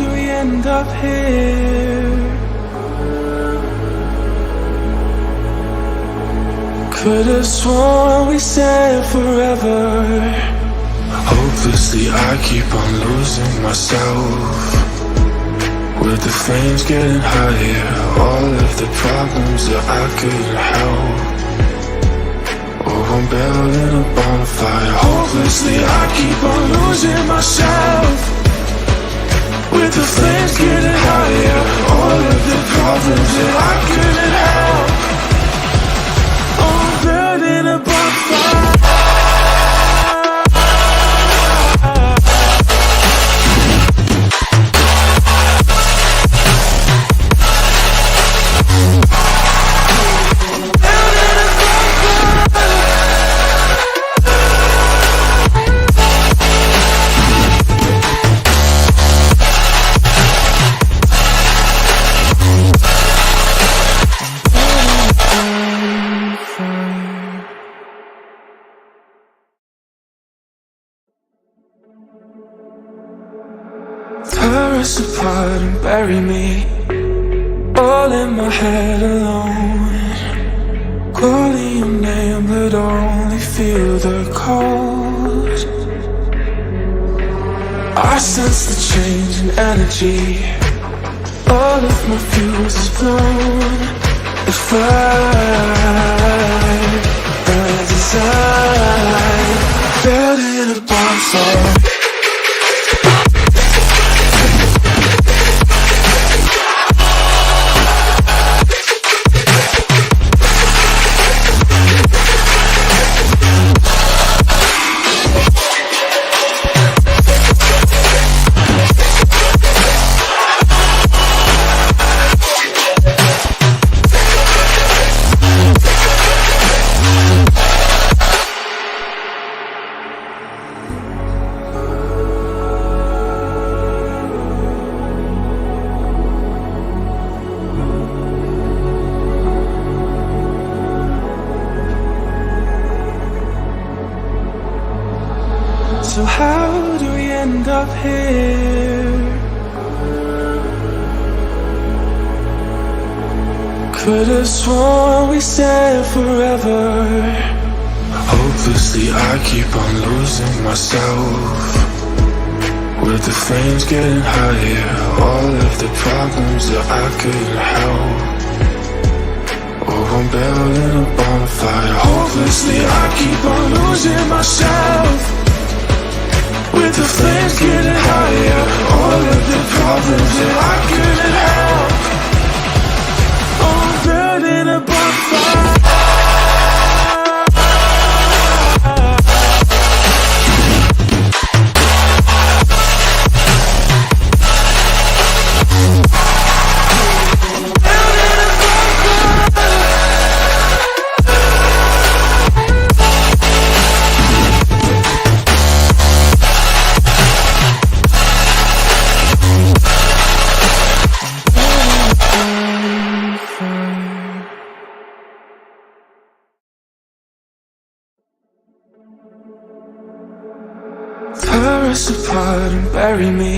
do we end up here? Could've sworn we said forever. Hopelessly I keep on losing myself. With the flames getting higher, all of the problems that I couldn't help. Oh, I'm building a bonfire. Hopelessly I keep on losing myself. With the flames getting higher, all of the problems that I couldn't help. Oh, I'm building a bonfire. Tear us apart and bury me all in my head alone. Calling your name but only feel the cold. I sense the change in energy. All of my fuse is blown. If I burn inside, building a bonfire. So how do we end up here? Could've sworn we said forever. Hopelessly I keep on losing myself. With the flames getting higher, all of the problems that I couldn't help. Oh, I'm building a bonfire. Hopelessly I keep on losing myself. With the flames getting higher, all of the problems that I couldn't help. Oh, I'm building a bonfire. Tear us apart and bury me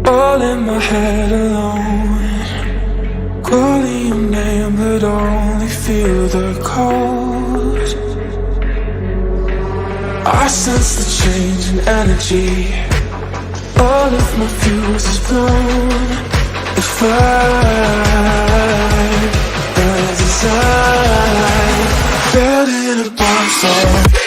all in my head alone. Calling your name but only feel the cold. I sense the change in energy. All of my fuse is blown. If I burn inside, building a bonfire.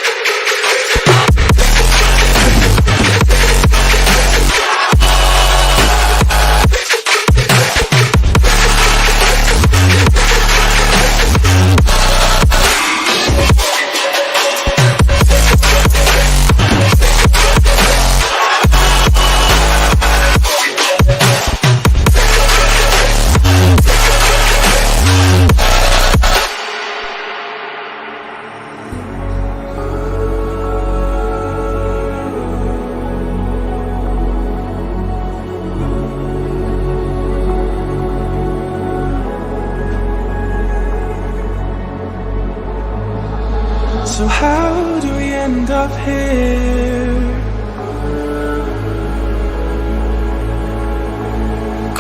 So how do we end up here?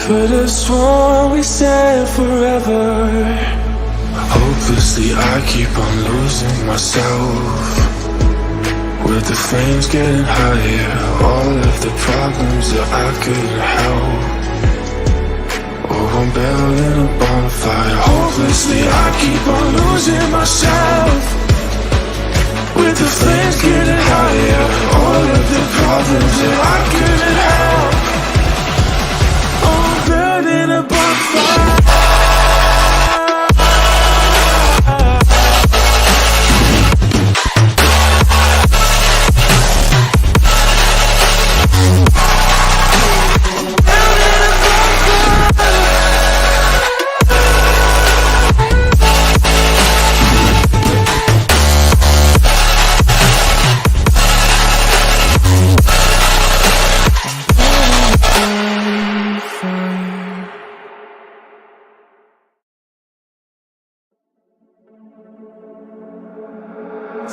Could've sworn we said forever. Hopelessly I keep on losing myself. With the flames getting higher, all of the problems that I couldn't help. Oh, I'm building a bonfire. Hopelessly I keep on losing myself. With the flames getting higher, all of the problems that I couldn't help. Oh, I'm building a bonfire.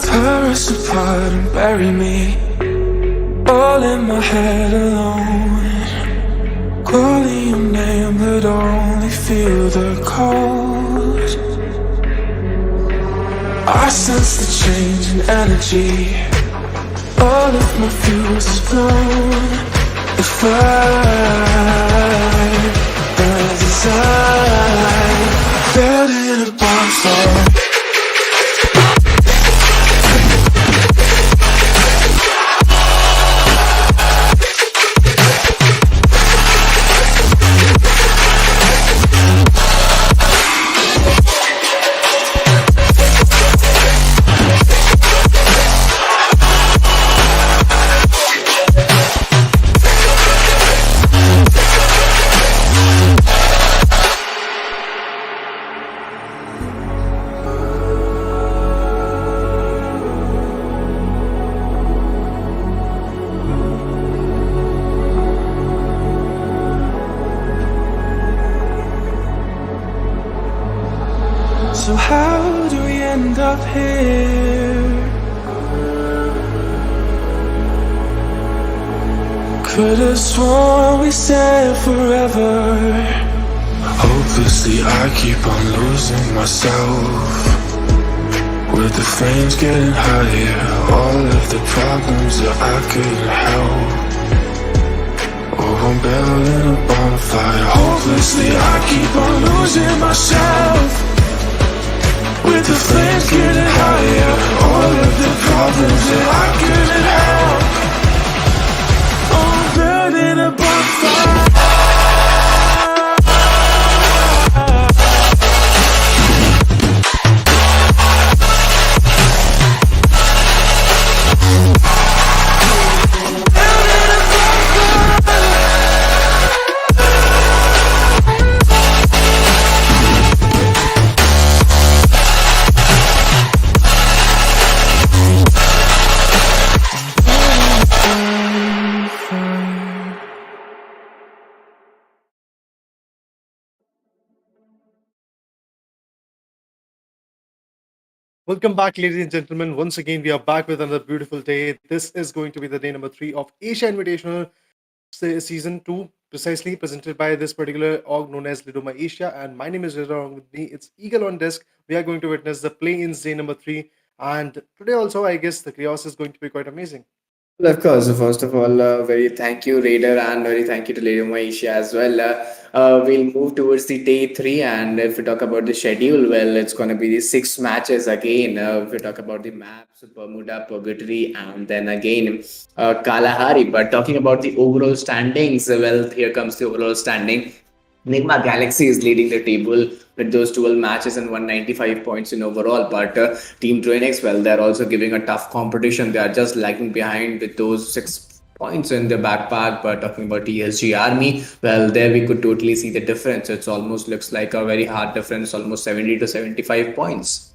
Tear us apart and bury me all in my head alone. Calling your name but only feel the cold. I sense the change in energy. All of my fuse is blown. The fire burns inside. Building a bonfire. So how do we end up here? Could've sworn we said forever. Hopelessly I keep on losing myself. With the flames getting higher, all of the problems that I couldn't help. Oh, I'm building a bonfire. Hopelessly I keep on losing myself. With the flames getting higher, all of the problems that I couldn't help. Oh, I'm building a bonfire. Welcome back, ladies and gentlemen. Once again, we are back with another beautiful day. This is going to be the day number 3 of Asia Invitational Season 2, precisely presented by this particular org known as Lidoma Asia. And my name is DADA. With me, it's Eagle on desk. We are going to witness the play-ins day number 3. And today also, I guess the chaos is going to be quite amazing. Well, of course, first of all, very thank you, Raider, and very thank you to Lady Maisha as well. We'll move towards the day 3, and if we talk about the schedule, well, it's going to be the 6 matches again. If we talk about the maps, Bermuda, Purgatory, and then again Kalahari. But talking about the overall standings, well, here comes the overall standing. Enigma Galaxy is leading the table with those 12 matches and 195 points in overall. But Team Dronex, well, they're also giving a tough competition. They are just lagging behind with those 6 points in their backpack. But talking about TSG Army, well, there we could totally see the difference. It's almost looks like a very hard difference, almost 70 to 75 points.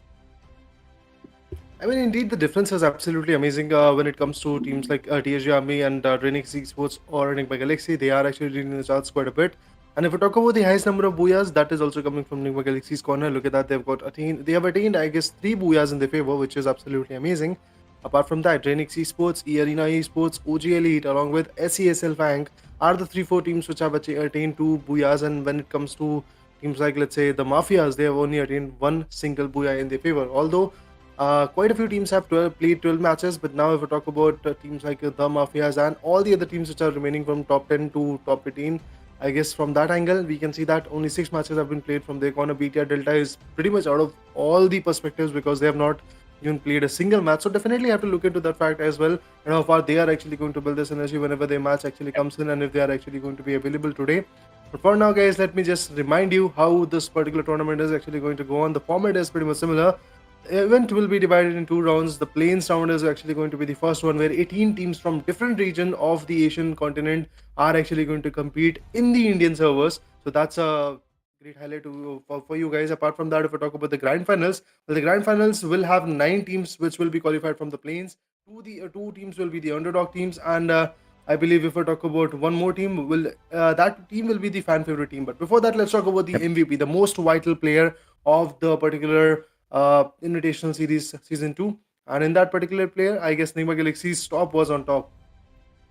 I mean, indeed, the difference is absolutely amazing when it comes to teams like TSG Army and Dronex Esports or Enigma Galaxy. They are actually leading the charts quite a bit. And if we talk about the highest number of booyahs, that is also coming from Enigma Galaxy's corner. Look at that, they have attained, I guess, 3 booyahs in their favor, which is absolutely amazing. Apart from that, Drainix Esports, E-Arena Esports, OG Elite, along with SES ALFAINK are the 3-4 teams which have attained 2 booyahs. And when it comes to teams like, let's say, the Mafias, they have only attained one single booyah in their favor. Although quite a few teams have played 12 matches, but now if we talk about teams like the Mafias and all the other teams which are remaining from top 10 to top 18, I guess from that angle, we can see that only 6 matches have been played from their corner. BTR Delta is pretty much out of all the perspectives because they have not even played a single match. So definitely have to look into that fact as well, and how far they are actually going to build this energy whenever their match actually comes in, and if they are actually going to be available today. But for now, guys, let me just remind you how this particular tournament is actually going to go on. The format is pretty much similar. The event will be divided in 2 rounds. The Plains round is actually going to be the first one, where 18 teams from different region of the Asian continent are actually going to compete in the Indian servers. So that's a great highlight for you guys. Apart from that, if we talk about the grand finals, well, the grand finals will have 9 teams which will be qualified from the Plains. Two teams will be the underdog teams, and I believe if we talk about one more team, that team will be the fan favorite team. But before that, let's talk about the MVP, the most vital player of the particular Invitational Series Season 2. And in that particular player, I guess Nigma Galaxy's top was on top.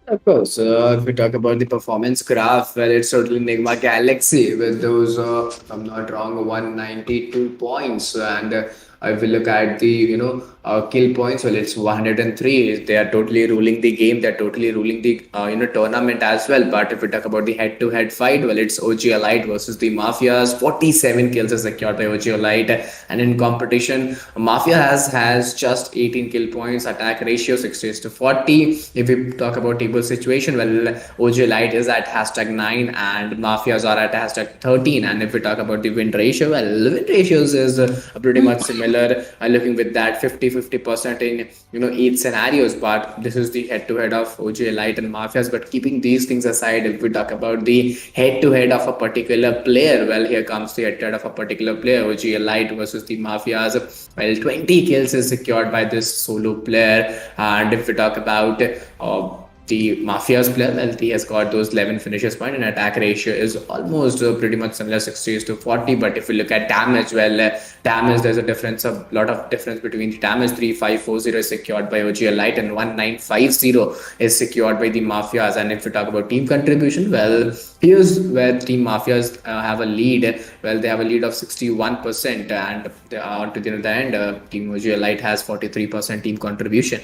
Of course, if we talk about the performance graph, well, it's certainly Nigma Galaxy with those, if I'm not wrong, 192 points. And if we look at the, kill points, well, it's 103. They are totally ruling the game. They're totally ruling the, tournament as well. But if we talk about the head-to-head fight, well, it's OG Elite versus the Mafias. 47 kills are secured by OG Elite. And in competition, Mafia has just 18 kill points, attack ratio 60:40. If we talk about table situation, well, OG Elite is at #9 and Mafias are at #13. And if we talk about the win ratio, well, win ratios is pretty much similar, looking with that 50% in each scenarios. But this is the head-to-head of OG Elite and Mafias. But keeping these things aside, if we talk about the head-to-head of a particular player, well, here comes the head-to-head of a particular player, OG Elite versus the Mafias. Well, 20 kills is secured by this solo player. And if we talk about the Mafias player, well, he has got those 11 finishes point, and attack ratio is almost pretty much similar, 60:40. But if we look at damage, well, damage, there's a lot of difference between the damage. 3540 is secured by OG Elite and 1950 is secured by the Mafias. And if we talk about team contribution, well, here's where Team Mafias have a lead. Well, they have a lead of 61%, and on to the end, Team OG Elite has 43% team contribution.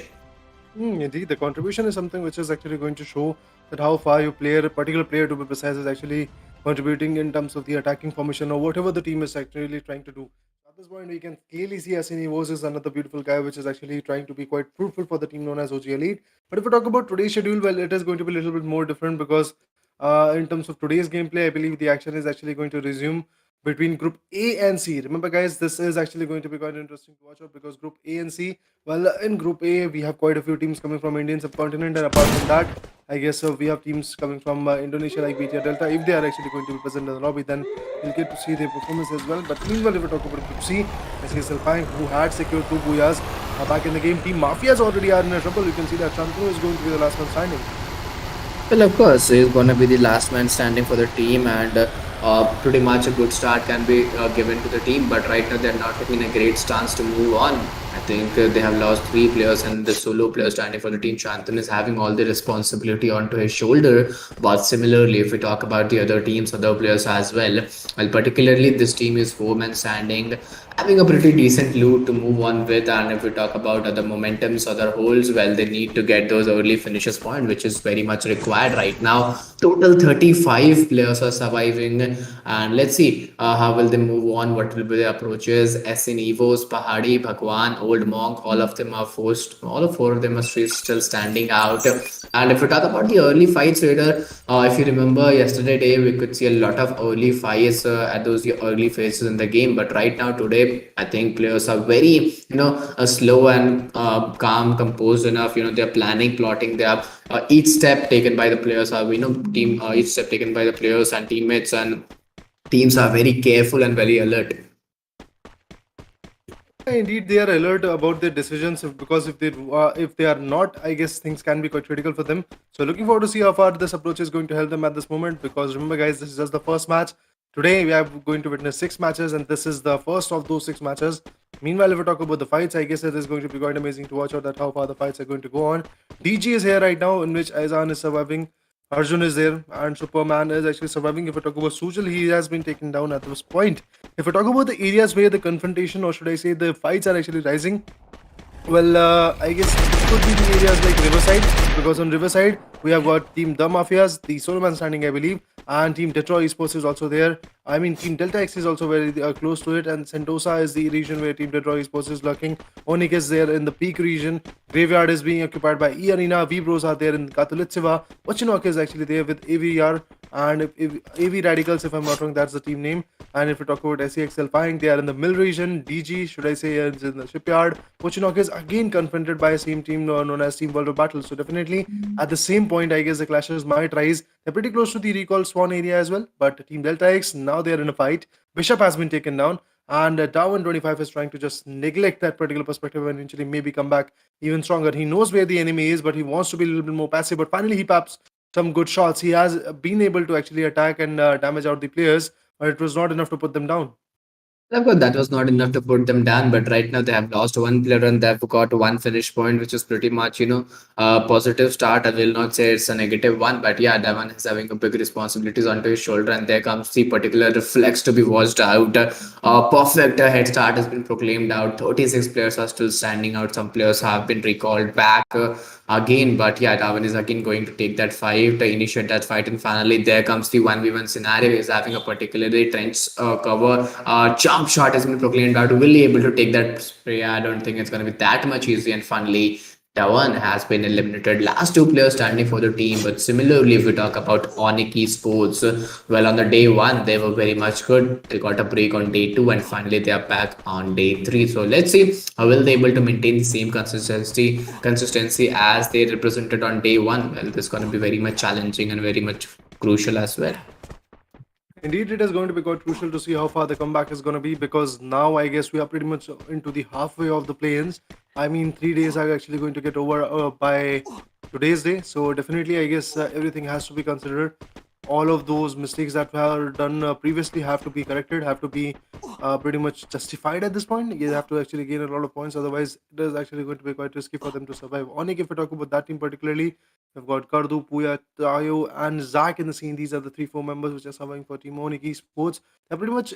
Indeed, the contribution is something which is actually going to show that how far your player, a particular player to be precise, is actually contributing in terms of the attacking formation or whatever the team is actually trying to do. At this point, we can clearly see Asini versus another beautiful guy, which is actually trying to be quite fruitful for the team known as OG Elite. But if we talk about today's schedule, well, it is going to be a little bit more different because in terms of today's gameplay, I believe the action is actually going to resume between Group A and C. Remember, guys, this is actually going to be quite interesting to watch out because Group A and C, well, in Group A, we have quite a few teams coming from Indian subcontinent, and apart from that, I guess we have teams coming from Indonesia like BTR Delta. If they are actually going to be present in the lobby, then you'll get to see their performance as well. But meanwhile, if we talk about Group C, SES ALFAINK, who had secured 2 booyahs back in the game, Team Mafias already are in trouble. You can see that Shantanu is going to be the last one standing. Well, of course, he's going to be the last man standing for the team, and pretty much a good start can be given to the team. But right now, they're not in a great stance to move on. I think they have lost 3 players, and the solo player standing for the team, Shantanu, is having all the responsibility onto his shoulder. But similarly, if we talk about the other teams, other players as well, particularly this team is 4 men standing, having a pretty decent loot to move on with. And if we talk about other momentums, other holes, well, they need to get those early finishes point, which is very much required right now. Total 35 players are surviving, and let's see how will they move on, what will be their approaches. SN Evos, Pahadi, Bhagwan, Old Monk, all of them are forced, all 4 of them are still standing out. And if we talk about the early fights later, if you remember yesterday day, we could see a lot of early fights at those early phases in the game. But right now today, I think players are very slow and calm, composed enough. They're planning, plotting. They are each step taken by the players are each step taken by the players and teammates, and teams are very careful and very alert. Indeed, they are alert about their decisions because if they are not, I guess things can be quite critical for them. So looking forward to see how far this approach is going to help them at this moment, because remember, guys, this is just the first match. Today we are going to witness 6 matches, and this is the first of those 6 matches. Meanwhile, if we talk about the fights, I guess it is going to be quite amazing to watch out that how far the fights are going to go on. DG is here right now, in which Aizan is surviving. Arjun is there, and Superman is actually surviving. If we talk about Sujal, he has been taken down at this point. If we talk about the areas where the confrontation, or should I say, the fights are actually rising, well, I guess it could be the areas like Riverside, because on Riverside we have got Team The Mafias, the Solo Man Standing, I believe, and Team Detroit Esports is also there. I mean, Team Delta X is also very close to it, and Sentosa is the region where Team Detroit Esports is lurking. ONIC is there in the Peak region. Graveyard is being occupied by E Arena. WEBROS are there in Katulitseva. Ochinok is actually there with AVR and if AV Radicals, if I'm not wrong, that's the team name. And if we talk about SEX ALFAINK, they are in the mill region. DG, should I say, is in the shipyard. Ochinok is again confronted by a same team known as Team World of Battle. So definitely at the same point, I guess the clashes might rise. They're pretty close to the recall Swan area as well. But Team Delta X, now they're in a fight. Bishop has been taken down. And Darwin 25 is trying to just neglect that particular perspective and eventually maybe come back even stronger. He knows where the enemy is, but he wants to be a little bit more passive. But finally, he paps some good shots. He has been able to actually attack and damage out the players, but it was not enough to put them down. Of course, that was not enough to put them down, but right now they have lost one player and they've got one finish point, which is pretty much, a positive start. I will not say it's a negative one, but yeah, Devon is having a big responsibilities onto his shoulder, and there comes the particular reflex to be watched out. Perfect head start has been proclaimed out. 36 players are still standing out. Some players have been recalled back again, but yeah, Darwin is again going to take that fight, initiate that fight, and finally there comes the 1v1 scenario. He's having a particularly trench cover. Jump shot has been proclaimed out. Will he able to take that spray? I don't think it's going to be that much easy. And finally, Dhawan has been eliminated. Last two players standing for the team. But similarly, if we talk about ONIC Sports, well, on the day one, they were very much good. They got a break on day two, and finally they are back on day three. So let's see how will they able to maintain the same consistency as they represented on day one. Well, this is going to be very much challenging and very much crucial as well. Indeed, it is going to be quite crucial to see how far the comeback is going to be, because now I guess we are pretty much into the halfway of the play-ins. I mean, 3 days are actually going to get over by today's day, so definitely I guess everything has to be considered. All of those mistakes that were done previously have to be corrected, have to be pretty much justified at this point. You have to actually gain a lot of points, otherwise it is actually going to be quite risky for them to survive. Onik, if we talk about that team particularly, we've got Kardu, Puya, Tayo, and Zach in the scene. These are the 3-4 members which are surviving for Team Onik Esports. They're pretty much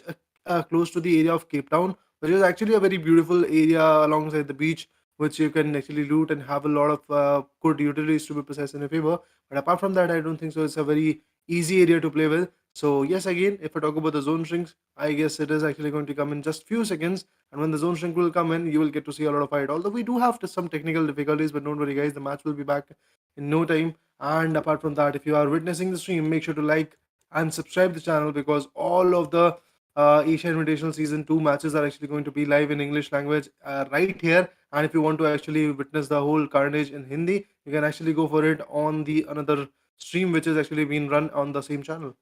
close to the area of Cape Town, which is actually a very beautiful area alongside the beach, which you can actually loot and have a lot of good utilities to be precise in your favor. But apart from that, I don't think so. It's a very easy area to play with. So yes, again, if I talk about the zone shrinks, I guess it is actually going to come in just few seconds. And when the zone shrink will come in, you will get to see a lot of fight. Although we do have some technical difficulties, but don't worry, guys. The match will be back in no time. And apart from that, if you are witnessing the stream, make sure to like and subscribe the channel, because all of the Asia Invitational Season 2 matches are actually going to be live in English language right here. And if you want to actually witness the whole carnage in Hindi, you can actually go for it on the another stream which is actually being run on the same channel.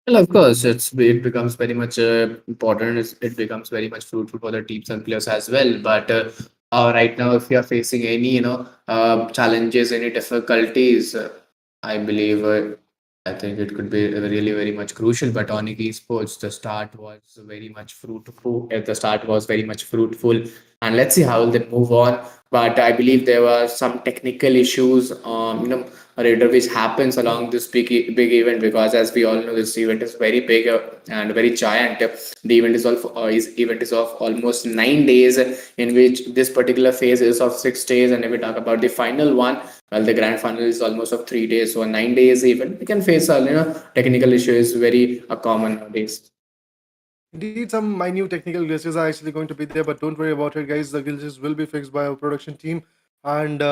Well, of course, it becomes very much important. It becomes very much fruitful for the teams and players as well. But right now, if you are facing any challenges, any difficulties, I believe I think it could be really very much crucial. But on esports, the start was very much fruitful. The start was very much fruitful, and let's see how they move on. But I believe there were some technical issues. Radar which happens along this big event, because as we all know, this event is very big and very giant. The event is of almost 9 days, in which this particular phase is of 6 days. And if we talk about the final one, well, the grand final is almost of 3 days. So a 9 days event, we can face technical issues very common nowadays. Indeed, some minute technical glitches are actually going to be there, but don't worry about it, guys. The glitches will be fixed by our production team, and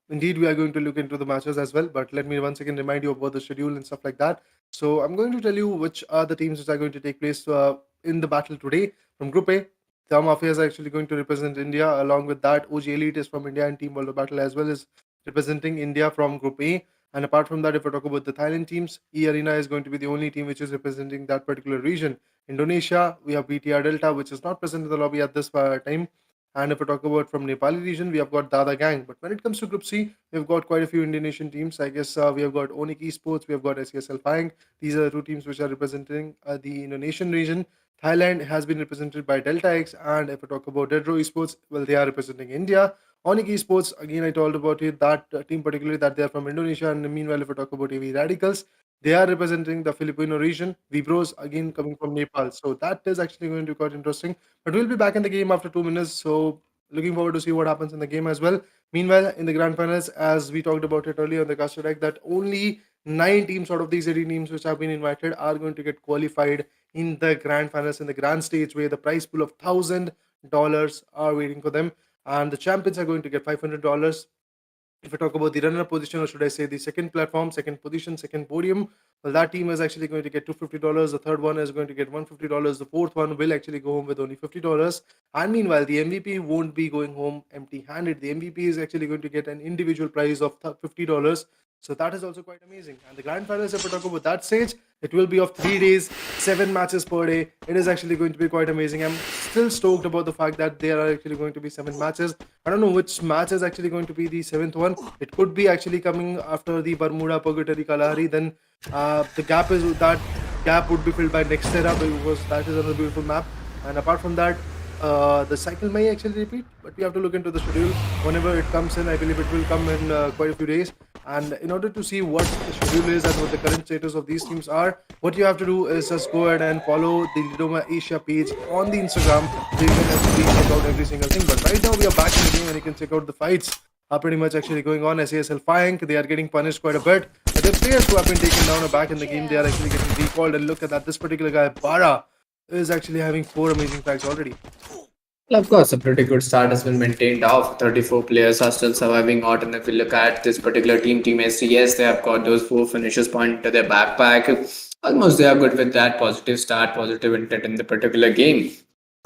indeed, we are going to look into the matches as well. But let me once again remind you about the schedule and stuff like that. So I'm going to tell you which are the teams which are going to take place in the battle today. From Group A, the Mafias are actually going to represent India. Along with that, OG Elite is from India, and Team World of Battle as well is representing India from Group A. And apart from that, if we talk about the Thailand teams, E Arena is going to be the only team which is representing that particular region. Indonesia, we have BTR Delta, which is not present in the lobby at this time. And if we talk about from Nepali region, we have got DADA gang. But when it comes to Group C, we've got quite a few Indonesian teams. I guess we have got ONIC Esports, we have got SES ALFAINK. These are the two teams which are representing the Indonesian region. Thailand has been represented by Delta X, and if we talk about DEADROW Esports, well, they are representing India. ONIC Esports, again, I told about it, that team particularly that they are from Indonesia. And meanwhile, if we talk about AV Radicals, they are representing the Filipino region. WEBROS, again, coming from Nepal. So that is actually going to be quite interesting. But we'll be back in the game after 2 minutes. So looking forward to see what happens in the game as well. Meanwhile, in the grand finals, as we talked about it earlier on the caster deck, that only 9 teams out of these 18 teams which have been invited are going to get qualified in the grand finals, in the grand stage, where the prize pool of $1,000 are waiting for them, and the champions are going to get $500. If I talk about the runner position, or should I say the second platform, second position, second podium, well, that team is actually going to get $250. The third one is going to get $150. The fourth one will actually go home with only $50. And meanwhile, the MVP won't be going home empty-handed. The MVP is actually going to get an individual prize of $50. So that is also quite amazing. And the grand finals, if we talk about that stage, it will be of 3 days, 7 matches per day. It is actually going to be quite amazing. I'm still stoked about the fact that there are actually going to be 7 matches. I don't know which match is actually going to be the 7th one. It could be actually coming after the Bermuda Purgatory Kalahari. Then the gap would be filled by next era, because that is another beautiful map. And apart from that, the cycle may actually repeat, but we have to look into the schedule whenever it comes in. I believe it will come in quite a few days. And in order to see what the schedule is and what the current status of these teams are, what you have to do is just go ahead and follow the Lidoma Asia page on the Instagram, so you can actually check out every single thing. But right now we are back in the game, and you can check out the fights are pretty much actually going on. SES ALFAINK, they are getting punished quite a bit. But the players who have been taken down are back in the game. They are actually getting recalled. And look at that, this particular guy, Bara, is actually having 4 amazing frags already. Well, of course, a pretty good start has been maintained off. 34 players are still surviving out, and if we look at this particular team, Team SES, they have got those 4 finishes point to their backpack. Almost they are good with that positive start, positive intent in the particular game.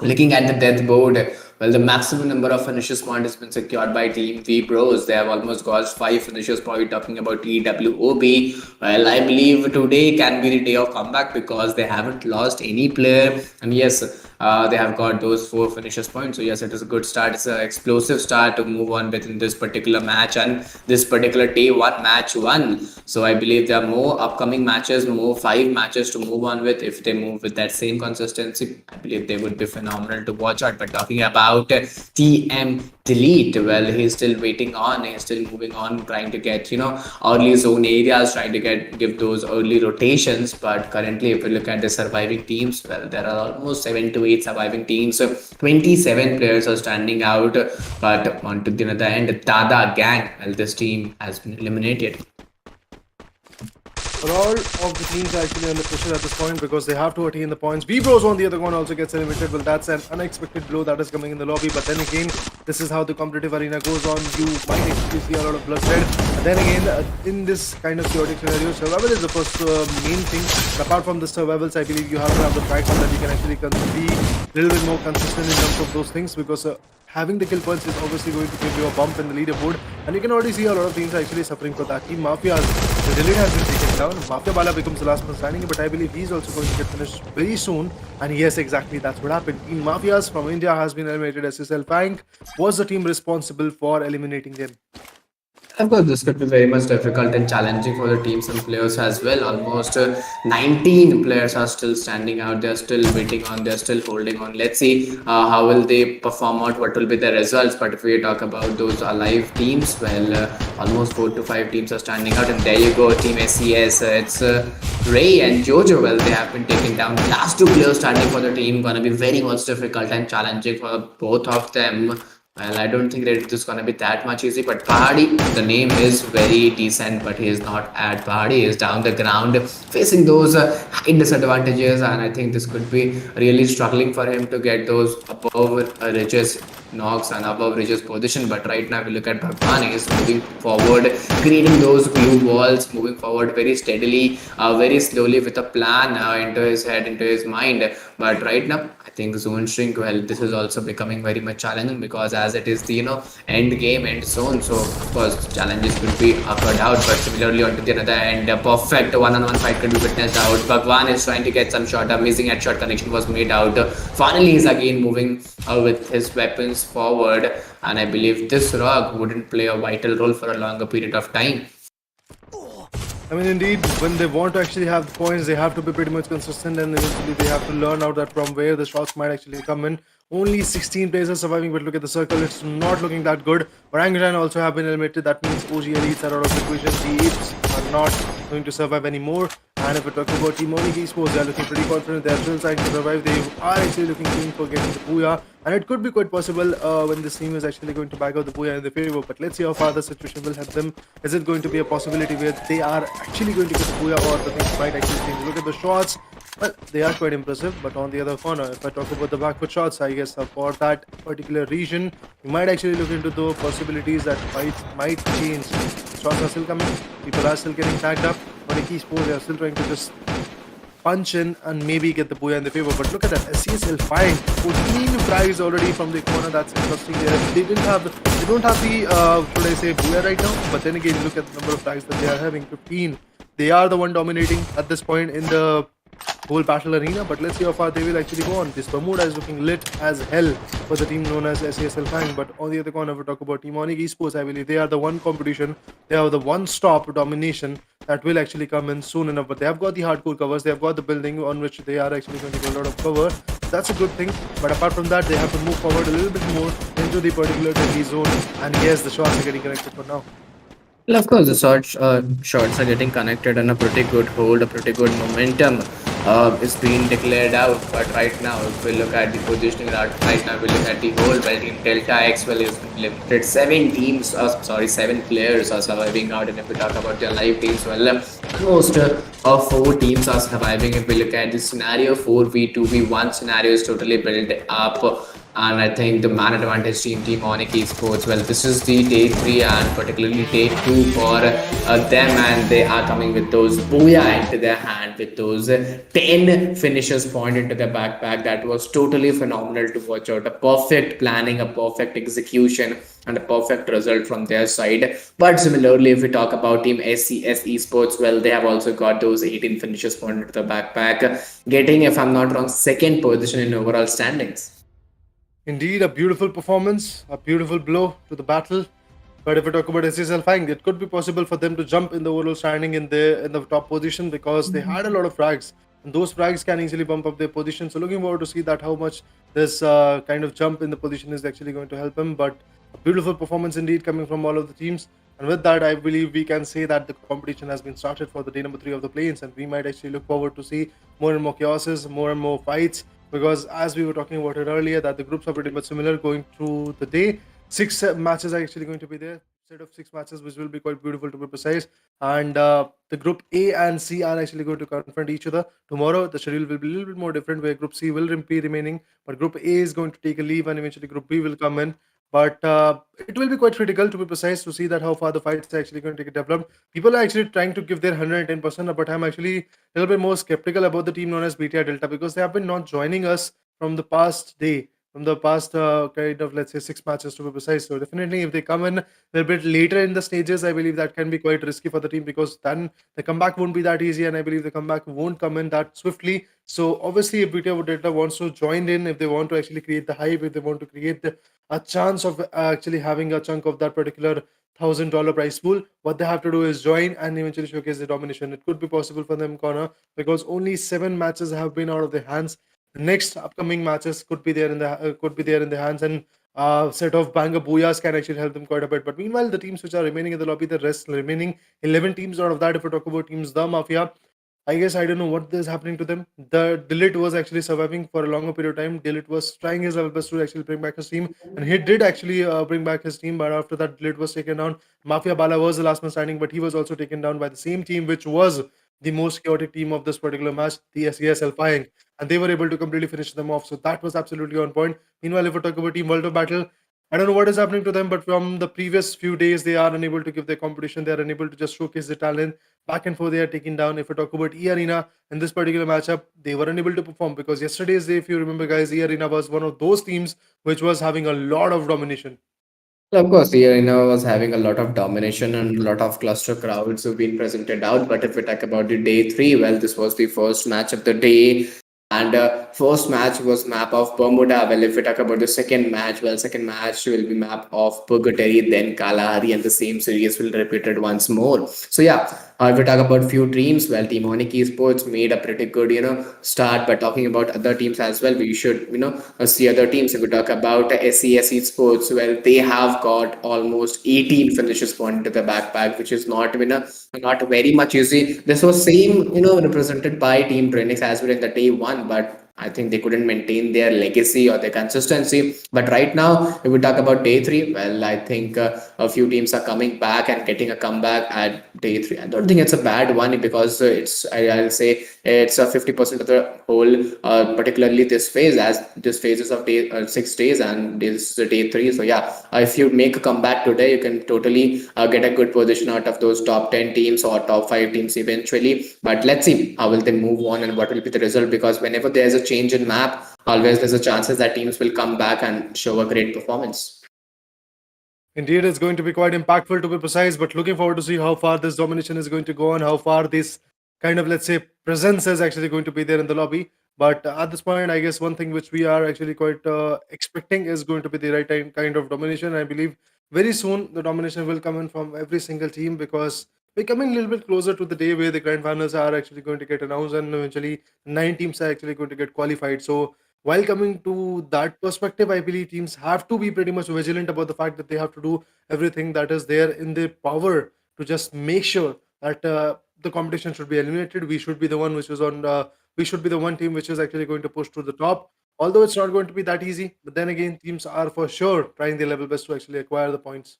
Looking at the death board, well, the maximum number of finishes point has been secured by Team WEBROS. They have almost got 5 finishes point. Talking about TWOB, well, I believe today can be the day of comeback, because they haven't lost any player, and yes, they have got those 4 finishes points. So yes, it is a good start. It's an explosive start to move on within this particular match and this particular day 1 match 1. So I believe there are more upcoming matches, more 5 matches to move on with. If they move with that same consistency, I believe they would be phenomenal to watch out. But talking about TM Delete, well, he's still waiting on, he's still moving on, trying to get, early zone areas, trying to give those early rotations. But currently, if we look at the surviving teams, well, there are almost 7 to 8 surviving teams. So 27 players are standing out. But on to the other end, DADA gang, well, this team has been eliminated. But all of the teams are actually under pressure at this point, because they have to attain the points. WEBROS on the other one also gets eliminated. Well, that's an unexpected blow that is coming in the lobby. But then again, this is how the competitive arena goes on. You might actually see a lot of bloodshed. But then again, in this kind of chaotic scenario, survival is the first main thing. And apart from the survivals, I believe you have to have the facts so that you can actually be a little bit more consistent in terms of those things, because having the kill points is obviously going to give you a bump in the leaderboard, and you can already see a lot of teams are actually suffering for that. Team Mafias, the delete has been taken down. Mafia Bala becomes the last one standing, but I believe he's also going to get finished very soon. And yes, exactly, that's what happened. Team Mafias from India has been eliminated. SES ALFAINK was the team responsible for eliminating them. Of course, this could be very much difficult and challenging for the teams and players as well. Almost 19 players are still standing out. They're still waiting on. They're still holding on. Let's see how will they perform out. What will be the results? But if we talk about those alive teams, well, almost 4 to 5 teams are standing out. And there you go, Team SES. It's Ray and Jojo. Well, they have been taken down. The last 2 players standing for the team gonna be very much difficult and challenging for both of them. Well, I don't think that it is going to be that much easy, but Pahadi, the name is very decent, but he is not at Pahadi. He is down the ground facing those height disadvantages, and I think this could be really struggling for him to get those above ridges knocks and above ridges position. But right now we look at Bhagwan, he is moving forward, creating those glue walls, moving forward very steadily, very slowly with a plan into his head, into his mind. But right now I think zone shrink, well, this is also becoming very much challenging, because as it is the end game, end zone, so of course challenges could be occurred out. But similarly onto the other end, a perfect one-on-one fight could be witnessed out. Bhagwan is trying to get some shot, amazing headshot connection was made out. Finally he's again moving with his weapons things forward, and I believe this rock wouldn't play a vital role for a longer period of time. I mean, indeed, when they want to actually have the points, they have to be pretty much consistent, and eventually they have to learn out that from where the shots might actually come in. Only 16 players are surviving, but look at the circle, it's not looking that good. Orangutan also have been eliminated, that means OG elites are out of the equation. The apes are not going to survive anymore. And if we talk about Team ONIC esports, they are looking pretty confident, they are still trying to survive, they are actually looking keen for getting the booyah. And it could be quite possible when this team is actually going to back out the booyah in their favor. But let's see how far the situation will help them. Is it going to be a possibility where they are actually going to get the booyah, or the things might actually change? Look at the shots. Well, they are quite impressive, but on the other corner, if I talk about the back foot shots, I guess for that particular region, you might actually look into the possibilities that fights might change. Shots are still coming, people are still getting tagged up. ONIC esports, they are still trying to just punch in and maybe get the booyah in their favor. But look at that, SES ALFAINK, 14 frags already from the corner. That's interesting. They don't have the should I say booyah right now, but then again, look at the number of frags that they are having, 15. They are the one dominating at this point in the whole battle arena, but let's see how far they will actually go on. This Bermuda is looking lit as hell for the team known as SES ALFAINK. But on the other corner, if we talk about Team ONIC esports, I believe they are the one competition, they have the one-stop domination that will actually come in soon enough. But they have got the hardcore covers, they have got the building on which they are actually going to get a lot of cover. That's a good thing, but apart from that, they have to move forward a little bit more into the particular deadly zone. And yes, the shots are getting connected for now. Well, of course, the shots are getting connected on a pretty good hold, a pretty good momentum is being declared out. But right now, if we look at the positioning right now, we look at the whole well, Team Delta X well is limited. 7 players are surviving out, and if we talk about their live teams, well, most of 4 teams are surviving. If we look at the scenario, 4v2v1 scenario is totally built up. And I think the man advantage Team ONIC esports, well, this is the day 3 and particularly day 2 for them, and they are coming with those booyah into their hand, with those 10 finishers point into their backpack. That was totally phenomenal to watch out. A perfect planning, a perfect execution, and a perfect result from their side. But similarly, if we talk about Team SES esports, well, they have also got those 18 finishers point into the backpack, getting, if I'm not wrong, 2nd position in overall standings. Indeed, a beautiful performance, a beautiful blow to the battle. But if we talk about SES ALFAINK, it could be possible for them to jump in the overall standing in the top position, because they had a lot of frags, and those frags can easily bump up their position. So looking forward to see that how much this kind of jump in the position is actually going to help them. But a beautiful performance indeed coming from all of the teams. And with that, I believe we can say that the competition has been started for the day number 3 of the play-ins, and we might actually look forward to see more and more chaoses, more and more fights. Because as we were talking about it earlier, that the groups are pretty much similar going through the day. 6 matches are actually going to be there, set of 6 matches, which will be quite beautiful to be precise. And the group A and C are actually going to confront each other tomorrow. The schedule will be a little bit more different, where group C will be remaining, but group A is going to take a leave, and eventually group B will come in. But it will be quite critical, to be precise, to see that how far the fights are actually going to get developed. People are actually trying to give their 110%, but I'm actually a little bit more skeptical about the team known as BTR Delta, because they have been not joining us from the past day, from the past kind of, let's say, 6 matches to be precise. So definitely, if they come in a little bit later in the stages, I believe that can be quite risky for the team, because then the comeback won't be that easy, and I believe the comeback won't come in that swiftly. So obviously, if BTR Delta wants to join in, if they want to actually create the hype, if they want to create a chance of actually having a chunk of that particular $1,000 prize pool, what they have to do is join and eventually showcase the domination. It could be possible for them, Connor, because only 7 matches have been out of their hands. The next upcoming matches could be there in the hands, and set of banger booyahs can actually help them quite a bit. But meanwhile, the teams which are remaining in the lobby, the rest remaining 11 teams out of that, if we talk about teams, the Mafia, I guess I don't know what is happening to them. The Delete was actually surviving for a longer period of time. Delete was trying his level best to actually bring back his team, and he did actually bring back his team. But after that, Delete was taken down. Mafia Bala was the last man standing, but he was also taken down by the same team, which was the most chaotic team of this particular match, the SES ALFAINK, and they were able to completely finish them off. So that was absolutely on point. Meanwhile, if we talk about Team World of Battle, I don't know what is happening to them, but from the previous few days, they are unable to give their competition. They are unable to just showcase their talent. Back and forth, they are taken down. If we talk about E Arena in this particular matchup, they were unable to perform, because yesterday's day, if you remember, guys, E Arena was one of those teams which was having a lot of domination. Well, of course, the arena was having a lot of domination and a lot of cluster crowds who've been presented out. But if we talk about the day 3, well, this was the first match of the day. And first match was map of Bermuda. Well, if we talk about the second match, well, second match will be map of Purgatory, then Kalahari, and the same series will repeat it once more. So yeah, if we talk about few teams, well, Team ONIC Esports made a pretty good, start. But talking about other teams as well, we should, see other teams. If we talk about SES Esports, well, they have got almost 18 finishes point into the backpack, which is not, not very much easy. This was same, represented by Team Trainings as well in the day one, but I think they couldn't maintain their legacy or their consistency. But right now, if we talk about day three, well, I think a few teams are coming back and getting a comeback at day three. I don't think it's a bad one because I'll say it's a 50% of the whole, particularly this phase, as this phase is of day 6 days and this is day three. So yeah, if you make a comeback today, you can totally get a good position out of those top 10 teams or top 5 teams eventually. But let's see how will they move on and what will be the result, because whenever there's a change in map, always there's a chances that teams will come back and show a great performance. Indeed, it's going to be quite impactful to be precise, but looking forward to see how far this domination is going to go and how far this kind of, let's say, presence is actually going to be there in the lobby. But at this point, I guess one thing which we are actually quite expecting is going to be the right kind of domination. I believe very soon the domination will come in from every single team, because we're coming a little bit closer to the day where the grand finals are actually going to get announced and eventually 9 teams are actually going to get qualified. So while coming to that perspective, I believe teams have to be pretty much vigilant about the fact that they have to do everything that is there in their power to just make sure that the competition should be eliminated. We should be the one which is on. We should be the one team which is actually going to push to the top. Although it's not going to be that easy, but then again, teams are for sure trying their level best to actually acquire the points.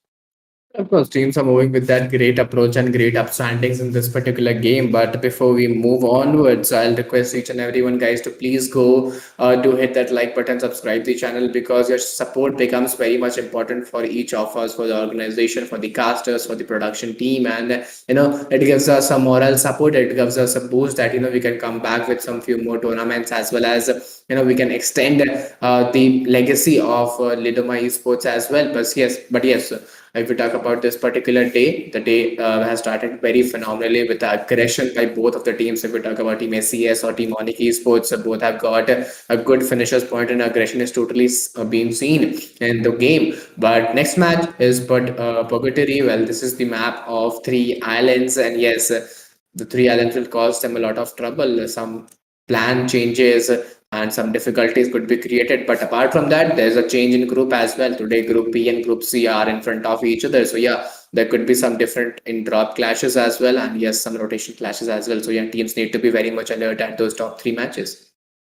Of course, teams are moving with that great approach and great upstandings in this particular game. But before we move onwards, I'll request each and everyone, guys, to please go do hit that like button, subscribe the channel, because your support becomes very much important for each of us, for the organization, for the casters, for the production team, and it gives us a moral support. It gives us a boost that we can come back with some few more tournaments, as well as we can extend the legacy of Lidoma esports as well. But yes, if we talk about this particular day, the day has started very phenomenally with the aggression by both of the teams. If we talk about Team SES or Team ONIC Esports, both have got a good finishers point, and aggression is totally being seen in the game. But next match is Purgatory. Well, this is the map of 3 islands, and yes, the 3 islands will cause them a lot of trouble. Some plan changes and some difficulties could be created. But apart from that, there's a change in group as well. Today, Group P and Group C are in front of each other. So yeah, there could be some different in drop clashes as well, and yes, some rotation clashes as well. So yeah, teams need to be very much alert at those top 3 matches.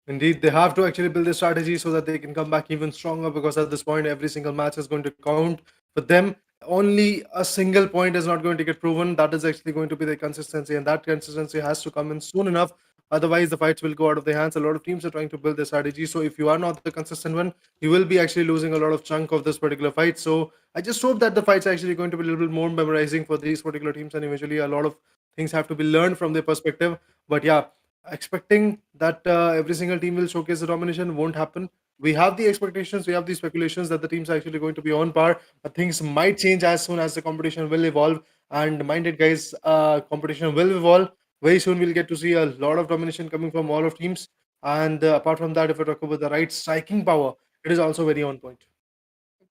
Indeed, they have to actually build a strategy so that they can come back even stronger, because at this point, every single match is going to count for them. Only a single point is not going to get proven. That is actually going to be the consistency, and that consistency has to come in soon enough. Otherwise, the fights will go out of their hands. A lot of teams are trying to build their strategy. So, if you are not the consistent one, you will be actually losing a lot of chunk of this particular fight. So, I just hope that the fights are actually going to be a little bit more memorizing for these particular teams, and eventually, a lot of things have to be learned from their perspective. But yeah, expecting that every single team will showcase the domination won't happen. We have the expectations, we have the speculations that the teams are actually going to be on par, but things might change as soon as the competition will evolve. And mind it, guys, competition will evolve. Very soon, we'll get to see a lot of domination coming from all of teams. And apart from that, if we talk about the right striking power, it is also very on point.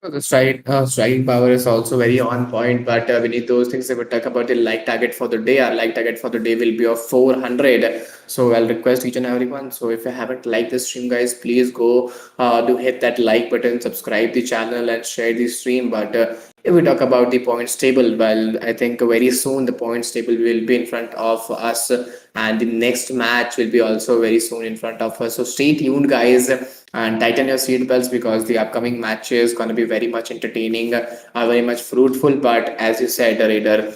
The striking power is also very on point, but we need those things. If we talk about the like target for the day, our like target for the day will be of 400. So I'll request each and everyone. So if you haven't liked the stream, guys, please go do hit that like button, subscribe the channel, and share the stream. But if we talk about the points table, well, I think very soon the points table will be in front of us, and the next match will be also very soon in front of us. So stay tuned, guys, and tighten your seatbelts, because the upcoming match is going to be very much entertaining, very much fruitful. But as you said, Raider,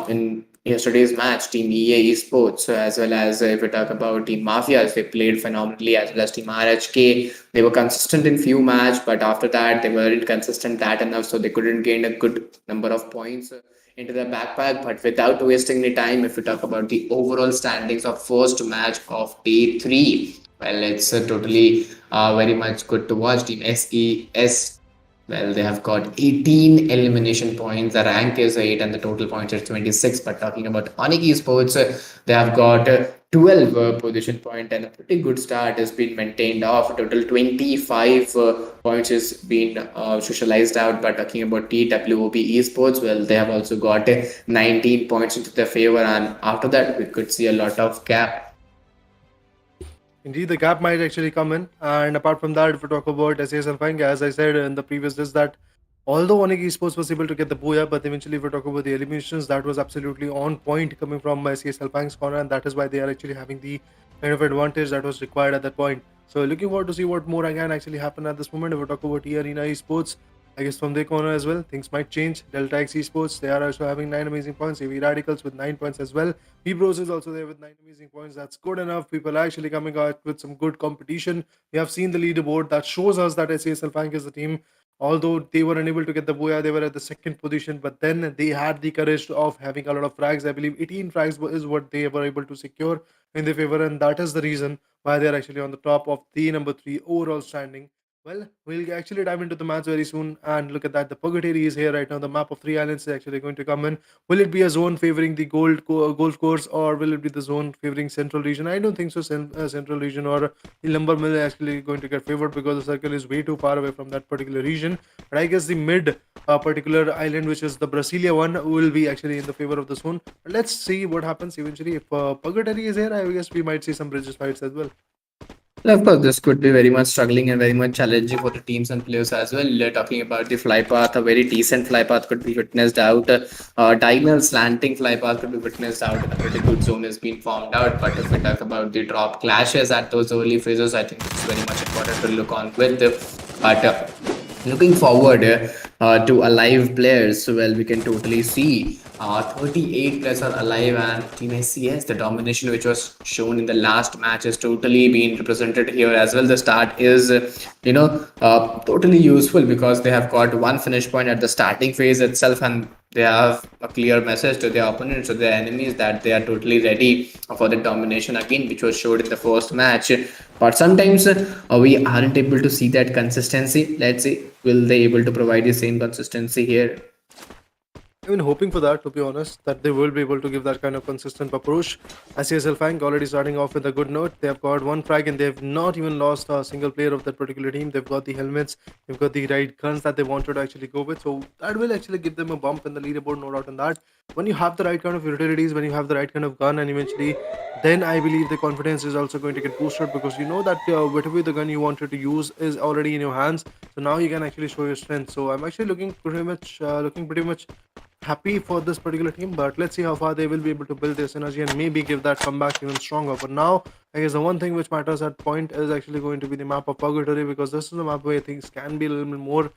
in yesterday's match, Team EA Esports, as well as if we talk about Team Mafias, they played phenomenally, as well as Team RHK. They were consistent in few match, but after that, they weren't consistent that enough, so they couldn't gain a good number of points into their backpack. But without wasting any time, if we talk about the overall standings of first match of day three, well, it's totally very much good to watch. Team SES, well, they have got 18 elimination points. The rank is 8 and the total points is 26. But talking about ONIC Esports, they have got 12 position point, and a pretty good start has been maintained off. Total 25 points has been socialized out. But talking about TWOB esports, well, they have also got 19 points into their favor, and after that we could see a lot of gap. Indeed, the gap might actually come in. And apart from that, if we talk about SES ALFAINK, as I said in the previous list, that although ONIC Esports was able to get the booyah, but eventually, if we talk about the eliminations, that was absolutely on point coming from SES ALFAINK's corner, and that is why they are actually having the kind of advantage that was required at that point. So, looking forward to see what more can actually happen at this moment. If we talk about Arena Esports, I guess from their corner as well, things might change. Delta X Esports, they are also having 9 amazing points. AV Radicals with 9 points as well. WEBROS is also there with 9 amazing points. That's good enough. People are actually coming out with some good competition. We have seen the leaderboard that shows us that SESL Bank is the team. Although they were unable to get the booyah, they were at the second position, but then they had the courage of having a lot of frags. I believe 18 frags is what they were able to secure in their favor, and that is the reason why they're actually on the top of the number 3 overall standing. Well, we'll actually dive into the match very soon and look at that. The Purgatory is here right now. The map of 3 islands is actually going to come in. Will it be a zone favoring the golf course, or will it be the zone favoring central region? I don't think so. Central region or the lumber mill is actually going to get favored because the circle is way too far away from that particular region. But I guess the mid particular island, which is the Brasilia one, will be actually in the favor of the zone. But let's see what happens eventually. If Purgatory is here, I guess we might see some bridges fights as well. Well, of course, this could be very much struggling and very much challenging for the teams and players as well. Talking about the fly path, a very decent fly path could be witnessed out. Diagonal slanting fly path could be witnessed out, and a pretty good zone has been formed out. But if we talk about the drop clashes at those early phases, I think it's very much important to look on with. But looking forward to alive players, well, we can totally see 38 players are alive, and Team SES, the domination which was shown in the last match is totally being represented here as well. The start is, totally useful because they have got one finish point at the starting phase itself, and they have a clear message to their opponents, to their enemies, that they are totally ready for the domination again, which was showed in the first match. But sometimes we aren't able to see that consistency. Let's see, will they able to provide the same consistency here? I've been hoping for that, to be honest, that they will be able to give that kind of consistent approach. SESL Fang already starting off with a good note. They have got one frag and they have not even lost a single player of that particular team. They've got the helmets, they've got the right guns that they wanted to actually go with. So that will actually give them a bump in the leaderboard, no doubt on that. When you have the right kind of utilities, when you have the right kind of gun, and eventually, then I believe the confidence is also going to get boosted because you know that whatever the gun you wanted to use is already in your hands. So now you can actually show your strength. So I'm actually looking pretty much happy for this particular team, but let's see how far they will be able to build their synergy and maybe give that comeback even stronger. But now, I guess the one thing which matters at point is actually going to be the map of Purgatory, because this is a map where things can be a little bit more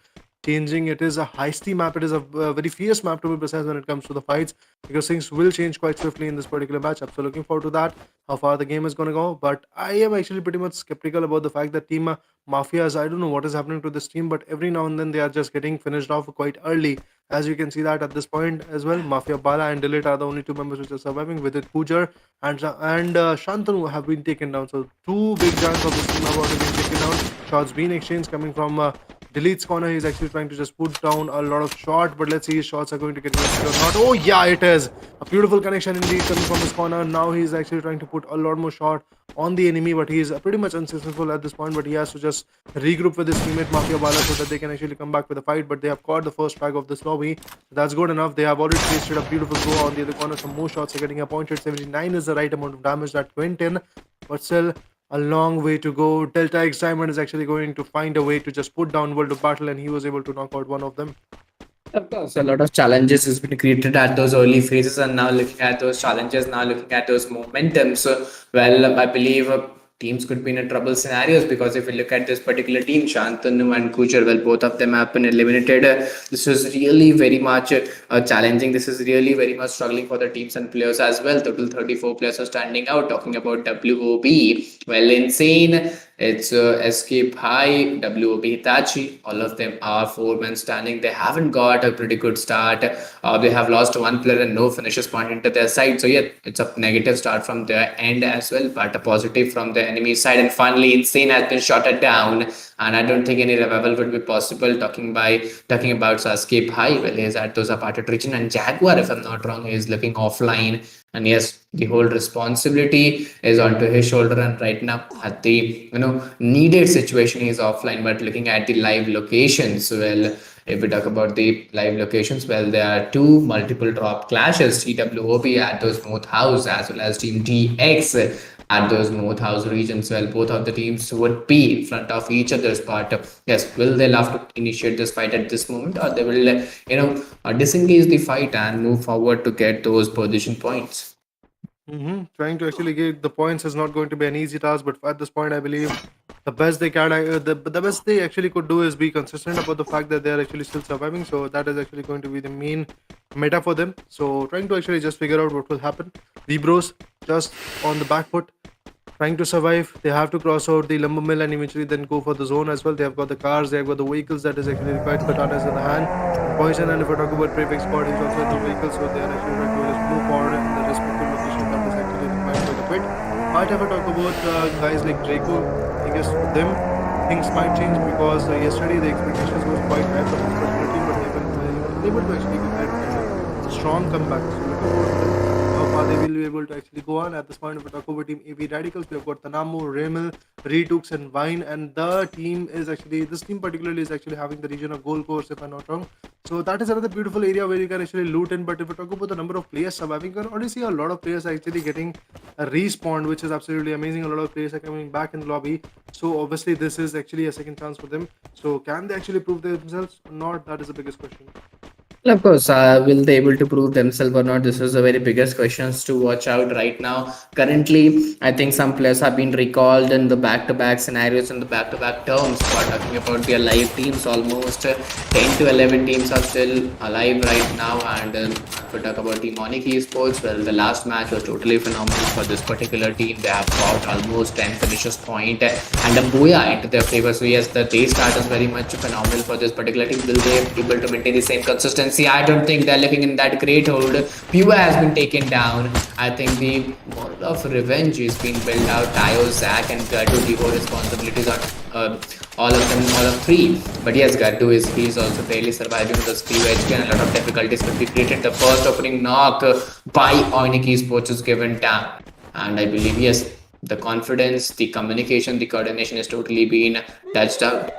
changing. It is a heisty map. It is a very fierce map, to be precise, when it comes to the fights, because things will change quite swiftly in this particular matchup. So looking forward to that, how far the game is going to go. But I am actually pretty much skeptical about the fact that team Mafias, I don't know what is happening to this team, but every now and then they are just getting finished off quite early. As you can see that at this point as well, Mafia Bala and Delete are the only two members which are surviving. With it, Pujar and Shantanu have been taken down. So two big giants of this team have already been taken down. Shots being exchanged coming from Delete's corner. He's actually trying to just put down a lot of shot, but let's see his shots are going to get wasted or not. Oh yeah, it is a beautiful connection indeed coming from his corner. Now he's actually trying to put a lot more shot on the enemy, but he's pretty much unsuccessful at this point. But he has to just regroup with his teammate Mafia Bala so that they can actually come back with a fight. But they have caught the first frag of this lobby. That's good enough. They have already tasted a beautiful go on the other corner. Some more shots are getting appointed. 79 is the right amount of damage that went in, but still a long way to go. Delta X Diamond is actually going to find a way to just put down World of Battle, and he was able to knock out one of them. Of course, a lot of challenges has been created at those early phases, and now looking at those challenges, now looking at those momentums. So, well, I believe teams could be in a trouble scenarios, because if we look at this particular team, Shantanu and Kuchar, well, both of them have been eliminated. This is really very much challenging. This is really very much struggling for the teams and players as well. Total 34 players are standing out. Talking about WOB, well, insane. It's Escape High, WOB Hitachi. All of them are four-men standing. They haven't got a pretty good start. They have lost one player and no finishes pointing to their side. So yeah, it's a negative start from their end as well, but a positive from the enemy side. And finally, Insane has been shot down, and I don't think any revival would be possible. Talking about Escape High, well, he's at those apartheid region, and Jaguar, if I'm not wrong, is looking offline. And yes, the whole responsibility is onto his shoulder. And right now, at the needed situation, he's offline. But looking at the live locations, well, if we talk about the live locations, well, there are two multiple drop clashes: TWOB at those North House as well as Team DX at those North House regions. Well, both of the teams would be in front of each other's. But yes, will they love to initiate this fight at this moment, or they will, disengage the fight and move forward to get those position points? Trying to actually get the points is not going to be an easy task, but at this point, I believe the best they can, the best they actually could do is be consistent about the fact that they are actually still surviving. So that is actually going to be the main meta for them. So trying to actually just figure out what will happen. WEBROS just on the back foot, trying to survive. They have to cross out the lumber mill and eventually then go for the zone as well. They have got the cars, they have got the vehicles that is actually required. Katanas in the hand, poison, and if I talk about prefix squad, he's also in the vehicle, so they are actually trying to just move forward in the respective location that is actually required by the pit. But if I talk about guys like Draco, I guess for them things might change because yesterday the expectations was quite high for this particular team, but they've been able to actually get that strong comeback. So looking forward to them how far they will be able to actually go on. At this point, if we talk about Team AB Radicals, we have got Tanamo, Remel, Retux, and Vine, and the team is actually, this team particularly is actually having the region of Gold Course, if I'm not wrong. So that is another beautiful area where you can actually loot in. But if we talk about the number of players surviving, you can already see a lot of players actually getting a respawn, which is absolutely amazing. A lot of players are coming back in the lobby. So obviously this is actually a second chance for them. So can they actually prove themselves or not? That is the biggest question. Well, of course, will they able to prove themselves or not? This is the very biggest questions to watch out right now. Currently, I think some players have been recalled in the back-to-back scenarios in the back-to-back terms. We're talking about their live teams. Almost 10 to 11 teams are still alive right now. And if we talk about Team ONIC eSports, well, the last match was totally phenomenal for this particular team. They have got almost 10 finishes point and a booyah into their favor. So yes, the day start is very much phenomenal for this particular team. Will they be able to maintain the same consistency? I don't think they're looking in that great hold. Pua has been taken down. I think the model of revenge is being built out. Tayo, Zach, and Gadu, the whole responsibilities on all of them, all of three. But yes, Gadu he's also barely surviving with the speed edge and a lot of difficulties will be created. The first opening knock by ONIC Esports is given down. And I believe, yes, the confidence, the communication, the coordination is totally being touched out.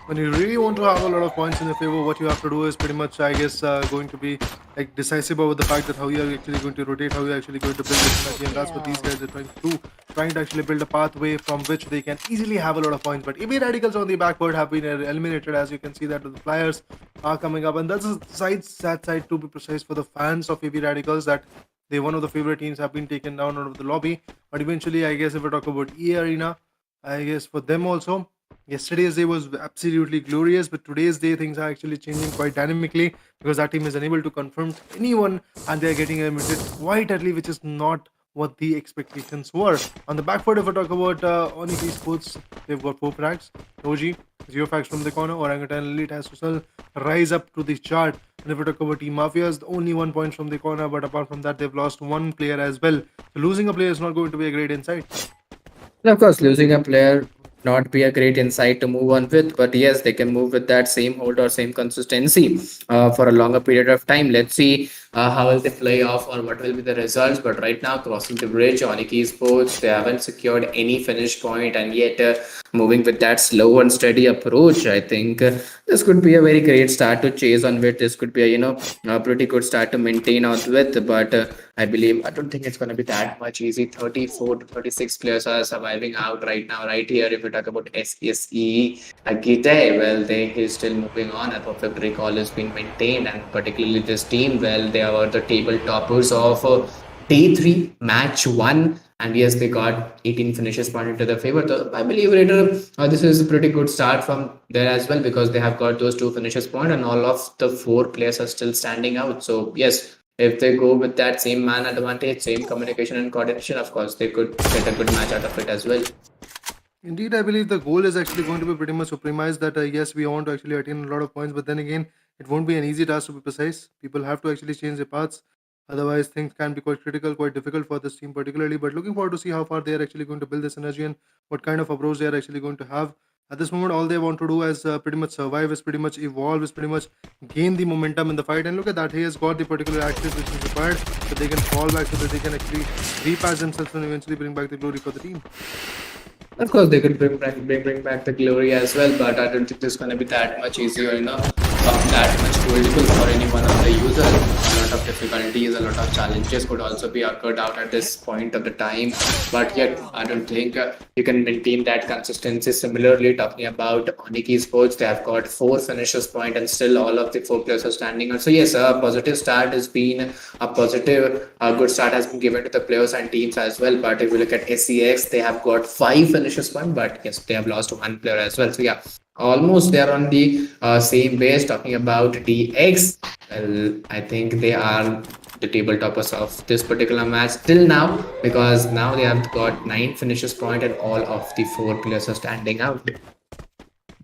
When you really want to have a lot of points in your favor, what you have to do is pretty much, I guess, going to be like decisive about the fact that how you are actually going to rotate, how you are actually going to build this synergy, and that's what these guys are trying to do, trying to actually build a pathway from which they can easily have a lot of points. But AB Radicals on the backward have been eliminated, as you can see that the flyers are coming up, and that's a sad side to be precise for the fans of AB Radicals that they one of the favorite teams have been taken down out of the lobby. But eventually, I guess if we talk about EA Arena, I guess for them also, yesterday's day was absolutely glorious, but today's day things are actually changing quite dynamically because that team is unable to confront anyone and they're getting eliminated quite early, which is not what the expectations were. On the back foot, if I talk about ONIC Esports, they've got 4 frags. OG, 0 frags from the corner. Orangutan Elite has to still rise up to the chart. And if we talk about Team Mafias, only 1 point from the corner, but apart from that, they've lost 1 player as well. So losing a player is not going to be a great insight. And of course, losing a player not be a great insight to move on with, but yes, they can move with that same hold or same consistency for a longer period of time. Let's see how will they play off or what will be the results. But right now, crossing the bridge, ONIC Esports, they haven't secured any finish point, and yet moving with that slow and steady approach, I think this could be a very great start to chase on with. This could be a pretty good start to maintain on with, but I don't think it's going to be that much easy. 34 to 36 players are surviving out right now, right here. If we talk about SES Agite, well, he's still moving on. A perfect recall has been maintained, and particularly this team, well, they are the table toppers of day 3, match 1. And yes, they got 18 finishes point into their favor. So I believe later this is a pretty good start from there as well because they have got those 2 finishes point and all of the 4 players are still standing out. So yes, if they go with that same man advantage, same communication and coordination, of course, they could get a good match out of it as well. Indeed, I believe the goal is actually going to be pretty much supremized that yes, we want to actually attain a lot of points, but then again, it won't be an easy task to be precise. People have to actually change their paths. Otherwise, things can be quite critical, quite difficult for this team particularly. But looking forward to see how far they are actually going to build this energy and what kind of approach they are actually going to have. At this moment, all they want to do is pretty much survive, is pretty much evolve, is pretty much gain the momentum in the fight. And look at that, he has got the particular access which is required, so they can fall back, so that they can actually repatch themselves and eventually bring back the glory for the team. Of course, they could bring back the glory as well, but I don't think it's going to be that much easier, that much holdable for any one of the users. A lot of difficulties, a lot of challenges could also be occurred out at this point of the time, but yet I don't think you can maintain that consistency. Similarly, talking about ONIC eSports, they have got 4 finishers point and still all of the 4 players are standing out. So yes, a positive start has been a good start has been given to the players and teams as well. But if you look at SES, they have got 5 finishers point, but yes, they have lost 1 player as well. So yeah, almost they're on the same base. Talking about DX, well, I think they are the table toppers of this particular match till now, because now they have got 9 finishes point and all of the 4 players are standing out.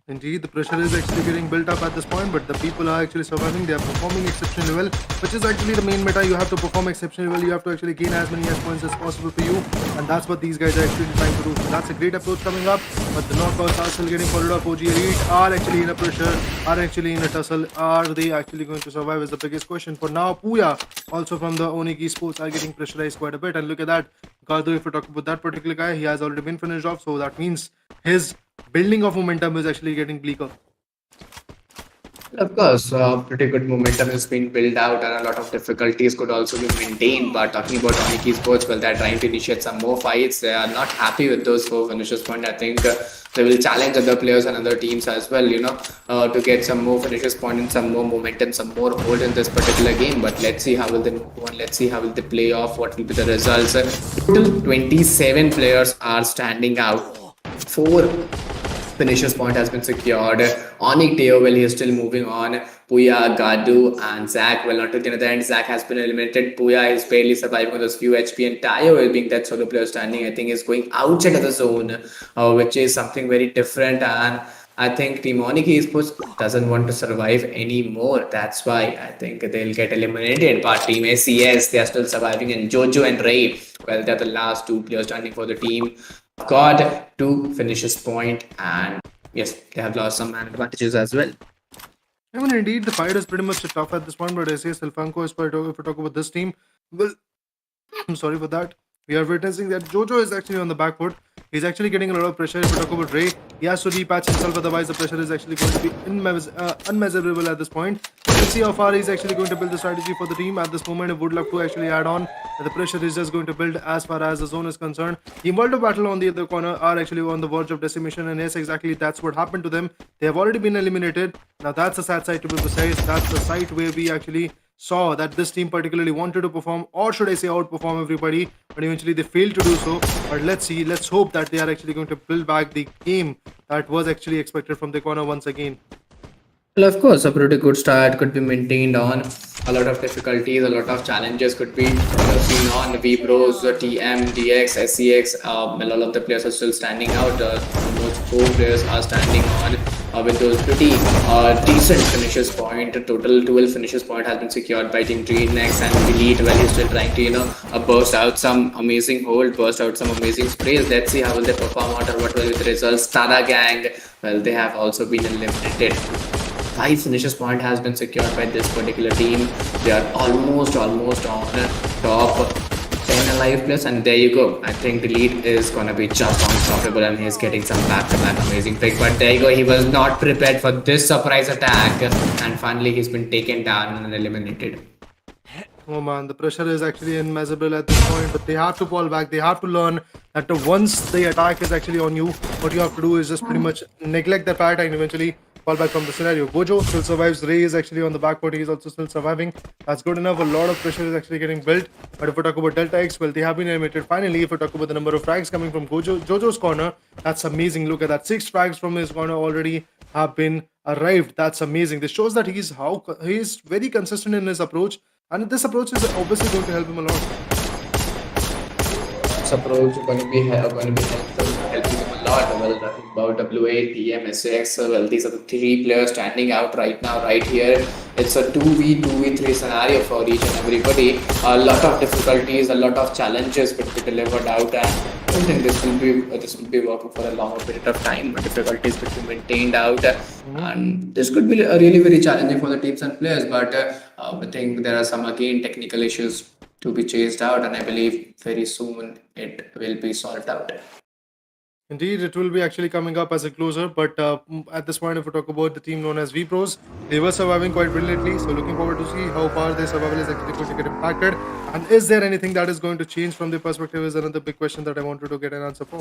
Indeed, the pressure is actually getting built up at this point, but the people are actually surviving. They are performing exceptionally well, which is actually the main meta. You have to perform exceptionally well. You have to actually gain as many points as possible for you, and that's what these guys are actually trying to do. So that's a great approach coming up, but the knockouts are still getting followed up. OG Elite are actually in a pressure, are actually in a tussle. Are they actually going to survive is the biggest question. For now, Puya, also from the ONIC eSports, are getting pressurized quite a bit. And look at that. Gardo, if we talk about that particular guy, he has already been finished off, so that means his building of momentum is actually getting bleaker. Of course, pretty good momentum has been built out and a lot of difficulties could also be maintained. But talking about ONIC eSports, well, they're trying to initiate some more fights. They are not happy with those 4 finishes point. I think they will challenge other players and other teams as well, to get some more finishes point and some more momentum, some more hold in this particular game. But let's see how will they move on. Let's see how will they play off. What will be the results? Total 27 players are standing out. 4 finishers point has been secured. ONIC Teo, well, he is still moving on. Puya, Gadu, and Zach. Well, not to the other end, Zach has been eliminated. Puya is barely surviving with those few HP, and Tayo, being that solo player standing, I think is going outside of the zone, which is something very different. And I think Team ONIC Esports doesn't want to survive anymore. That's why I think they'll get eliminated. But Team SES, they are still surviving, and Jojo and Ray, well, they're the last 2 players standing for the team. Got 2 finishes point, and yes, they have lost some man advantages as well. I mean, indeed, the fight is pretty much tough at this point, but SES ALFAINK is quite, if we talk about this team, well, I'm sorry for that. We are witnessing that Jojo is actually on the back foot. He's actually getting a lot of pressure. If we talk about Ray, he has to repatch himself, otherwise the pressure is actually going to be unmeasurable at this point. Let's see how far he's actually going to build the strategy for the team. At this moment, I would love to actually add on that the pressure is just going to build as far as the zone is concerned. Team World of Battle on the other corner are actually on the verge of decimation, and yes, exactly that's what happened to them. They have already been eliminated. Now that's a sad side to be precise. That's the site where we actually saw that this team particularly wanted to perform, or should I say outperform everybody, but eventually they failed to do so. But let's see, let's hope that they are actually going to build back the game that was actually expected from the corner once again. Well, of course, a pretty good start could be maintained on. A lot of difficulties, a lot of challenges could be seen on WEBROS, TM, DX, SEX. Well, all of the players are still standing out. Almost 4 players are standing on with those pretty decent finishes point. A total 12 finishes point has been secured by Team Dreadnext and Elite. Well, he's still trying to burst out some amazing hold, burst out some amazing sprays. Let's see how will they perform out or what will be the results. DADA Gang, well, they have also been eliminated. 5 finishes point has been secured by this particular team. They are almost on top 10 alive plus, and there you go. I think the lead is gonna be just unstoppable, and he's getting some back-to-back amazing pick. But there you go, he was not prepared for this surprise attack, and finally he's been taken down and eliminated. Oh man, the pressure is actually unmeasurable at this point, but they have to fall back. They have to learn that once the attack is actually on you, what you have to do is just pretty much neglect the fight and eventually fall back from the scenario. Gojo still survives. Ray is actually on the back foot. He is also still surviving. That's good enough. A lot of pressure is actually getting built. But if we talk about Delta X, well, they have been eliminated. Finally, if we talk about the number of frags coming from Jojo's corner, that's amazing. Look at that. 6 frags from his corner already have been arrived. That's amazing. This shows that he's very consistent in his approach. And this approach is obviously going to help him a lot. This approach is going to be helping him a lot. Well, talking about WA, TM, SX, well, these are the 3 players standing out right now, right here. It's a 2v3 scenario for each and everybody. A lot of difficulties, a lot of challenges could be delivered out, and don't think this will be working for a longer period of time. But difficulties could be maintained out, and this could be really very challenging for the teams and players. But I think there are some again technical issues to be chased out, and I believe very soon it will be solved out. Indeed, it will be actually coming up as a closer, but at this point, if we talk about the team known as WEBROS, they were surviving quite brilliantly. So, looking forward to see how far their survival is actually going to get impacted, and is there anything that is going to change from their perspective? Is another big question that I wanted to get an answer for.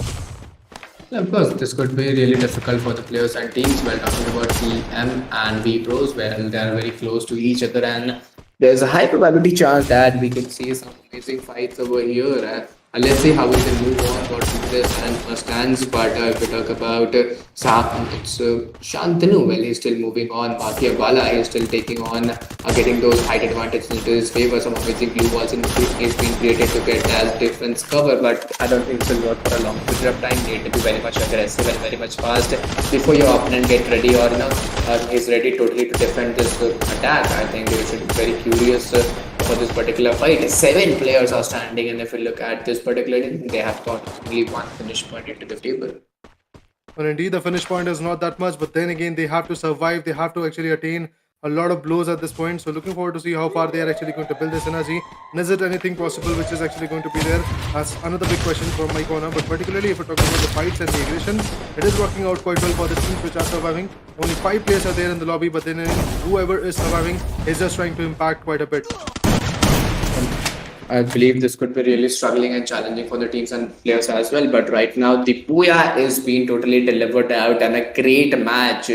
Yeah, of course, this could be really difficult for the players and teams. We're talking about CM and V Pros, where they are very close to each other, and there's a high probability chance that we can see some amazing fights over here. Let's see how we can move on about this and first stands. But if we talk about it's Shantanu, well, he's still moving on. Mafia Bala, he's still taking on, getting those height advantages into his favor. Some amazing blue balls in between is being created to get as defense cover, but I don't think it will work for a long period of time. You need to be very much aggressive and very much fast before your opponent get ready, or he's ready totally to defend this attack. I think you should be very curious for this particular fight. 7 players are standing, and if you look at this particular team, they have got only one finish point into the table. Well, indeed, the finish point is not that much, but then again, they have to survive. They have to actually attain a lot of blows at this point. So, looking forward to see how far they are actually going to build this energy. And is it anything possible which is actually going to be there? That's another big question from my corner. But particularly if we're talking about the fights and the aggression, it is working out quite well for the teams which are surviving. Only 5 players are there in the lobby, but then whoever is surviving is just trying to impact quite a bit. I believe this could be really struggling and challenging for the teams and players as well. But right now, the Booyah is being totally delivered out, and a great match.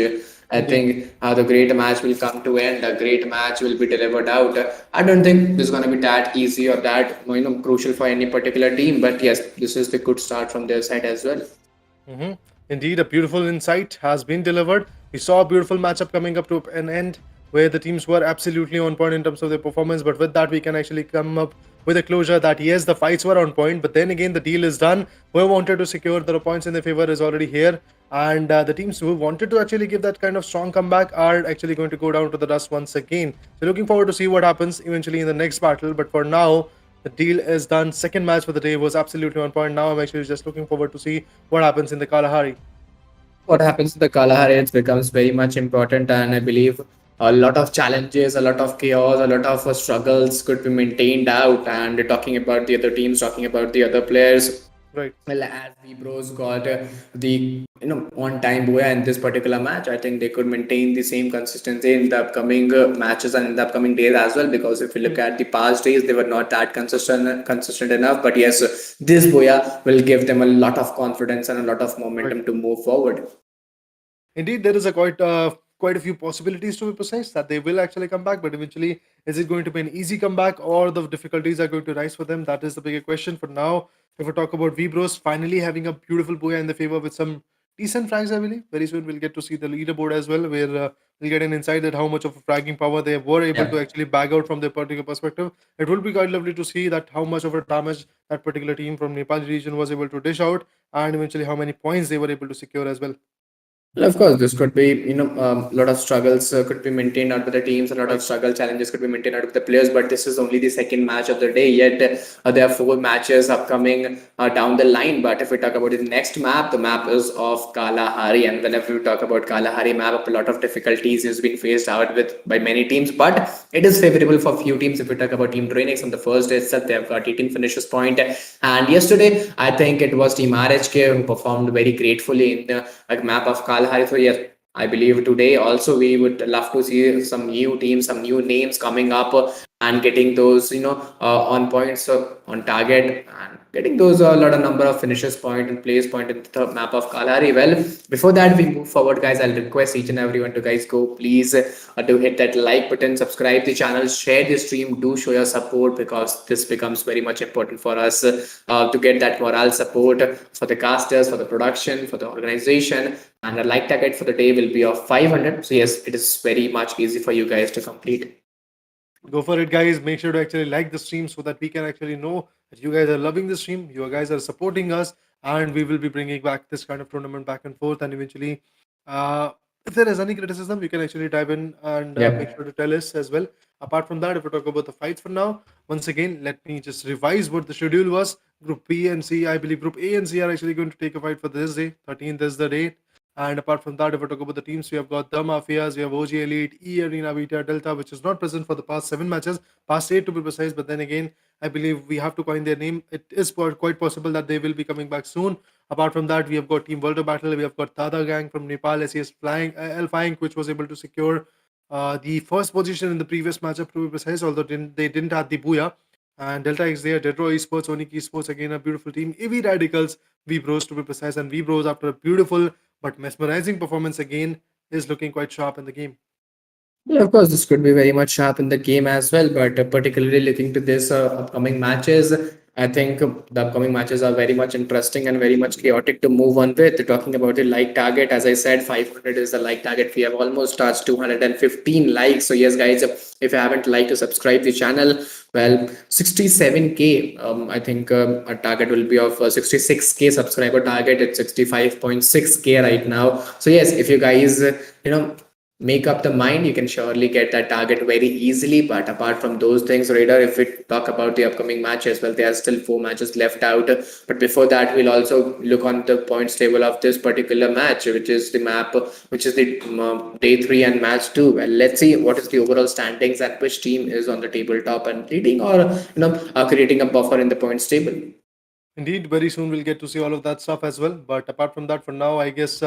I think the great match will come to end. A great match will be delivered out. I don't think this is going to be that easy or that crucial for any particular team. But yes, this is the good start from their side as well. Indeed, a beautiful insight has been delivered. We saw a beautiful matchup coming up to an end where the teams were absolutely on point in terms of their performance. But with that, we can actually come up with a closure that yes, the fights were on point, but then again, the deal is done. Whoever wanted to secure the points in their favor is already here. And the teams who wanted to actually give that kind of strong comeback are actually going to go down to the dust once again. So looking forward to see what happens eventually in the next battle. But for now, the deal is done. Second match for the day was absolutely on point. Now I'm actually just looking forward to see what happens in the Kalahari. What happens to the Kalahari, it becomes very much important, and I believe a lot of challenges, a lot of chaos, a lot of struggles could be maintained out. And talking about the other teams, talking about the other players, Right. well, as the Bros got the on time Boya in this particular match, I think they could maintain the same consistency in the upcoming matches and in the upcoming days as well. Because if you look at the past days, they were not that consistent enough. But yes, this Boya will give them a lot of confidence and a lot of momentum to move forward. Indeed, there is a quite a few possibilities to be precise that they will actually come back, but eventually, is it going to be an easy comeback or the difficulties are going to rise for them? That is the bigger question. For now, if we talk about VBros finally having a beautiful Booyah in the favor with some decent frags, I believe. Very soon we'll get to see the leaderboard as well, where we'll get an insight that how much of a fragging power they were able to actually bag out from their particular perspective. It will be quite lovely to see that how much of a damage that particular team from Nepal region was able to dish out, and eventually how many points they were able to secure as well. Well, of course, this could be, a lot of struggles could be maintained out with the teams, a lot of struggle challenges could be maintained out with the players, but this is only the second match of the day, yet there are 4 matches upcoming down the line. But if we talk about the next map, the map is of Kalahari, and whenever we talk about Kalahari map, a lot of difficulties is being faced out with by many teams, but it is favorable for few teams. If we talk about Team Drainix on the first day itself, they have got 18 finishes point, and yesterday, I think it was Team RHK who performed very gratefully in the map of Kalahari. So yes, I believe today also we would love to see some new teams, some new names coming up and getting those on points on target and getting those a lot of number of finishes point and place point in the map of Kalahari. Well, before that we move forward, guys, I'll request each and everyone to guys go please do hit that like button, subscribe the channel, share the stream, do show your support, because this becomes very much important for us to get that morale support for the casters, for the production, for the organization. And the like target for the day will be of 500. So yes, it is very much easy for you guys to complete. Go for it, guys. Make sure to actually like the stream so that we can actually know that you guys are loving the stream, you guys are supporting us, and we will be bringing back this kind of tournament back and forth. And eventually, uh, if there is any criticism, you can actually dive in and make Yep. sure to tell us as well. Apart from that, if we talk about the fights for now, once again, let me just revise what the schedule was. Group B and C, I believe Group A and C are actually going to take a fight for this day. 13th is the date. And apart from that, if we talk about the teams, we have got the Mafias, we have OG Elite, E Arena, BTR Delta, which is not present for the past 7 matches, past 8 to be precise. But then again, I believe we have to coin their name. It is quite possible that they will be coming back soon. Apart from that, we have got Team World of Battle, we have got DADA Gang from Nepal, SES Flying, ALFAINK, which was able to secure the first position in the previous matchup to be precise, although they didn't have the Booyah. And Delta X there, DEADROW Esports, ONIC Esports, again a beautiful team. EV Radicals, WEBROS to be precise, and WEBROS after a beautiful but mesmerizing performance again is looking quite sharp in the game. Yeah, of course, this could be very much sharp in the game as well. But particularly looking to this upcoming matches, I think the upcoming matches are very much interesting and very much chaotic to move on with. Talking about the like target, as I said, 500 is the like target. We have almost touched 215 likes. So yes, guys, if you haven't liked to subscribe the channel, well, 67K. I think our target will be of 66K subscriber target. It's 65.6K right now. So yes, if you guys, make up the mind, you can surely get that target very easily. But apart from those things, Raider, if we talk about the upcoming matches, well, there are still 4 matches left out. But before that, we'll also look on the points table of this particular match, which is the map, which is the day 3 and match 2. Well, let's see what is the overall standings and which team is on the tabletop and leading, or creating a buffer in the points table. Indeed, very soon we'll get to see all of that stuff as well. But apart from that, for now, I guess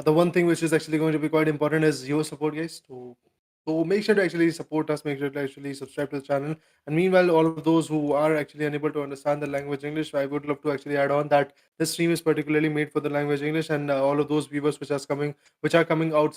the one thing which is actually going to be quite important is your support, guys. So make sure to actually support us. Make sure to actually subscribe to the channel. And meanwhile, all of those who are actually unable to understand the language English, I would love to actually add on that this stream is particularly made for the language English, and all of those viewers which are coming out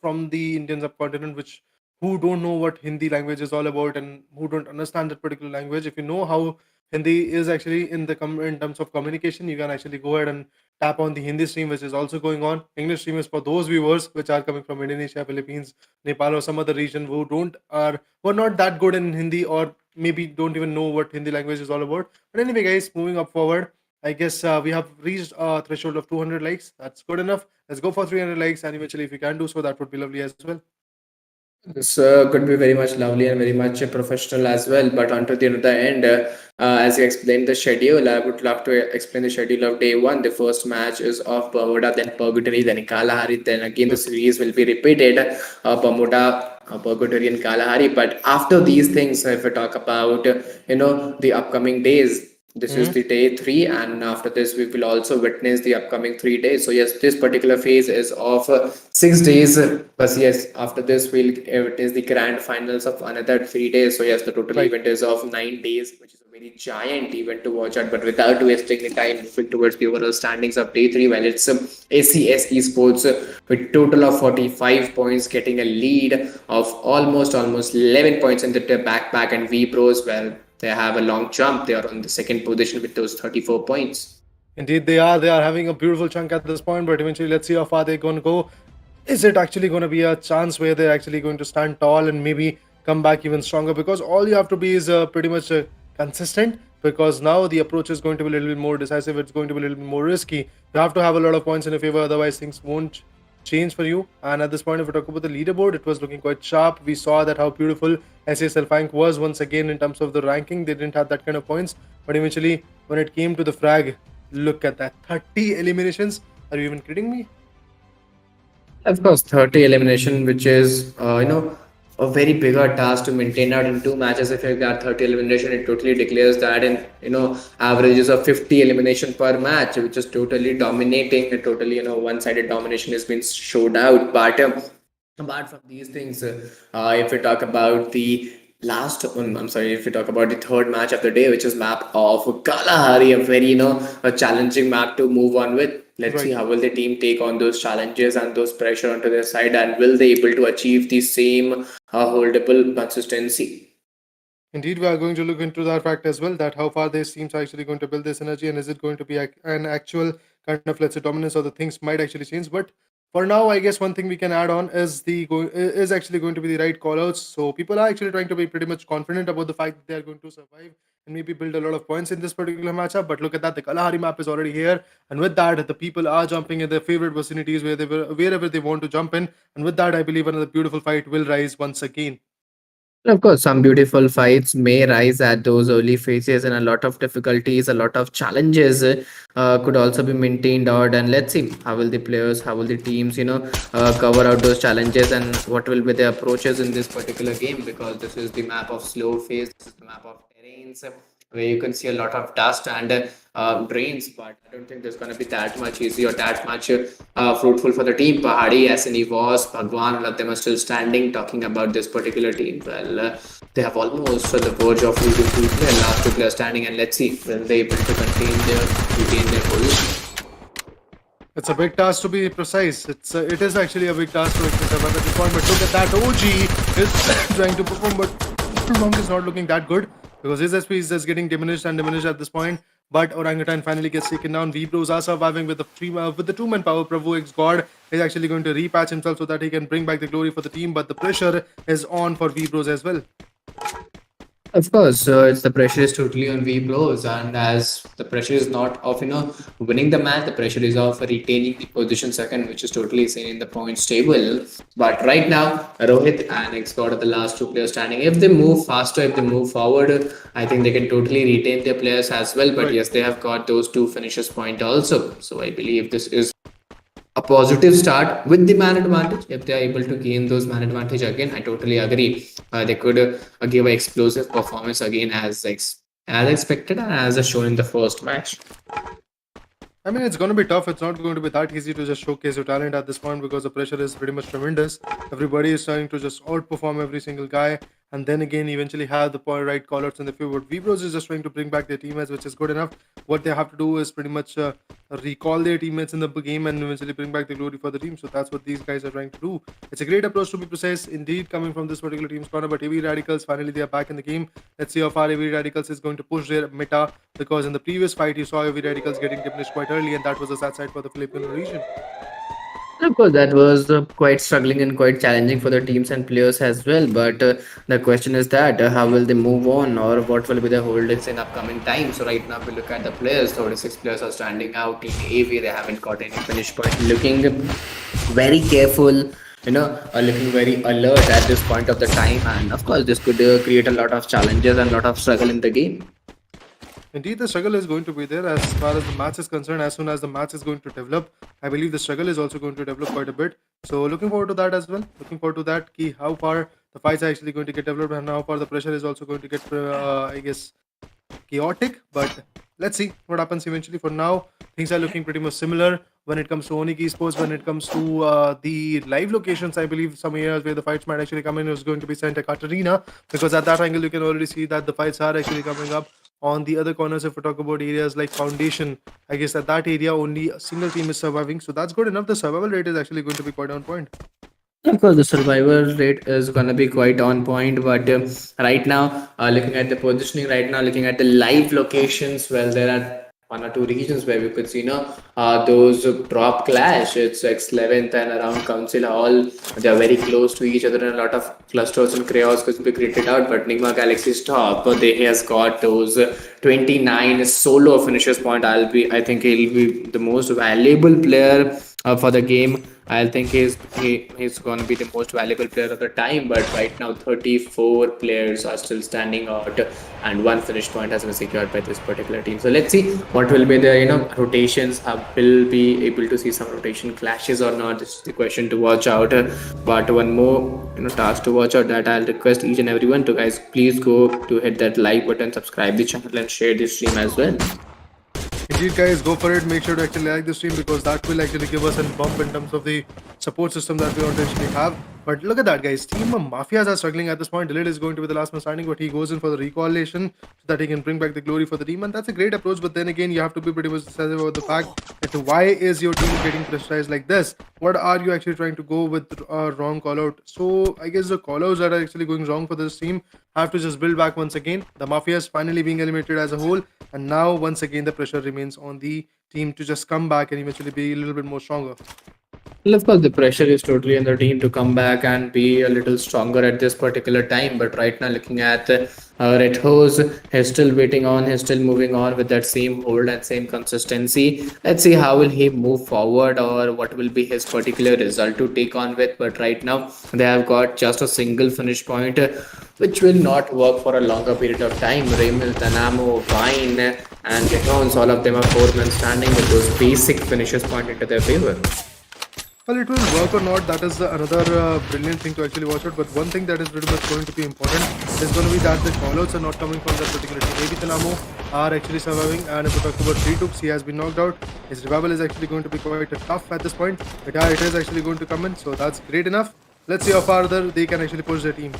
from the Indian subcontinent, which who don't know what Hindi language is all about and who don't understand that particular language. If you know how Hindi is actually in terms of communication, you can actually go ahead and tap on the Hindi stream, which is also going on. English stream is for those viewers which are coming from Indonesia, Philippines, Nepal, or some other region who are not that good in Hindi, or maybe don't even know what Hindi language is all about. But anyway, guys, moving up forward, I guess we have reached a threshold of 200 likes. That's good enough. Let's go for 300 likes, and eventually, if you can do so, that would be lovely as well. This could be very much lovely and very much professional as well. But until the end, as you explained the schedule, I would love to explain the schedule of day 1. The first match is of Bermuda, then Purgatory, then Kalahari. Then again, the series will be repeated. Bermuda, Purgatory, and Kalahari. But after these things, if we talk about the upcoming days, this is the day 3, and after this we will also witness the upcoming 3 days. So yes, this particular phase is of 6 days, but yes, after this we'll witness the grand finals of another 3 days. So yes, the total Right. event is of 9 days, which is a very giant event to watch out. But without wasting the time, moving towards the overall standings of day 3, well, it's ACS Esports with total of 45 points, getting a lead of almost 11 points in the backpack, and WEBROS, well, they have a long jump. They are on the second position with those 34 points. Indeed, they are. They are having a beautiful chunk at this point, but eventually, let's see how far they're going to go. Is it actually going to be a chance where they're actually going to stand tall and maybe come back even stronger? Because all you have to be is pretty much consistent. Because now the approach is going to be a little bit more decisive. It's going to be a little bit more risky. You have to have a lot of points in your favor, otherwise things won't change for you. And at this point, if we talk about the leaderboard, it was looking quite sharp. We saw that how beautiful SES ALFAINK was once again in terms of the ranking. They didn't have that kind of points, but eventually, when it came to the frag, look at that, 30 eliminations. Are you even kidding me? Of course, 30 elimination, which is a very bigger task to maintain out in 2 matches. If you got 30 elimination, it totally declares that in averages of 50 elimination per match, which is totally dominating. Totally one-sided domination has been showed out. But apart from these things, if we talk about the last one, I'm sorry, if we talk about the third match of the day, which is map of Kalahari, a very a challenging map to move on with. Let's see Right. how will the team take on those challenges and those pressure onto their side, and will they able to achieve the same holdable consistency. Indeed, we are going to look into that fact as well. That how far these teams are actually going to build this energy, and is it going to be an actual kind of, let's say, dominance, or the things might actually change. But for now, I guess one thing we can add on is is actually going to be the right call outs. So people are actually trying to be pretty much confident about the fact that they are going to survive and maybe build a lot of points in this particular matchup. But look at that, the Kalahari map is already here, and with that, the people are jumping in their favorite vicinities wherever they want to jump in, and with that, I believe another beautiful fight will rise once again. And of course, some beautiful fights may rise at those early phases, and a lot of difficulties, a lot of challenges could also be maintained out. And let's see how will the players, how will the teams, cover out those challenges, and what will be the approaches in this particular game, because this is the map of slow phase, this is the map of terrains, where you can see a lot of dust and drains. But I don't think there's going to be that much easy or that much fruitful for the team. Pahadi, SNE was, Bhagwan, all of them are still standing. Talking about this particular team, well, they have almost on the verge of losing two players, last two players standing, and let's see will they able to retain their position. It's a big task to be precise. It is actually a big task to actually survive at this point. But look at that, OG is trying to perform, but Monk is not looking that good because his SP is just getting diminished and diminished at this point. But Orangutan finally gets taken down. WEBROS are surviving with the two-man power. Prabhu X God is actually going to repatch himself so that he can bring back the glory for the team. But the pressure is on for WEBROS as well. Of course, it's the pressure is totally on WEBROS, and as the pressure is not of winning the match, the pressure is of retaining the position second, which is totally seen in the points table. But right now, Rohit and Xgod are the last two players standing. If they move faster, if they move forward, I think they can totally retain their players as well. But yes, they have got those two finishers point also. So I believe this is a positive start with the man advantage. If they are able to gain those man advantage again, I totally agree. They could give an explosive performance again as expected and as shown in the first match. I mean, it's going to be tough. It's not going to be that easy to just showcase your talent at this point because the pressure is pretty much tremendous. Everybody is trying to just outperform every single guy, and then again, eventually have the right callouts in the field. But WEBROS is just trying to bring back their teammates, which is good enough. What they have to do is pretty much recall their teammates in the game and eventually bring back the glory for the team. So that's what these guys are trying to do. It's a great approach, to be precise, indeed, coming from this particular team's corner. But AV Radicals, finally, they are back in the game. Let's see how far AV Radicals is going to push their meta, because in the previous fight, you saw AV Radicals getting diminished quite early, and that was a sad side for the Filipino region. Of course, that was quite struggling and quite challenging for the teams and players as well. But the question is that how will they move on, or what will be the holdings in upcoming time? So right now, if we look at the players, 36 players are standing out. Team AV, they haven't got any finish point. Looking very careful, looking very alert at this point of the time. And of course, this could create a lot of challenges and a lot of struggle in the game. Indeed, the struggle is going to be there as far as the match is concerned. As soon as the match is going to develop, I believe the struggle is also going to develop quite a bit. So looking forward to that as well. Looking forward to that, how far the fights are actually going to get developed and how far the pressure is also going to get, I guess, chaotic. But let's see what happens eventually. For now, things are looking pretty much similar when it comes to ONIC esports. When it comes to the live locations, I believe some areas where the fights might actually come in is going to be Santa Catarina, because at that angle you can already see that the fights are actually coming up. On the other corners, if we talk about areas like Foundation, I guess at that area only a single team is surviving, so that's good enough. The survival rate is actually going to be quite on point. Of course, the survival rate is going to be quite on point, but right now, looking at the positioning, right now, looking at the live locations, well, there are one or two regions where we could see, those drop clash. It's X11th and around Council Hall. They are very close to each other, and a lot of clusters and chaos could be created out. But Nigma Galaxy's top, they has got those 29 solo finishers point. I think he'll be the most valuable player for the game. I think he's going to be the most valuable player of the time. But right now, 34 players are still standing out, and one finish point has been secured by this particular team. So let's see what will be the rotations. Will be able to see some rotation clashes or not? This is the question to watch out. But one more task to watch out, that I'll request each and everyone to guys please go to hit that like button, subscribe the channel, and share this stream as well. Indeed, guys, go for it. Make sure to actually like the stream, because that will actually give us a bump in terms of the support system that we don't actually have. But look at that, guys. Team Mafias are struggling at this point. Delayed is going to be the last man standing, but he goes in for the recollation so that he can bring back the glory for the team. And that's a great approach. But then again, you have to be pretty much sensitive about the fact that why is your team getting pressurized like this? What are you actually trying to go with a wrong call out? So I guess the call outs that are actually going wrong for this team have to just build back once again. The Mafias finally being eliminated as a whole. And now, once again, the pressure remains on the team to just come back and eventually be a little bit more stronger. Well, of course, the pressure is totally on the team to come back and be a little stronger at this particular time. But right now, looking at Red Hose, he's still waiting on, he's still moving on with that same hold and same consistency. Let's see how will he move forward or what will be his particular result to take on with. But right now, they have got just a single finish point, which will not work for a longer period of time. Remil, Tanamo, Vine, and Jones, all of them are four men standing with those basic finishes pointed to their favor. Well, it will work or not, that is another brilliant thing to actually watch out. But one thing that is pretty much going to be important is going to be that the callouts are not coming from that particular team. Maybe Tanamo are actually surviving, and if we talk about 3 Tubes, he has been knocked out. His revival is actually going to be quite tough at this point. But yeah, it is actually going to come in, so that's great enough. Let's see how farther they can actually push their team.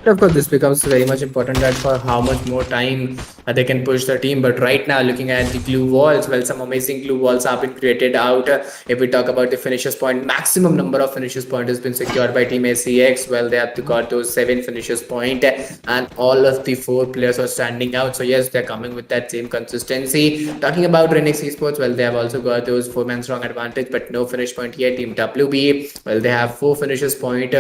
Of course, this becomes very much important that for how much more time they can push the team. But right now, looking at the glue walls, well, some amazing glue walls have been created out. If we talk about the finishers point, maximum number of finishers point has been secured by Team SEX. Well, they have got those 7 finishers point, and all of the 4 players are standing out. So yes, they're coming with that same consistency. Talking about Renix Esports, well, they have also got those 4-man strong advantage, but no finish point here. Team WB, well, they have 4 finishers point,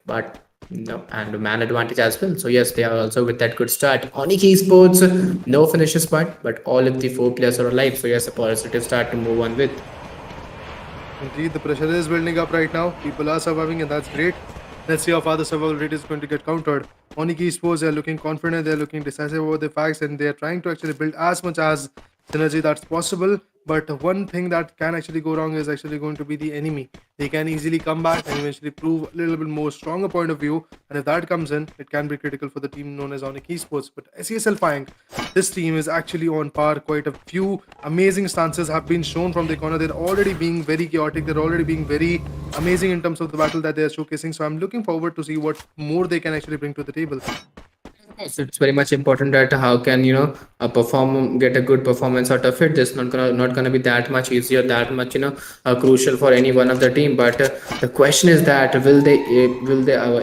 but no, and man advantage as well. So yes, they are also with that good start. ONIC Esports, no finishes point, but all of the 4 players are alive. So yes, a positive start to move on with. Indeed, the pressure is building up right now. People are surviving, and that's great. Let's see how far the survival rate is going to get countered. ONIC Esports, they're looking confident, they're looking decisive over the facts, and they're trying to actually build as much as synergy that's possible. But one thing that can actually go wrong is actually going to be the enemy. They can easily come back and eventually prove a little bit more stronger point of view. And if that comes in, it can be critical for the team known as ONIC Esports. But SES ALFAINK, this team is actually on par. Quite a few amazing stances have been shown from the corner. They're already being very chaotic. They're already being very amazing in terms of the battle that they're showcasing. So I'm looking forward to see what more they can actually bring to the table. Yes, it's very much important that how can a perform get a good performance out of it. This not gonna be that much easier, that much crucial for any one of the team. But the question is that will they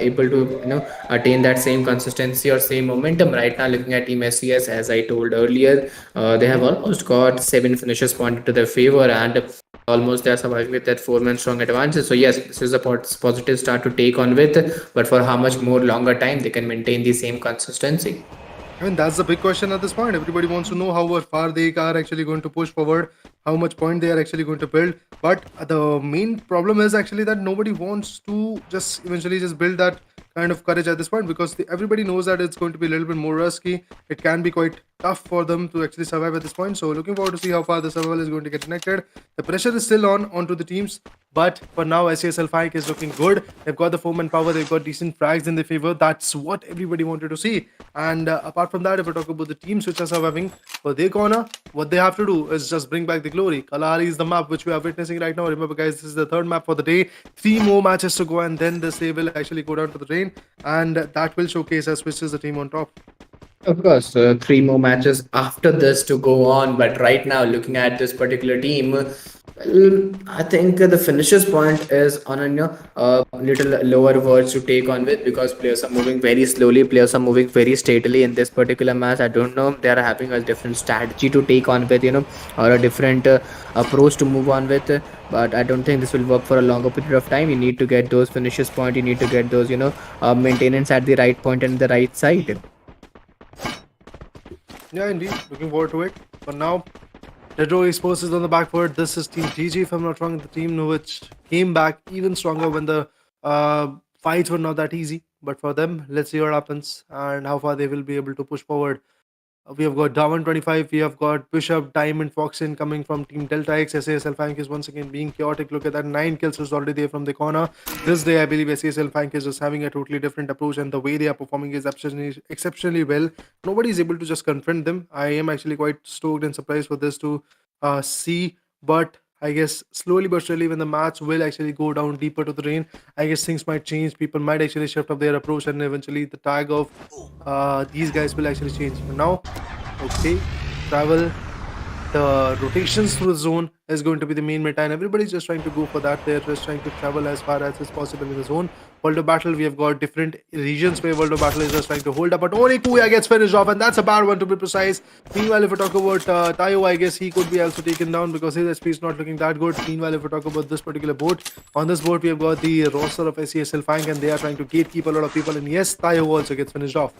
able to attain that same consistency or same momentum. Right now, looking at Team SES, as I told earlier, they have almost got 7 finishes pointed to their favor, and almost they are surviving with that 4-man strong advantage. So yes, this is a positive start to take on with, but for how much more longer time they can maintain the same consistency. I mean, that's the big question at this point. Everybody wants to know how far they are actually going to push forward, how much point they are actually going to build. But the main problem is actually that nobody wants to just eventually just build that kind of courage at this point, because everybody knows that it's going to be a little bit more risky. It can be quite tough for them to actually survive at this point. So looking forward to see how far the survival is going to get connected. The pressure is still onto the teams, but for now SES ALFAINK is looking good. They've got the 4-man power, they've got decent frags in their favor. That's what everybody wanted to see. And apart from that, if we talk about the teams which are surviving for their corner, what they have to do is just bring back the glory. Kalahari is the map which we are witnessing right now. Remember guys, this is the 3rd map for the day. 3 more matches to go, and then this day will actually go down to the rain, and that will showcase us which is the team on top. Of course, 3 more matches after this to go on. But right now, looking at this particular team, well, I think the finishers point is on a little lower words to take on with, because players are moving very slowly, players are moving very steadily in this particular match. I don't know, they are having a different strategy to take on with, or a different approach to move on with. But I don't think this will work for a longer period of time. You need to get those finishers point, you need to get those maintenance at the right point and the right side. Yeah, indeed. Looking forward to it. For now, DEADROW Esports is on the back foot. This is Team GG, if I'm not wrong, the team which came back even stronger when the fights were not that easy. But for them, let's see what happens and how far they will be able to push forward. We have got Darwin 25, we have got Bishop, Diamond, Foxin coming from Team Delta X. SES ALFAINK is once again being chaotic. Look at that, 9 kills is already there from the corner. This day, I believe SES ALFAINK is just having a totally different approach, and the way they are performing is exceptionally well. Nobody is able to just confront them. I am actually quite stoked and surprised for this to see, but I guess slowly but surely, when the match will actually go down deeper to the rain, I guess things might change. People might actually shift up their approach, and eventually the tag of these guys will actually change. But now, okay, travel the rotations through the zone is going to be the main meta, and everybody's just trying to go for that. They're just trying to travel as far as is possible in the zone. World of Battle, we have got different regions where World of Battle is just trying to hold up, but only Kuya gets finished off, and that's a bad one to be precise. Meanwhile, if we talk about Tayo, I guess he could be also taken down because his SP is not looking that good. Meanwhile, if we talk about this particular boat, on this boat we have got the roster of SES ALFAINK, and they are trying to gatekeep a lot of people, and yes, Tayo also gets finished off.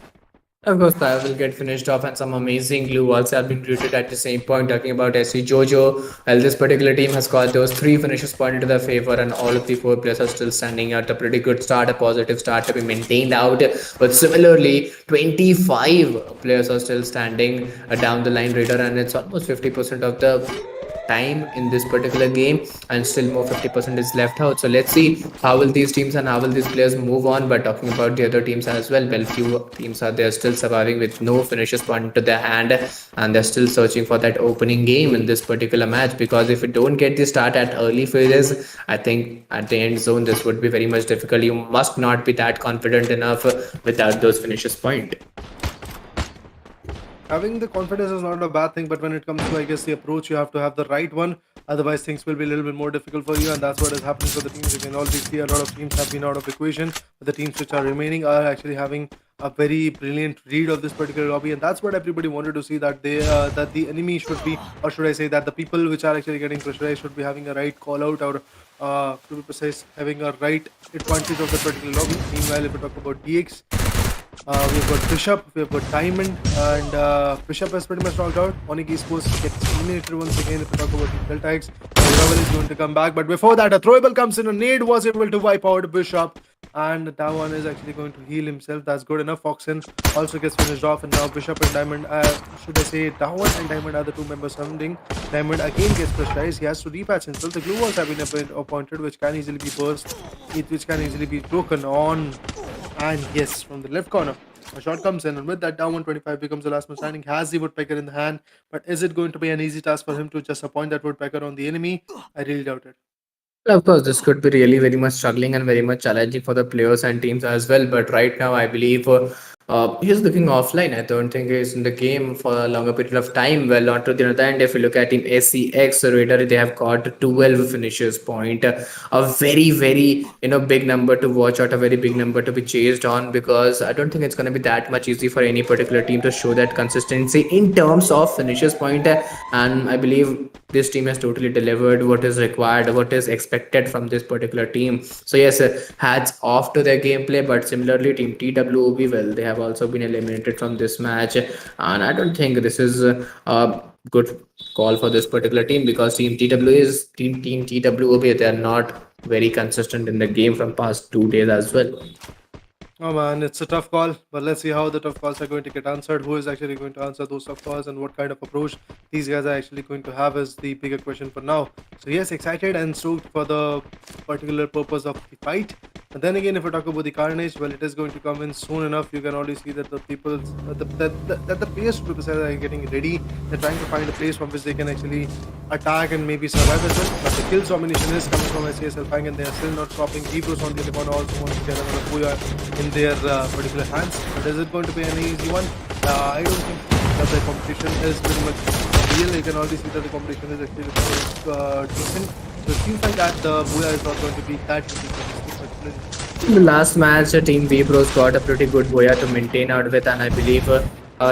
Of course, that will get finished off, and some amazing glue walls have been created at the same point. Talking about SC Jojo, well, this particular team has got those 3 finishes pointed to their favor, and all of the 4 players are still standing out. A pretty good start, a positive start to be maintained out. But similarly, 25 players are still standing down the line, Raider, and it's almost 50% of the time in this particular game, and still more 50% is left out. So let's see how will these teams and how will these players move on. But talking about the other teams as well, few teams are there still surviving with no finishes pointed to their hand, and they're still searching for that opening game in this particular match, because if you don't get the start at early phases, I think at the end zone this would be very much difficult. You must not be that confident enough without those finishes point. Having the confidence is not a bad thing, but when it comes to, I guess, the approach, you have to have the right one. Otherwise, things will be a little bit more difficult for you, and that's what is happening for the teams. You can already see a lot of teams have been out of equation, but the teams which are remaining are actually having a very brilliant read of this particular lobby, and that's what everybody wanted to see, that they that the enemy should be, or should I say that the people which are actually getting pressurized should be having a right call out, or to be precise, having a right advantage of the particular lobby. Meanwhile, if we talk about DX, we've got Bishop, we've got Diamond, and Bishop has pretty much knocked out. ONIC Esports gets eliminated once again. If we talk about the Delta X, Rebel is going to come back, but before that, a throwable comes in, and Nade was able to wipe out Bishop, and that one is actually going to heal himself. That's good enough. Foxen also gets finished off, and now Bishop and Diamond, should I say Dawan and Diamond are the 2 members surrounding. Diamond again gets pressurized. He has to repatch himself. The glue walls have been appointed, which can easily be burst, which can easily be broken on. And yes, from the left corner, a shot comes in, and with that, down 125 becomes the last man standing. Has the woodpecker in the hand, but is it going to be an easy task for him to just appoint that woodpecker on the enemy? I really doubt it. Of course, this could be really very much struggling and very much challenging for the players and teams as well. But right now, I believe he's looking offline. I don't think he's in the game for a longer period of time. Well, on to the other end, if you look at Team SCX Raider, they have got 12 finishes point. A very, very big number to watch out, a very big number to be chased on, because I don't think it's going to be that much easy for any particular team to show that consistency in terms of finishes point. And I believe this team has totally delivered what is required, what is expected from this particular team. So yes, hats off to their gameplay. But similarly, Team TWOB, well, they have also been eliminated from this match, and I don't think this is a good call for this particular team, because Team TWOB, they are not very consistent in the game from past 2 days as well. Oh man, it's a tough call, but let's see how the tough calls are going to get answered. Who is actually going to answer those tough calls, and what kind of approach these guys are actually going to have is the bigger question for now. So yes, excited and stoked for the particular purpose of the fight. And then again, if we talk about the carnage, well, it is going to come in soon enough. You can already see that the people, that the players are getting ready. They're trying to find a place from which they can actually attack and maybe survive as well. But the kills domination is coming from SES ALFAINK, and they are still not stopping. WEBROS on the other corner also wants to get another Booyah in their particular hands. But is it going to be an easy one? I don't think that the competition is very much real. You can already see that the competition is actually decent. So it seems like that the Booyah is not going to be that easy for this team. In the last match, Team WEBROS got a pretty good Booyah to maintain out with, and I believe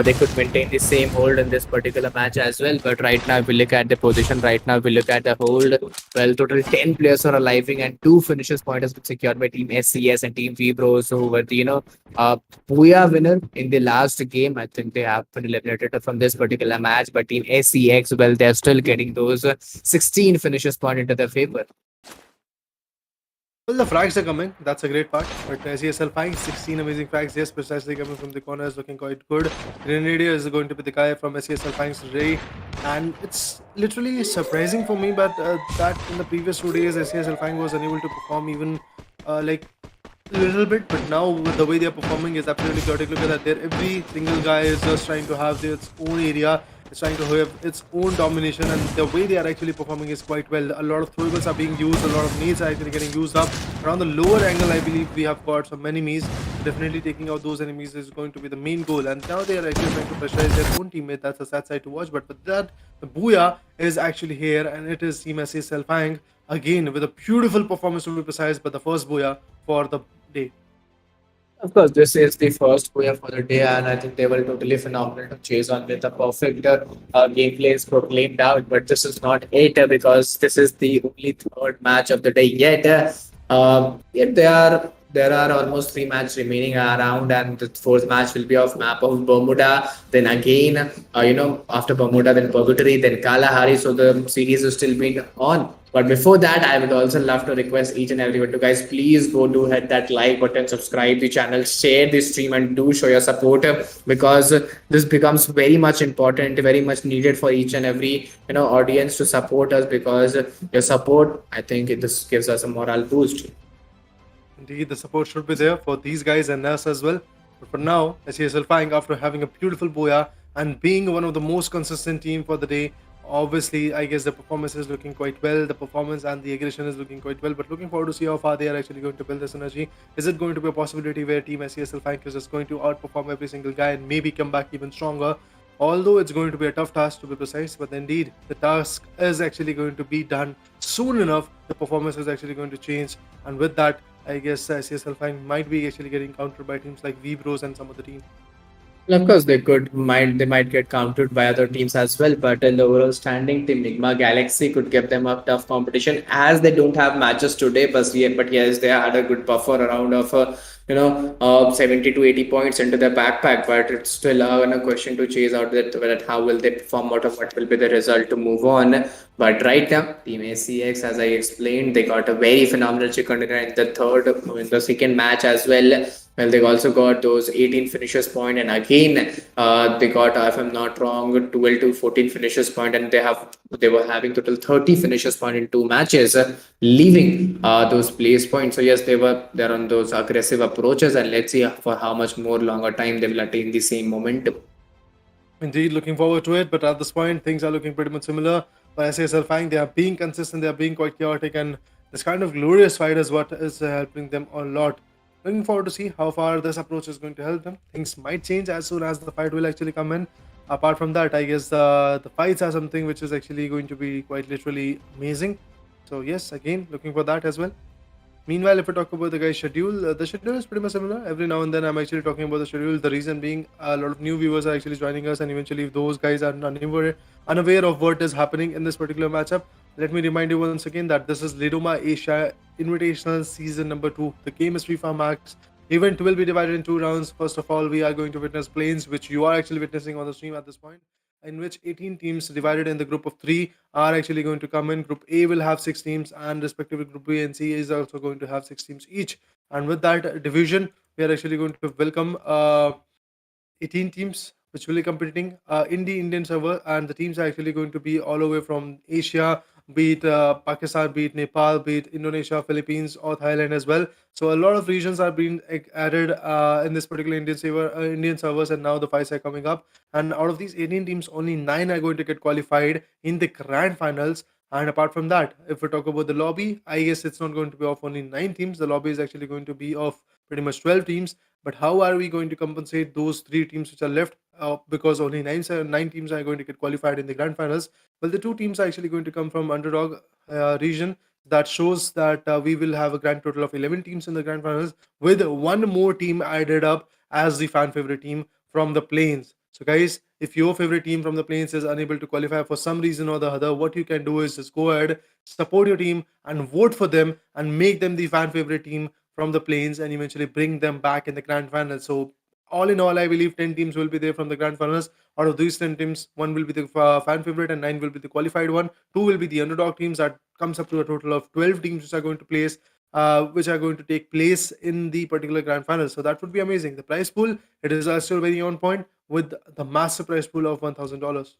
they could maintain the same hold in this particular match as well. But right now, if we look at the position, right now, if we look at the hold, well, total 10 players are arriving, and 2 finishes point has been secured by Team SCS and Team WEBROS, who were the Booyah winner in the last game. I think they have been eliminated from this particular match, but Team SCX, well, they're still getting those 16 finishes point into their favor. Well, the frags are coming. That's a great part. But SES ALFAINK, 16 amazing frags. Yes, precisely coming from the corner is looking quite good. Grenadier is going to be the guy from SES ALFAINK's Ray. And it's literally surprising for me, but that in the previous 2 days, SES ALFAINK was unable to perform even like a little bit. But now, with the way they're performing, is absolutely chaotic. Look at that. Every single guy is just trying to have its own area. is trying to have its own domination, and the way they are actually performing is quite well. A lot of throwables are being used, a lot of nades are actually getting used up. Around the lower angle, I believe we have got some enemies. Definitely taking out those enemies is going to be the main goal. And now they are actually trying to pressurize their own teammate. That's a sad sight to watch. But with that, the Booyah is actually here, and it is Team SES ALFAINK again with a beautiful performance to be precise, but the first Booyah for the day. Of course, this is the first player for the day, and I think they were totally phenomenal to chase on with a perfect gameplay is proclaimed out. But this is not it because this is the only third match of the day yet. Yet there are almost three matches remaining around, and the fourth match will be of map of Bermuda. Then again, after Bermuda, then Purgatory, then Kalahari. So the series is still being on. But before that, I would also love to request each and everyone to guys, please go do hit that like button, subscribe the channel, share the stream, and do show your support because this becomes very much important, very much needed for each and every audience to support us because your support, I think, this gives us a morale boost. Indeed, the support should be there for these guys and us as well. But for now, SES ALFAINK, after having a beautiful Booyah and being one of the most consistent team for the day, obviously, I guess the performance is looking quite well. The performance and the aggression is looking quite well. But looking forward to see how far they are actually going to build this energy. Is it going to be a possibility where Team SES ALFAINK is just going to outperform every single guy and maybe come back even stronger? Although it's going to be a tough task to be precise, but indeed the task is actually going to be done soon enough. The performance is actually going to change, and with that, I guess SES ALFAINK might be actually getting countered by teams like WEBROS and some other team. Well, of course, they might get countered by other teams as well, but in the overall standing, Team Enigma Galaxy could give them a tough competition as they don't have matches today. But yes, they had a good buffer around of 70 to 80 points into their backpack. But it's still a question to chase out that how will they perform, what will be the result to move on. But right now, Team ACX, as I explained, they got a very phenomenal chicken dinner in the second match as well. Well, they also got those 18 finishes point, and again, they got, if I'm not wrong, 12 to 14 finishes point, and they were having total 30 finishes point in two matches, leaving those place points. So yes, they're on those aggressive approaches, and let's see for how much more longer time they will attain the same momentum. Indeed, looking forward to it. But at this point, things are looking pretty much similar. For SES ALFAINK, they are being consistent, they are being quite chaotic, and this kind of glorious fight is what is helping them a lot. Looking forward to see how far this approach is going to help them. Things might change as soon as the fight will actually come in. Apart from that, I guess the fights are something which is actually going to be quite literally amazing. So yes, again, looking for that as well. Meanwhile, if we talk about the guy's schedule, the schedule is pretty much similar. Every now and then, I'm actually talking about the schedule. The reason being, a lot of new viewers are actually joining us, and eventually, if those guys are unaware of what is happening in this particular matchup, let me remind you once again that this is Lidoma Asia Invitational Season number 2. The game is Free Fire Max. Event will be divided in 2 rounds. First of all, we are going to witness Plains, which you are actually witnessing on the stream at this point, in which 18 teams divided in the group of 3 are actually going to come in. Group A will have 6 teams, and respectively Group B and C is also going to have 6 teams each. And with that division, we are actually going to welcome 18 teams which will be competing in the Indian server, and the teams are actually going to be all over from Asia, be it Pakistan, be it Nepal, be it Indonesia, Philippines, or Thailand as well. So a lot of regions are being added in this particular Indian servers, and now the fights are coming up. And out of these 18 teams, only 9 are going to get qualified in the grand finals. And apart from that, if we talk about the lobby, I guess it's not going to be of only 9 teams. The lobby is actually going to be of pretty much 12 teams. But how are we going to compensate those 3 teams which are left? Because only 9 teams are going to get qualified in the grand finals. Well, the 2 teams are actually going to come from underdog region. That shows that we will have a grand total of 11 teams in the grand finals, with one more team added up as the fan favorite team from the plains. So guys, if your favorite team from the plains is unable to qualify for some reason or the other, what you can do is just go ahead, support your team, and vote for them and make them the fan favorite team from the plains, and eventually bring them back in the grand final. So all in all, I believe 10 teams will be there from the grand finals. Out of these 10 teams, 1 will be the fan favorite and 9 will be the qualified one. 2 will be the underdog teams. That comes up to a total of 12 teams which are going to take place in the particular grand final. So that would be amazing. The prize pool, it is still very on point with the massive prize pool of $1,000.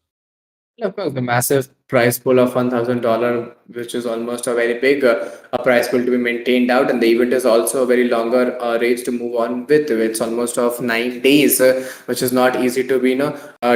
Of course, the massive prize pool of $1,000, which is almost a very big a prize pool to be maintained out, and the event is also a very longer race to move on with. It's almost of 9 days, which is not easy to be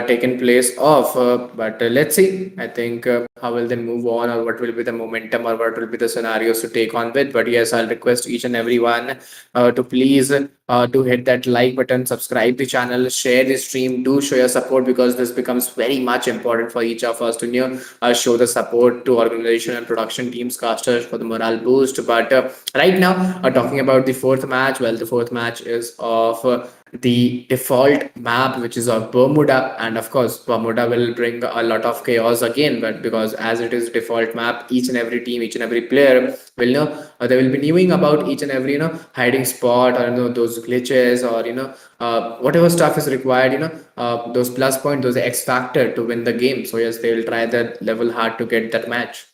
taken place of. But let's see. I think how will they move on, or what will be the momentum, or what will be the scenarios to take on with. But yes, I'll request each and everyone to please to hit that like button, subscribe the channel, share the stream, do show your support, because this becomes very much important for each of us to show the support to organization and production teams, casters, for the morale boost. But right now, talking about the fourth match, well, the fourth match is of the default map, which is of Bermuda, and of course Bermuda will bring a lot of chaos again, but because as it is default map, each and every team, each and every player will know, they will be knowing about each and every hiding spot, or those glitches, or whatever stuff is required, those plus point, those X factor to win the game. So yes, they will try that level hard to get that match.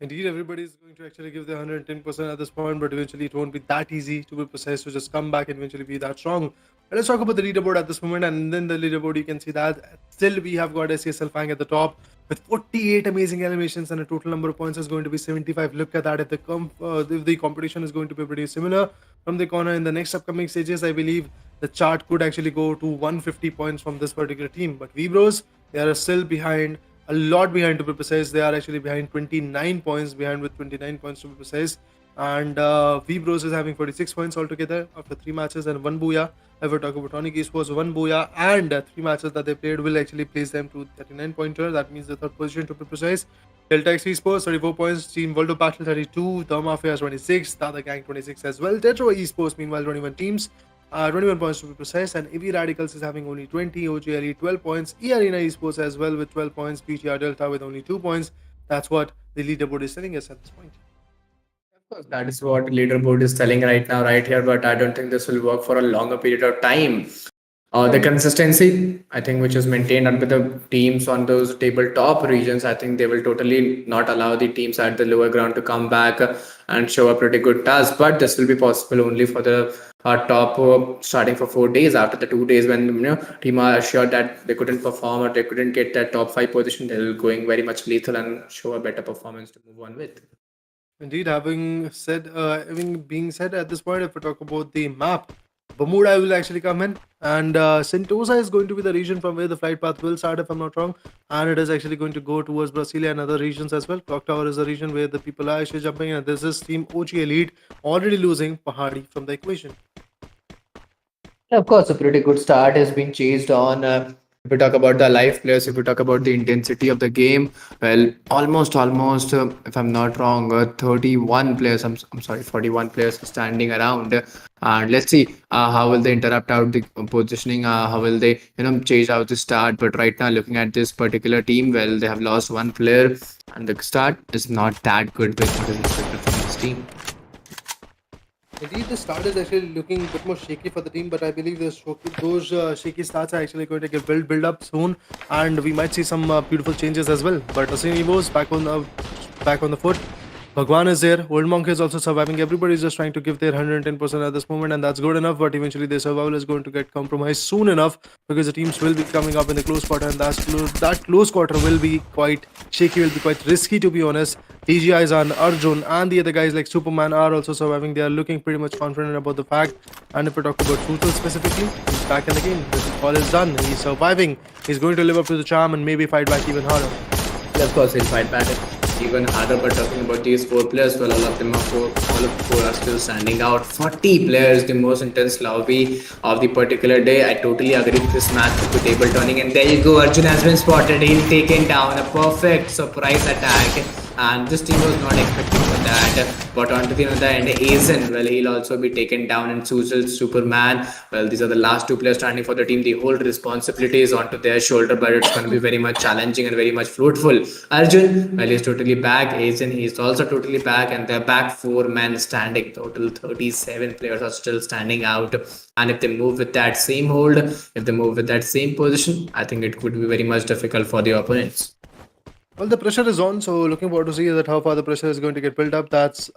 Indeed, everybody is going to actually give their 110% at this point, but eventually it won't be that easy to be precise to just come back and eventually be that strong. But let's talk about the leaderboard at this moment, and then the leaderboard, you can see that still we have got SES ALFAINK at the top with 48 amazing eliminations, and a total number of points is going to be 75. Look at that. If the competition is going to be pretty similar from the corner in the next upcoming stages, I believe the chart could actually go to 150 points from this particular team. But WEBROS, they are still behind, a lot behind to be precise. They are actually behind 29 points behind, with 29 points to be precise. And WEBROS is having 46 points altogether after 3 matches and 1 booyah. If we talk about ONIC esports, 1 booyah and 3 matches that they played will actually place them to 39 pointer. That means the third position to be precise. Delta X esports 34 points, Team World of Battle 32, the MAFIAS 26, DADA Gang 26 as well. DEADROW esports meanwhile 21 teams. 21 points to be precise, and EV Radicals is having only 20, OGLE 12 points, E Arena Esports as well with 12 points, BTR Delta with only 2 points. That's what the leaderboard is telling us at this point. Of course, that is what leaderboard is telling right now, right here, but I don't think this will work for a longer period of time. The consistency, I think, which is maintained under the teams on those tabletop regions, I think they will totally not allow the teams at the lower ground to come back and show a pretty good task. But this will be possible only for the top starting for 4 days. After the 2 days, when team are assured that they couldn't perform or they couldn't get that top 5 position, they'll going very much lethal and show a better performance to move on with. Indeed, having being said at this point, if we talk about the map, Bermuda will actually come in, and Sentosa is going to be the region from where the flight path will start, if I'm not wrong, and it is actually going to go towards Brasilia and other regions as well. Clock Tower is the region where the people are actually jumping in, and this is Team OG Elite already losing Pahadi from the equation. Of course, a pretty good start has been chased on. If we talk about the live players, if we talk about the intensity of the game, well, almost, if I'm not wrong, 31 players, I'm sorry, 41 players standing around. And let's see how will they interrupt out the positioning, how will they, chase out the start. But right now, looking at this particular team, well, they have lost 1 player, and the start is not that good with what is expected from this team. Indeed, the start is actually looking a bit more shaky for the team, but I believe those shaky starts are actually going to get build up soon, and we might see some beautiful changes as well. But Asin Evo's back on the foot. Bhagwan is there. Old Monk is also surviving. Everybody is just trying to give their 110% at this moment, and that's good enough. But eventually, their survival is going to get compromised soon enough, because the teams will be coming up in the close quarter, and that close quarter will be quite shaky, will be quite risky, to be honest. TGI's and Arjun and the other guys like Superman are also surviving. They are looking pretty much confident about the fact. And if we talk about Truthful specifically, he's back in the game. All is done. He's surviving. He's going to live up to the charm and maybe fight back even harder. Yeah, of course, he'll fight back even harder. But talking about these 4 players, well, all of the 4 are still standing out. 40 players, the most intense lobby of the particular day. I totally agree with this match with the table turning. And there you go, Arjun has been spotted. He's taken down. A perfect surprise attack. And this team was not expecting for that. But onto the other end, Aizen, well, he'll also be taken down. And Suzil, Superman, well, these are the last 2 players standing for the team. The whole responsibility is onto their shoulder, but it's going to be very much challenging and very much fruitful. Arjun, well, he's totally back. Aizen, he's also totally back, and they're back 4 men standing. Total 37 players are still standing out. And if they move with that same hold, if they move with that same position, I think it could be very much difficult for the opponents. Well, the pressure is on, so looking forward to see that how far the pressure is going to get built up. That's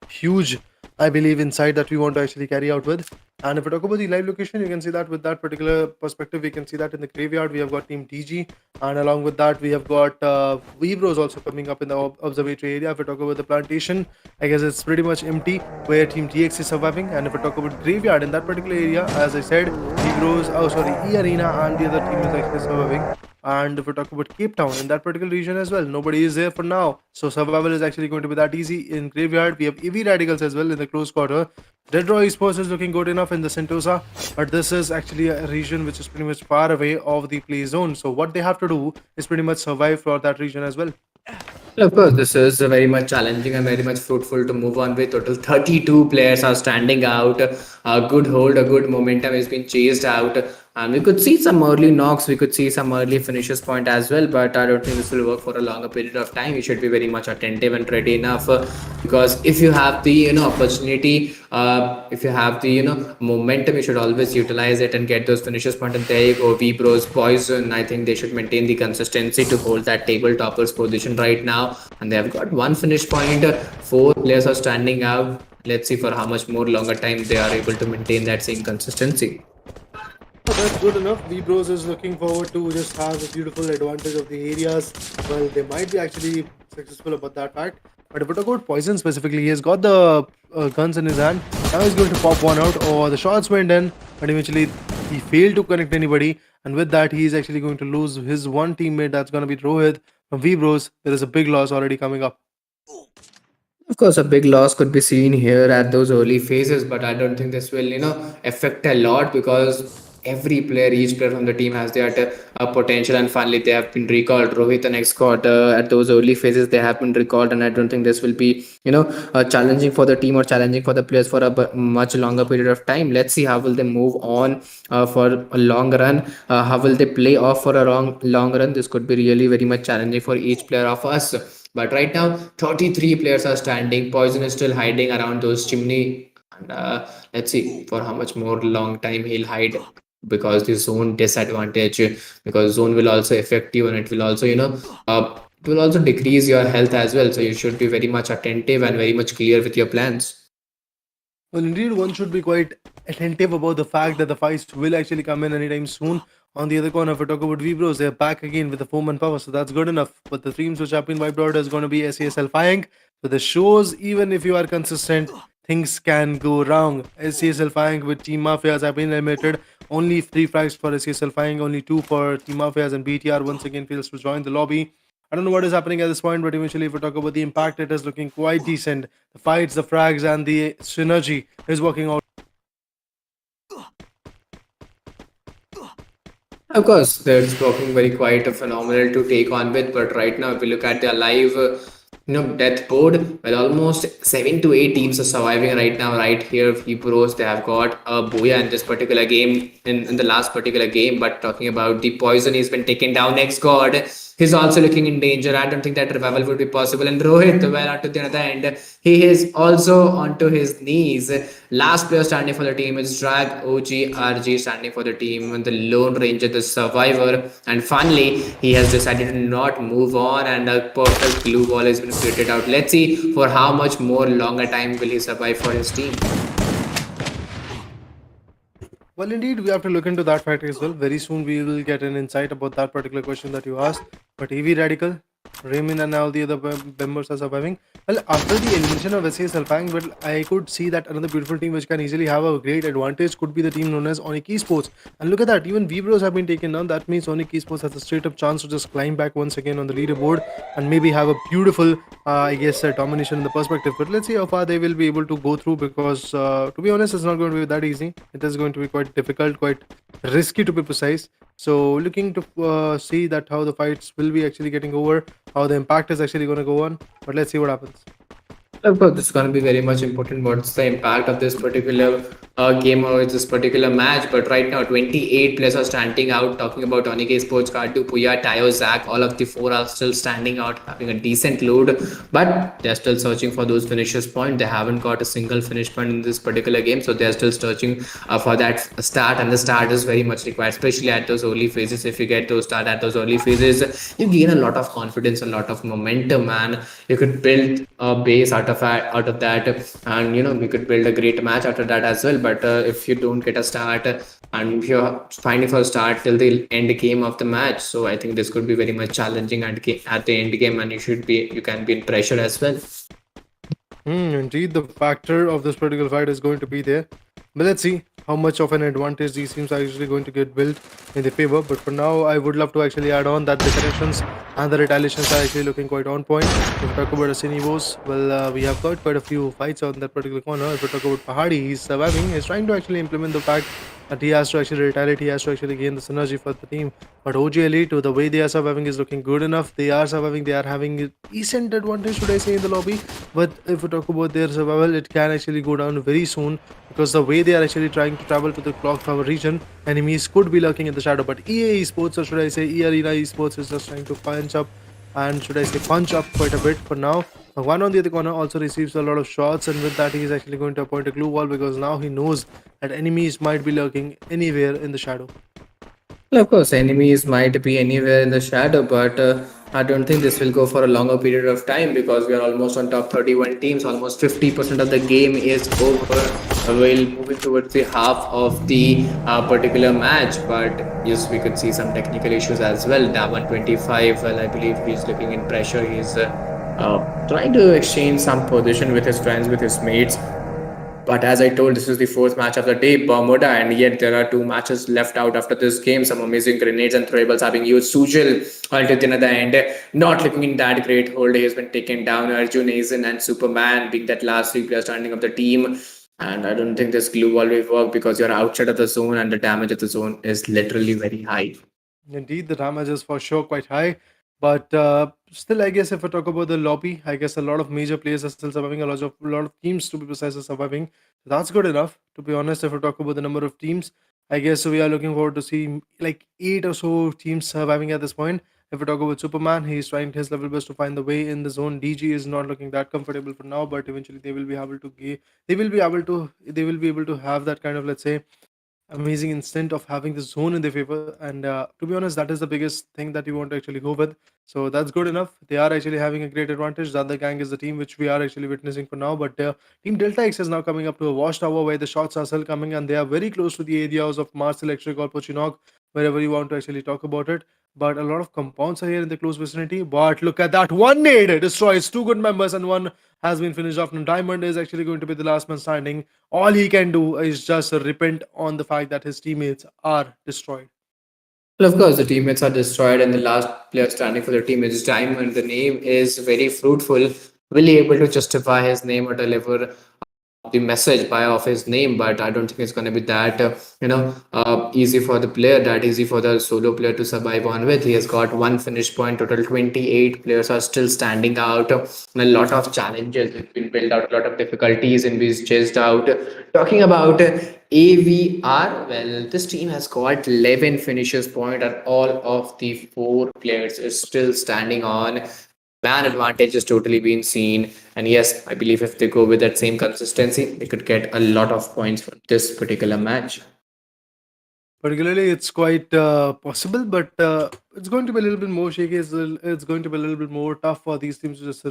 huge, I believe, insight that we want to actually carry out with. And if we talk about the live location, you can see that with that particular perspective, we can see that in the graveyard, we have got Team TG. And along with that, we have got WEBROS also coming up in the observatory area. If we talk about the plantation, I guess it's pretty much empty, where Team TX is surviving. And if we talk about graveyard, in that particular area, as I said, WEBROS, oh sorry, E Arena and the other team is actually surviving. And if we talk about Cape Town, in that particular region as well, nobody is there for now. So survival is actually going to be that easy. In graveyard, we have EV Radicals as well in the close quarter. DEADROW Esports is looking good enough in the Sentosa, but this is actually a region which is pretty much far away of the play zone. So what they have to do is pretty much survive for that region as well. Well, of course, this is very much challenging and very much fruitful to move on with. Total 32 players are standing out. A good hold, a good momentum has been chased out. And we could see some early knocks, we could see some early finishes point as well. But I don't think this will work for a longer period of time. You should be very much attentive and ready enough because if you have the opportunity, if you have the momentum, you should always utilize it and get those finishes point. And there you go, WEBROS, Poison. I think they should maintain the consistency to hold that table toppers position right now. And they have got one finish point. 4 players are standing out. Let's see for how much more longer time they are able to maintain that same consistency. So that's good enough. WEBROS is looking forward to just have a beautiful advantage of the areas. Well, they might be actually successful about that fact. But if we talk about Poison specifically, he has got the guns in his hand. Now he's going to pop one out. Oh, the shots went in, but eventually he failed to connect anybody. And with that, he is actually going to lose his one teammate. That's going to be Rohit from WEBROS. There is a big loss already coming up. Of course, a big loss could be seen here at those early phases, but I don't think this will, affect a lot because every player, each player from the team has their potential, and finally they have been recalled. Rohit and Scott at those early phases they have been recalled, and I don't think this will be, challenging for the team or challenging for the players for a much longer period of time. Let's see how will they move on for a long run. How will they play off for a long run? This could be really very much challenging for each player of us. But right now, 33 players are standing. Poison is still hiding around those chimney. And let's see for how much more long time he'll hide because the zone disadvantage. Because zone will also affect you, and it will also, it will also decrease your health as well. So you should be very much attentive and very much clear with your plans. Well, indeed, one should be quite attentive about the fact that the fights will actually come in anytime soon. On the other corner, if we talk about WEBROS, they're back again with the 4-man power, so that's good enough. But the teams which have been wiped out is going to be SES ALFAINK. So this shows even if you are consistent, things can go wrong. SES ALFAINK with Team Mafias have been eliminated. Only 3 frags for SES ALFAINK, only 2 for Team Mafias, and BTR once again fails to join the lobby. I don't know what is happening at this point, but eventually, if we talk about the impact, it is looking quite decent. The fights, the frags, and the synergy is working out. Of course, that's working very quite a phenomenal to take on with. But right now, if we look at their live, death board, well, almost 7 to 8 teams are surviving right now. Right here, WEBROS, they have got a Booyah in this particular game, in the last particular game. But talking about the Poison, he's been taken down. Next God, he's also looking in danger. I don't think that revival would be possible. And Rohit, well, onto the other end, he is also onto his knees. Last player standing for the team is Drag OG RG standing for the team, and the Lone Ranger, the survivor. And finally, he has decided to not move on, and a perfect glue wall has been created out. Let's see for how much more longer time will he survive for his team. Well, indeed, we have to look into that fact as well. Very soon, we will get an insight about that particular question that you asked. But EV Radical, Raymond, and all the other members are surviving. Well, after the elimination of SES ALFAINK, well, I could see that another beautiful team which can easily have a great advantage could be the team known as ONIC Esports. And look at that, even WEBROS have been taken down. That means ONIC Esports has a straight up chance to just climb back once again on the leaderboard and maybe have a beautiful, I guess, domination in the perspective. But let's see how far they will be able to go through because, to be honest, it's not going to be that easy. It is going to be quite difficult, quite risky to be precise. So looking to see that how the fights will be actually getting over, how the impact is actually going to go on. But let's see what happens. Of course, this is going to be very much important. What's the impact of this particular game or this particular match? But right now, 28 players are standing out. Talking about ONIC Esports, Kartu, Puya, Tayo, Zach, all of the 4 are still standing out, having a decent load. But they're still searching for those finishes point. They haven't got a single finish point in this particular game, so they're still searching for that start. And the start is very much required, especially at those early phases. If you get those start at those early phases, you gain a lot of confidence, a lot of momentum, and you could build a base out out of that, and we could build a great match after that as well. But if you don't get a start, and if you're finding for a start till the end game of the match, so I think this could be very much challenging at the end game, and you can be in pressure as well. Indeed, the factor of this particular fight is going to be there. But let's see how much of an advantage these teams are actually going to get built in their favor. But for now, I would love to actually add on that the connections and the retaliations are actually looking quite on point. If we talk about Asinivos, well, we have got quite a few fights on that particular corner. If we talk about Pahadi, he's surviving. He's trying to actually implement the fact that he has to actually retaliate, he has to actually gain the synergy for the team. But OG Elite, the way they are surviving is looking good enough. They are surviving, they are having a decent advantage, should I say, in the lobby. But if we talk about their survival, it can actually go down very soon because the way they are actually trying to travel to the clock tower region, enemies could be lurking in the shadow. But EA Esports, or should I say E Arena Esports, is just trying to punch up and should I say punch up quite a bit for now. One on the other corner also receives a lot of shots, and with that, he is actually going to appoint a glue wall because now he knows that enemies might be lurking anywhere in the shadow. Well, of course, enemies might be anywhere in the shadow, but I don't think this will go for a longer period of time because we are almost on top 31 teams. Almost 50% of the game is over. We'll moving towards the half of the particular match, but yes, we could see some technical issues as well. Da125, well, I believe he's looking in pressure. He's trying to exchange some position with his friends, with his mates. But as I told, this is the fourth match of the day, Bermuda, and yet there are two matches left out after this game. Some amazing grenades and throwables have been used. Sujil ulted at the end, not looking in that great hold. He has been taken down. Arjun, Aizen, and Superman being that last three players standing of the team. And I don't think this glue wall will work because you're outside of the zone and the damage of the zone is literally very high. Indeed, the damage is for sure quite high. But still, I guess if I talk about the lobby, I guess a lot of major players are still surviving. A lot of teams, to be precise, are surviving. That's good enough. To be honest, if I talk about the number of teams, I guess we are looking forward to see like 8 or so teams surviving at this point. If we talk about Superman, he's trying his level best to find the way in the zone. DG is not looking that comfortable for now, but eventually they will be able to they will be able to have that kind of, let's say, amazing instant of having the zone in their favor. And to be honest, that is the biggest thing that you want to actually go with. So that's good enough. They are actually having a great advantage. The other gang is the team which we are actually witnessing for now. But Team Delta X is now coming up to a watchtower where the shots are still coming, and they are very close to the areas of Mars Electric or Pochinok, wherever you want to actually talk about it. But a lot of compounds are here in the close vicinity. But look at that, one nade destroys two good members, and one has been finished off. And Diamond is actually going to be the last man standing. All he can do is just repent on the fact that his teammates are destroyed. Well, of course, the teammates are destroyed, and the last player standing for the team is Diamond. The name is very fruitful. Will he able to justify his name or deliver the message by of his name? But I don't think it's going to be that easy for the player, that easy for the solo player to survive on with. He has got one finish point. Total 28 players are still standing out, and a lot of challenges have been built out, a lot of difficulties in being chased out. Talking about AVR, well, this team has got 11 finishes point, and all of the four players is still standing on. Man advantage is totally being seen. And yes, I believe if they go with that same consistency, they could get a lot of points from this particular match. Particularly, it's quite possible, but it's going to be a little bit more shaky. It's going to be a little bit more tough for these teams to just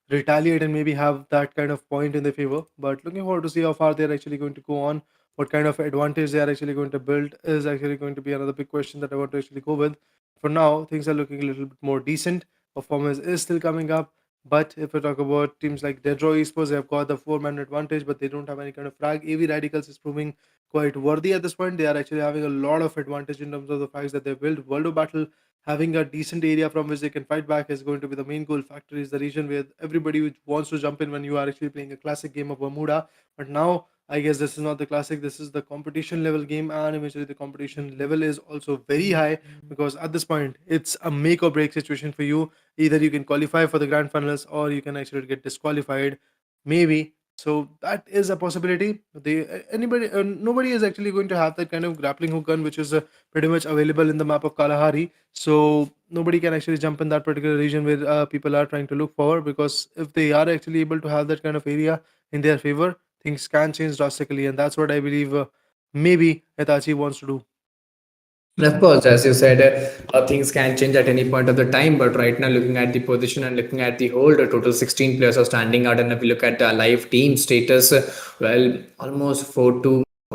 retaliate and maybe have that kind of point in their favor. But looking forward to see how far they're actually going to go on. What kind of advantage they are actually going to build is actually going to be another big question that I want to actually go with. For now, things are looking a little bit more decent. Performance is still coming up. But if we talk about teams like DEADROW Esports, they have got the four-man advantage, but they don't have any kind of frag. AV Radicals is proving quite worthy at this point. They are actually having a lot of advantage in terms of the facts that they built. World of Battle having a decent area from which they can fight back is going to be the main goal. Factory is the region where everybody wants to jump in when you are actually playing a classic game of Bermuda. But now I guess this is not the classic, this is the competition level game, and eventually the competition level is also very high because at this point it's a make or break situation for you. Either you can qualify for the grand finals or you can actually get disqualified, maybe. So that is a possibility. Nobody is actually going to have that kind of grappling hook gun, which is pretty much available in the map of Kalahari. So nobody can actually jump in that particular region where people are trying to look for, because if they are actually able to have that kind of area in their favor, things can change drastically, and that's what I believe maybe Hitachi wants to do. And of course, as you said, things can change at any point of the time. But right now, looking at the position and looking at the whole, the total 16 players are standing out. And if we look at the live team status, well, almost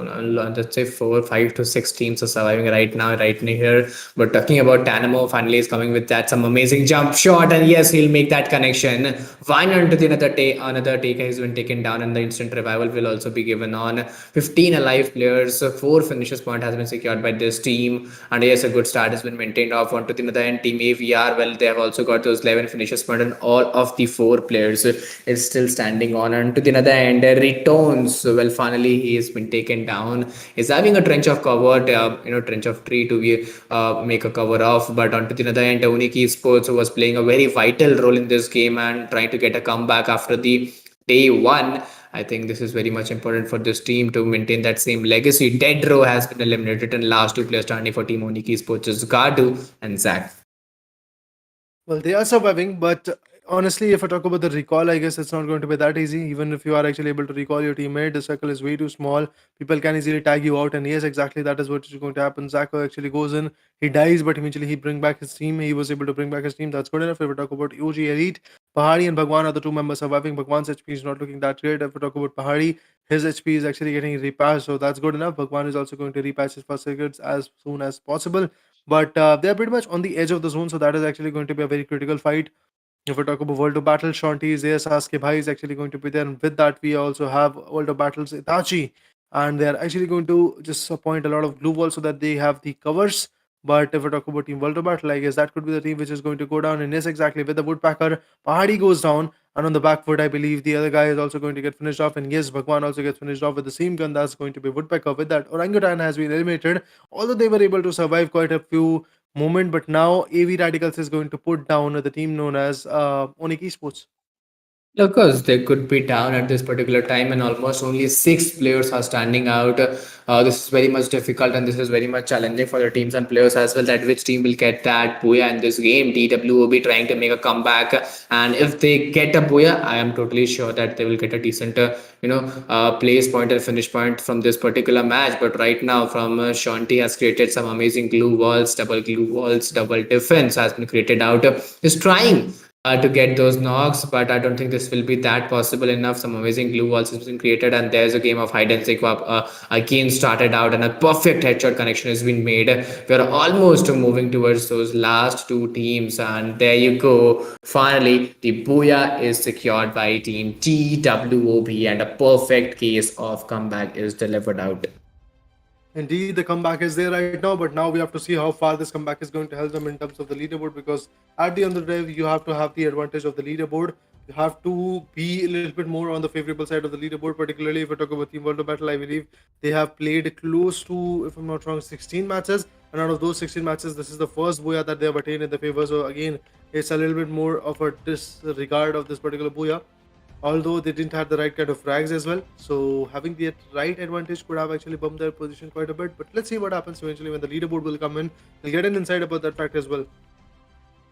let's say 4, 5 to 6 teams are surviving right now, right near here. But talking about Tanamo, finally is coming with that some amazing jump shot, and yes, he'll make that connection. Vine onto the another take has been taken down, and the instant revival will also be given on 15 alive players. 4 finishes point has been secured by this team, and yes, a good start has been maintained off onto the other end. Team AVR, well, they have also got those 11 finishes point, and all of the 4 players is still standing on. And to the other end, returns. Well, finally he has been taken down. He's having a trench of cover, trench of tree to be make a cover off. But onto the other end, ONIC ESPORTS was playing a very vital role in this game and trying to get a comeback after the day one. I think this is very much important for this team to maintain that same legacy. DEADROW has been eliminated, and last 2 players standing for Team ONIC Esports is Gardu and Zach. Well, they are surviving, but honestly, if I talk about the recall, I guess it's not going to be that easy. Even if you are actually able to recall your teammate, the circle is way too small. People can easily tag you out, and yes, exactly that is what is going to happen. Zako actually goes in, he dies, but eventually he bring back his team. He was able to bring back his team. That's good enough. If we talk about OG Elite, Pahari and Bhagwan are the 2 members surviving. Bhagwan's HP is not looking that great. If we talk about Pahari, his HP is actually getting repatched, so that's good enough. Bhagwan is also going to repatch his first circuits as soon as possible. But they're pretty much on the edge of the zone, so that is actually going to be a very critical fight. If we talk about World of Battle, Shanti is there, Sasuke Bhai is actually going to be there, and with that, we also have World of Battles Itachi, and they are actually going to just appoint a lot of glue walls so that they have the covers. But if we talk about Team World of Battle, I guess that could be the team which is going to go down. And yes, exactly, with the Woodpacker, Pahadi goes down, and on the back foot, I believe the other guy is also going to get finished off. And yes, Bhagwan also gets finished off with the same gun. That's going to be Woodpecker. With that, Orangutan has been eliminated, although they were able to survive quite a few moment, but now AV Radicals is going to put down the team known as ONIC Esports. Of course, they could be down at this particular time, and almost only 6 players are standing out. This is very much difficult, and this is very much challenging for the teams and players as well. That which team will get that booyah in this game? TWOB trying to make a comeback, and if they get a booyah, I am totally sure that they will get a decent, place point and finish point from this particular match. But right now, from Shanti has created some amazing glue walls, double defense has been created out. Is trying to get those knocks, but I don't think this will be that possible enough. Some amazing glue walls has been created, and there's a game of hide and seek again started out, and a perfect headshot connection has been made. We're almost moving towards those last 2 teams, and there you go. Finally, the booyah is secured by Team TWOB, and a perfect case of comeback is delivered out. Indeed, the comeback is there right now, but now we have to see how far this comeback is going to help them in terms of the leaderboard, because at the end of the day, you have to have the advantage of the leaderboard. You have to be a little bit more on the favorable side of the leaderboard, particularly if we talk about Team World of Battle. I believe they have played close to, if I'm not wrong, 16 matches, and out of those 16 matches, this is the first booyah that they have attained in the favor. So again, it's a little bit more of a disregard of this particular booyah, although they didn't have the right kind of frags as well. So having the right advantage could have actually bumped their position quite a bit. But let's see what happens eventually when the leaderboard will come in. We'll get an insight about that fact as well.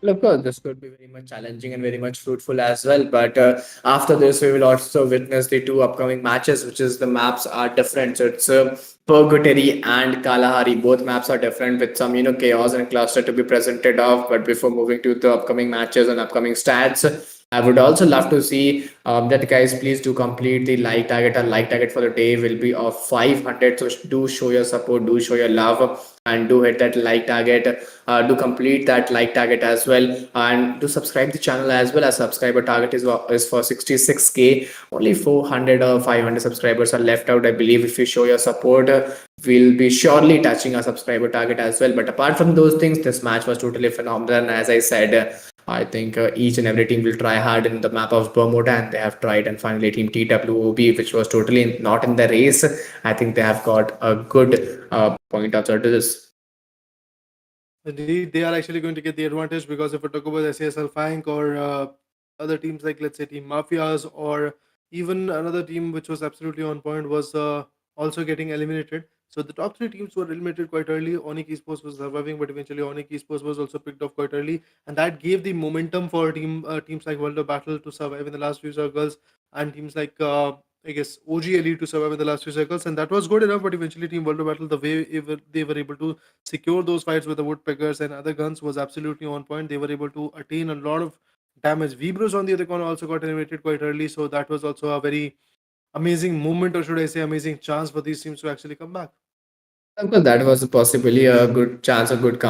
Well, of course, this could be very much challenging and very much fruitful as well. But after this, we will also witness the 2 upcoming matches, which is the maps are different. So it's Purgatory and Kalahari. Both maps are different with some, chaos and cluster to be presented off. But before moving to the upcoming matches and upcoming stats, I would also love to see that guys please do complete the like target. Our like target for the day will be of 500. So do show your support, do show your love, and do hit that like target. Do complete that like target as well, and do subscribe the channel as well. As subscriber target is for 66K. Only 400 or 500 subscribers are left out. I believe if you show your support, we'll be surely touching our subscriber target as well. But apart from those things, this match was totally phenomenal. And as I said, I think each and every team will try hard in the map of Bermuda, and they have tried. And finally, Team TWOB, which was totally not in the race, I think they have got a good point after this. Indeed, they are actually going to get the advantage, because if we talk about SES ALFAINK or other teams like, let's say, Team Mafias, or even another team which was absolutely on point was also getting eliminated. So the top 3 teams were eliminated quite early. ONIC Esports was surviving, but eventually ONIC Esports was also picked off quite early, and that gave the momentum for teams like World of Battle to survive in the last few circles, and teams like I guess, OG Elite to survive in the last few circles, and that was good enough. But eventually, Team World of Battle, the way they were able to secure those fights with the woodpeckers and other guns was absolutely on point. They were able to attain a lot of damage. WEBROS on the other corner also got eliminated quite early, so that was also a very amazing moment, or should I say, amazing chance for these teams to actually come back. Of course, that was possibly a good chance, a good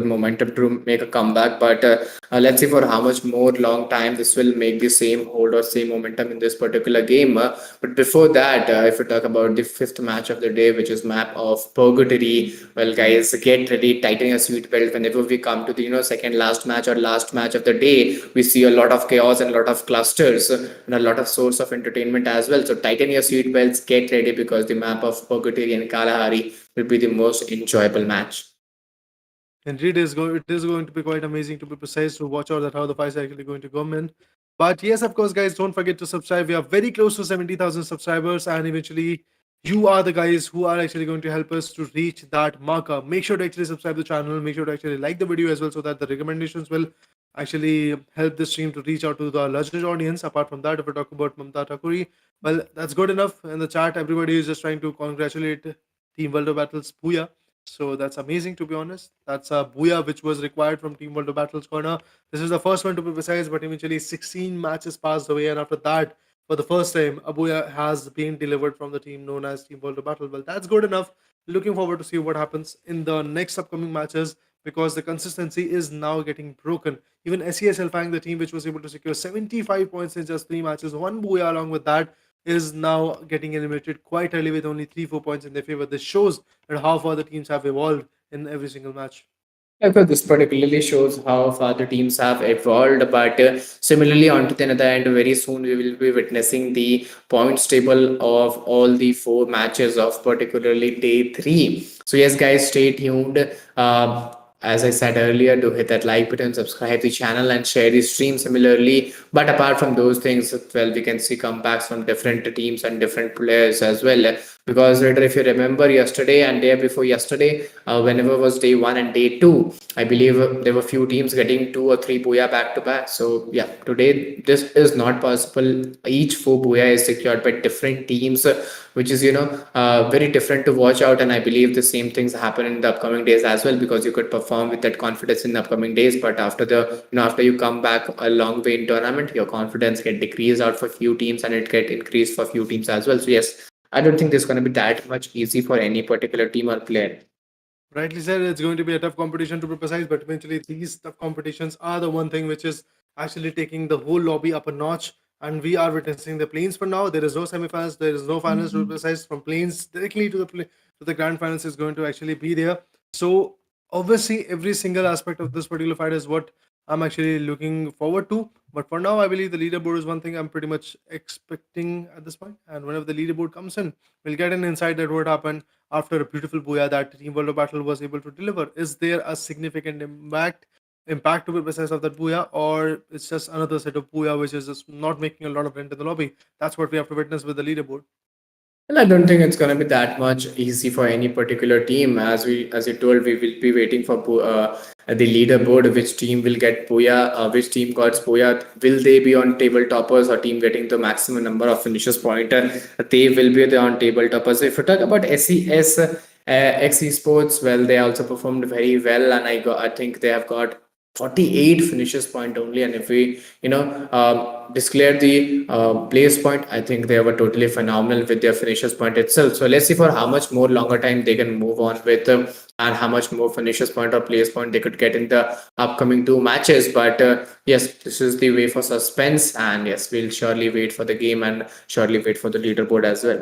momentum to make a comeback. But let's see for how much more long time this will make the same hold or same momentum in this particular game. But before that, if we talk about the fifth match of the day, which is map of Purgatory, well, guys, get ready, tighten your seatbelt. Whenever we come to the second last match or last match of the day, we see a lot of chaos and a lot of clusters and a lot of source of entertainment as well. So tighten your seatbelts, get ready because the map of Purgatory and Kalahari will be the most enjoyable match. Indeed, it is going to be quite amazing to be precise to watch out that how the fights are actually going to come in. But yes, of course, guys, don't forget to subscribe. We are very close to 70,000 subscribers, and eventually, you are the guys who are actually going to help us to reach that marker. Make sure to actually subscribe to the channel. Make sure to actually like the video as well, so that the recommendations will actually help this stream to reach out to the larger audience. Apart from that, if we talk about Mamta Thakuri, well, that's good enough. In the chat, everybody is just trying to congratulate Team World of Battles Puya. So that's amazing, to be honest. That's a booyah which was required from Team World of Battles corner. This is the first one to be precise, but eventually 16 matches passed away, and after that, for the first time, a booyah has been delivered from the team known as Team World of Battle. Well, that's good enough. Looking forward to see what happens in the next upcoming matches, because the consistency is now getting broken. Even SES ALFAINK, the team which was able to secure 75 points in just 3 matches, one booyah along with that, is now getting eliminated quite early with only 3-4 points in their favor. This shows that how far the teams have evolved in every single match. Yeah, because this particularly shows how far the teams have evolved. But similarly, on to the other end, very soon we will be witnessing the points table of all the four matches of particularly day three. So yes, guys, stay tuned. As I said earlier, do hit that like button, subscribe the channel, and share the stream similarly. But apart from those things, well, we can see comebacks from different teams and different players as well. Because later, if you remember yesterday and day before yesterday, whenever was day one and day two, I believe there were few teams getting 2 or 3 booyah back to back. So yeah, today this is not possible. Each 4 booyah is secured by different teams, which is very different to watch out. And I believe the same things happen in the upcoming days as well, because you could perform with that confidence in the upcoming days. But after after you come back a long way in tournament, your confidence get decreased out for few teams and it get increased for few teams as well. So yes, I don't think this is going to be that much easy for any particular team or player. Rightly said, it's going to be a tough competition to be precise, but eventually these tough competitions are the one thing which is actually taking the whole lobby up a notch. And we are witnessing the planes for now. There is no semifinals, there is no finals to be precise. From planes directly to the grand finals is going to actually be there. So obviously every single aspect of this particular fight is what I'm actually looking forward to. But for now, I believe the leaderboard is one thing I'm pretty much expecting at this point. And whenever the leaderboard comes in, we'll get an insight that what happened after a beautiful booyah that Team World of Battle was able to deliver. Is there a significant impact to be precise of that booyah, or it's just another set of booyah which is just not making a lot of rent in the lobby? That's what we have to witness with the leaderboard. Well, I don't think it's going to be that much easy for any particular team. As you told, we will be waiting for the leaderboard. Which team will get Puya? Which team got Puya? Will they be on table toppers or team getting the maximum number of finishes point? They will be on table toppers. If you talk about SES, X Esports, well, they also performed very well, and I think they have got 48 finishes point only. And if we declare the place point, I think they were totally phenomenal with their finishes point itself. So let's see for how much more longer time they can move on with, and how much more finishes point or place point they could get in the upcoming 2 matches. But yes, this is the way for suspense, and yes, we'll surely wait for the game and surely wait for the leaderboard as well.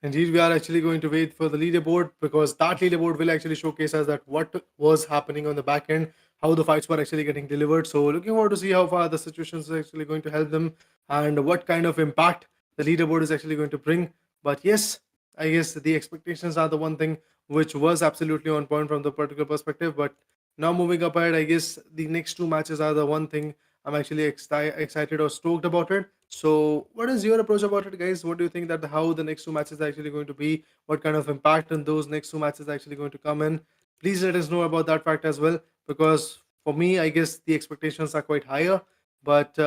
Indeed, we are actually going to wait for the leaderboard, because that leaderboard will actually showcase us that what was happening on the back end, how the fights were actually getting delivered. So looking forward to see how far the situations are actually going to help them, and what kind of impact the leaderboard is actually going to bring. But yes, I guess the expectations are the one thing which was absolutely on point from the particular perspective. But now moving up ahead, I guess the next 2 matches are the one thing I'm actually excited or stoked about it. So, what is your approach about it, guys? What do you think that how the next 2 matches are actually going to be? What kind of impact in those next 2 matches are actually going to come in? Please let us know about that fact as well, because for me, I guess the expectations are quite higher. But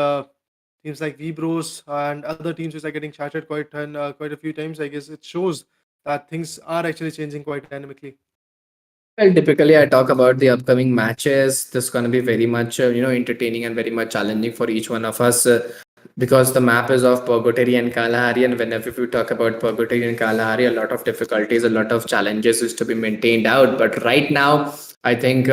teams like WEBROS and other teams which are getting shattered quite a few times. I guess it shows that things are actually changing quite dynamically. Well, typically, I talk about the upcoming matches. This is going to be very much, entertaining and very much challenging for each one of us because the map is of Purgatory and Kalahari. And whenever we talk about Purgatory and Kalahari, a lot of difficulties, a lot of challenges is to be maintained out. But right now, I think.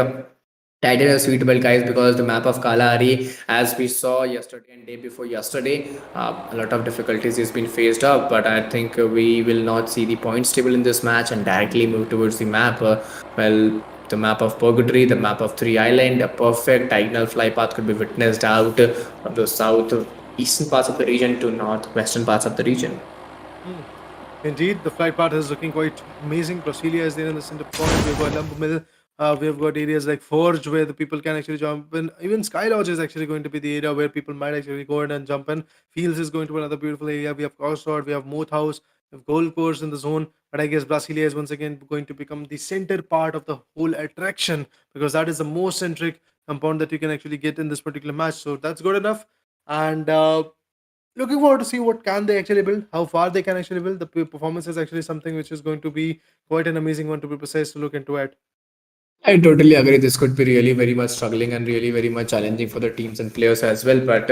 Title is suitable, guys, because the map of Kalahari, as we saw yesterday and day before yesterday, a lot of difficulties has been faced up. But I think we will not see the points table in this match and directly move towards the map. Well, the map of Purgatory, the map of Three Island, a perfect diagonal fly path could be witnessed out from the south eastern parts of the region to northwestern parts of the region. Indeed, the flight path is looking quite amazing. Brasilia is there in the center point. We've got Lumber Mill. We've got areas like Forge where the people can actually jump in. Even Sky Lodge is actually going to be the area where people might actually go in and jump in. Fields is going to be another beautiful area. We have Crossroad, we have Moat House, we have Gold Course in the zone. But I guess Brasilia is once again going to become the center part of the whole attraction because that is the most centric compound that you can actually get in this particular match. So that's good enough. And looking forward to see what can they actually build, how far they can actually build. The performance is actually something which is going to be quite an amazing one to be precise to look into it. I totally agree. This could be really very much struggling and really very much challenging for the teams and players as well. But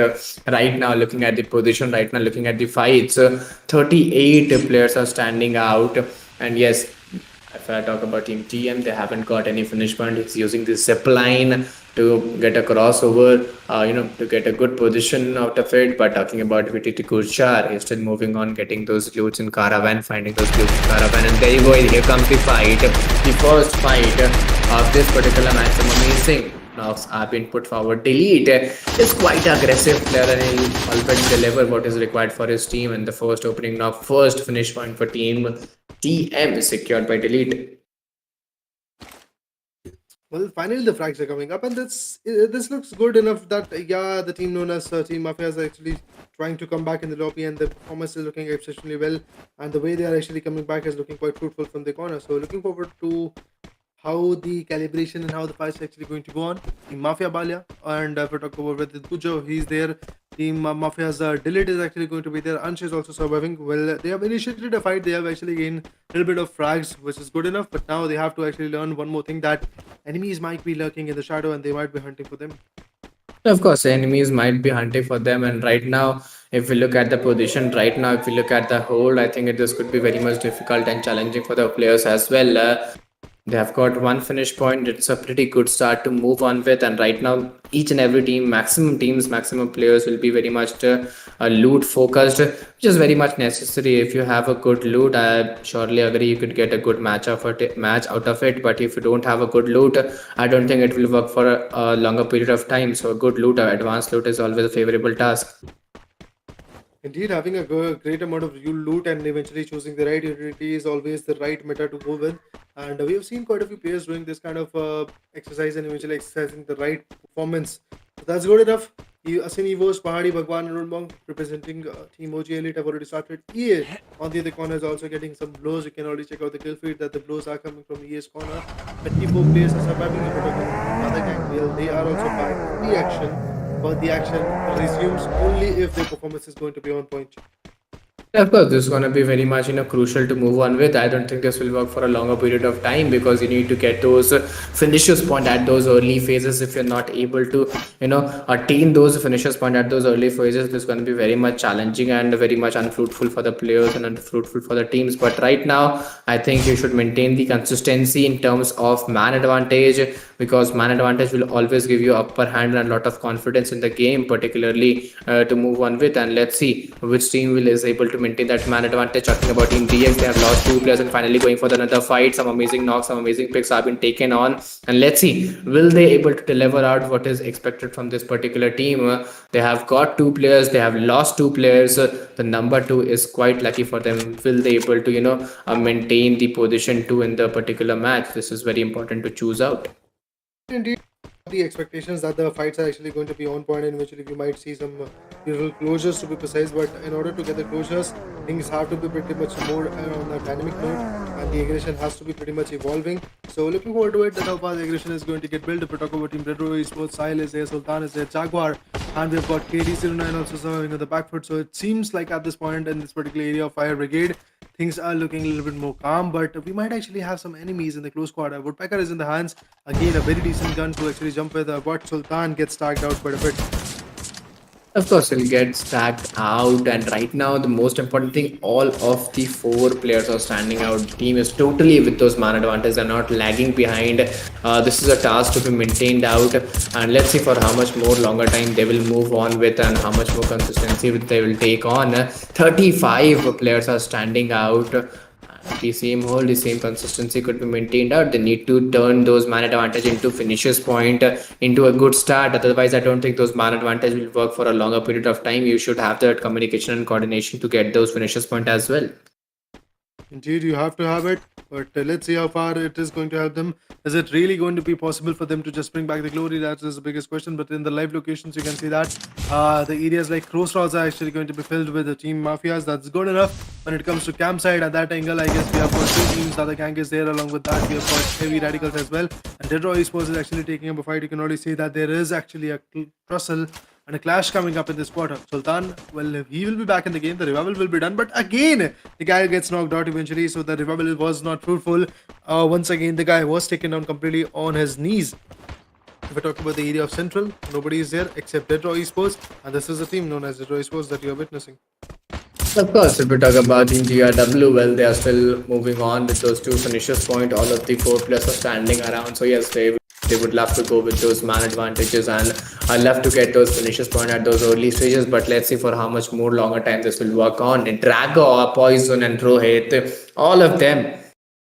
right now, looking at the position, right now, looking at the fights, 38 players are standing out. And yes, if I talk about Team TM, they haven't got any finish point. It's using the zip line to get a crossover, to get a good position out of it. But talking about VTT Kurchar, he's still moving on, getting those loots in Caravan, finding those loots in Caravan. And there you go, here comes the fight. The first fight of this particular match, some amazing knocks have been put forward. Delete is quite aggressive player and he'll always deliver what is required for his team. And the first opening knock, first finish point for Team TM is secured by Delete. Well, finally the frags are coming up, and this looks good enough that yeah, the team known as Team Mafias are actually trying to come back in the lobby, and the performance is looking exceptionally well, and the way they are actually coming back is looking quite fruitful from the corner. So looking forward to how the calibration and how the fight is actually going to go on. Team Mafia Balia and if we talk about with Bujo, he's there. Team Mafia's Delete is actually going to be there. Ansh is also surviving. Well, they have initiated a fight. They have actually gained a little bit of frags, which is good enough. But now they have to actually learn one more thing, that enemies might be lurking in the shadow and they might be hunting for them. Of course, enemies might be hunting for them, and right now, if we look at the position, right now, if we look at the hold, I think this could be very much difficult and challenging for the players as well. They have got one finish point. It's a pretty good start to move on with, and right now, each and every team, maximum teams, maximum players will be very much loot focused, which is very much necessary. If you have a good loot, I surely agree you could get a good match out of it. But if you don't have a good loot, I don't think it will work for a longer period of time. So a good loot, advanced loot is always a favorable task. Indeed, having a great amount of loot and eventually choosing the right utility is always the right meta to go with. And we have seen quite a few players doing this kind of exercise and eventually exercising the right performance. So that's good enough. Asin Evos, Pahadi, Bhagwan, and Rundbong representing Team OG Elite have already started. EA on the other corner is also getting some blows. You can already check out the kill feed that the blows are coming from EA's corner. 24 players are surviving in the other gang. They are also back in the action. But the action resumes only if their performance is going to be on point. Of course, this is going to be very much crucial to move on with. I don't think this will work for a longer period of time because you need to get those finishers point at those early phases. If you're not able to attain those finishers point at those early phases, this is going to be very much challenging and very much unfruitful for the players and unfruitful for the teams. But right now, I think you should maintain the consistency in terms of man advantage, because man advantage will always give you upper hand and a lot of confidence in the game, particularly to move on with. And let's see which team is able to maintain that man advantage. Talking about Team DX, they have lost 2 players and finally going for another fight. Some amazing knocks, some amazing picks have been taken on, and let's see, will they able to deliver out what is expected from this particular team. They have got 2 players, they have lost 2 players. The number 2 is quite lucky for them. Will they able to maintain the position 2 in the particular match? This is very important to choose out. Indeed, the expectations that the fights are actually going to be on point, and eventually we might see some beautiful closures to be precise. But in order to get the closures, things have to be pretty much more on a dynamic note, and the aggression has to be pretty much evolving. So looking forward to it, that how far the aggression is going to get built. If we talk about Team DEADROW, ESPORTS, Sahil is there, Sultan is there, Jaguar And we've got KD09 also serving at the back foot. So it seems like at this point in this particular area of Fire Brigade, things are looking a little bit more calm, but we might actually have some enemies in the close quarter. Woodpecker is in the hands. Again, a very decent gun to actually jump with, but Sultan gets tagged out quite a bit. Of course, he'll get stacked out, and right now the most important thing, all of the 4 players are standing out. The team is totally with those man advantages, they're not lagging behind. This is a task to be maintained out, and let's see for how much more longer time they will move on with and how much more consistency they will take on. 35 players are standing out. The same hold, the same consistency could be maintained out. They need to turn those man advantage into finishes point, into a good start. Otherwise, I don't think those man advantage will work for a longer period of time. You should have that communication and coordination to get those finishes point as well. Indeed, you have to have it, but let's see how far it is going to help them. Is it really going to be possible for them to just bring back the glory? That is the biggest question. But in the live locations, you can see that the areas like Crossroads are actually going to be filled with the team Mafias. That's good enough. When it comes to campsite at that angle, I guess we have got 2 teams. DADA is there. Along with that, we have got Heavy Radicals as well. And DEADROW Esports is actually taking up a fight. You can already see that there is actually a tussle and a clash coming up in this quarter. Sultan, well, he will be back in the game. The revival will be done. But again, the guy gets knocked out eventually. So the revival was not fruitful. Once again, the guy was taken down completely on his knees. If we talk about the area of Central, nobody is there except DEADROW Esports. And this is the team known as DEADROW Esports that you are witnessing. Of course, if we talk about in DRW, well, they are still moving on with those 2 finishes point. All of the 4 players are standing around. So yes, they would love to go with those man advantages and I love to get those finishes point at those early stages, but let's see for how much more longer time this will work on. And Drago, Poison and Rohit, all of them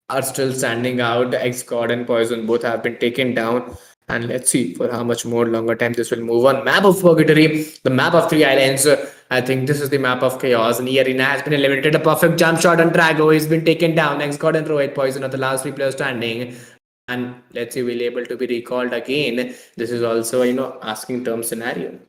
are still standing out. X-God and Poison both have been taken down. And let's see for how much more longer time this will move on. Map of Purgatory, the map of 3 islands. I think this is the map of chaos. And Arena has been eliminated. A perfect jump shot on Drago. He's been taken down. X-God and Rohit, Poison are the last 3 players standing. And let's see, we'll able to be recalled again. This is also, asking term scenario.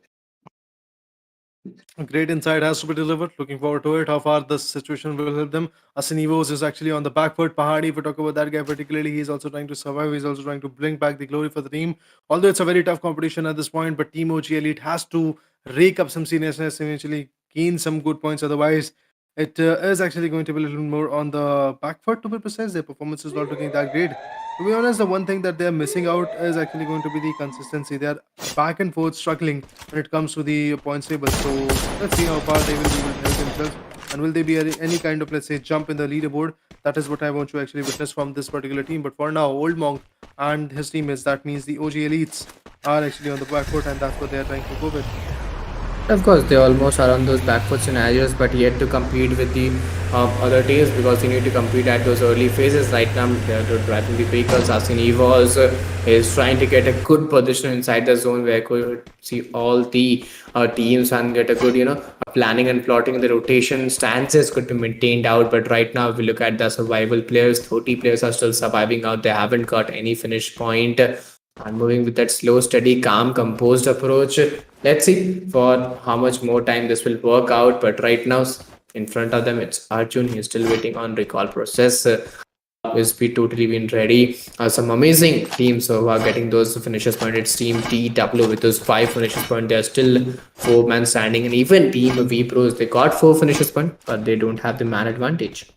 A great insight has to be delivered. Looking forward to it. How far this situation will help them. Asinivos is actually on the back foot. Pahadi, if we talk about that guy particularly, he's also trying to survive. He's also trying to bring back the glory for the team. Although it's a very tough competition at this point, but Team OG Elite has to rake up some seriousness, eventually gain some good points. Otherwise, it is actually going to be a little more on the back foot, to be precise. Their performance is not looking that great. To be honest, the one thing that they're missing out is actually going to be the consistency. They are back and forth struggling when it comes to the points table. So let's see how far they will be able to help themselves. And will they be any kind of, let's say, jump in the leaderboard? That is what I want to actually witness from this particular team. But for now, Old Monk and his teammates, that means the OG Elites, are actually on the back foot, and that's what they're trying to go with. Of course, they almost are on those back foot scenarios, but yet to compete with the other teams because you need to compete at those early phases. Right now, they're driving the vehicles. Asinivos is trying to get a good position inside the zone where you could see all the teams and get a good, planning and plotting. The rotation stances could be maintained out, but right now, if we look at the survival players, 30 players are still surviving out. They haven't got any finish point. And moving with that slow, steady, calm, composed approach. Let's see for how much more time this will work out. But right now, in front of them, it's Arjun. He's still waiting on recall process. Is be totally been ready. Some amazing teams who are getting those finishes point. It's Team TW with those 5 finishes point. They're still 4 man standing, and even Team WEBROS, they got 4 finishes point, but they don't have the man advantage.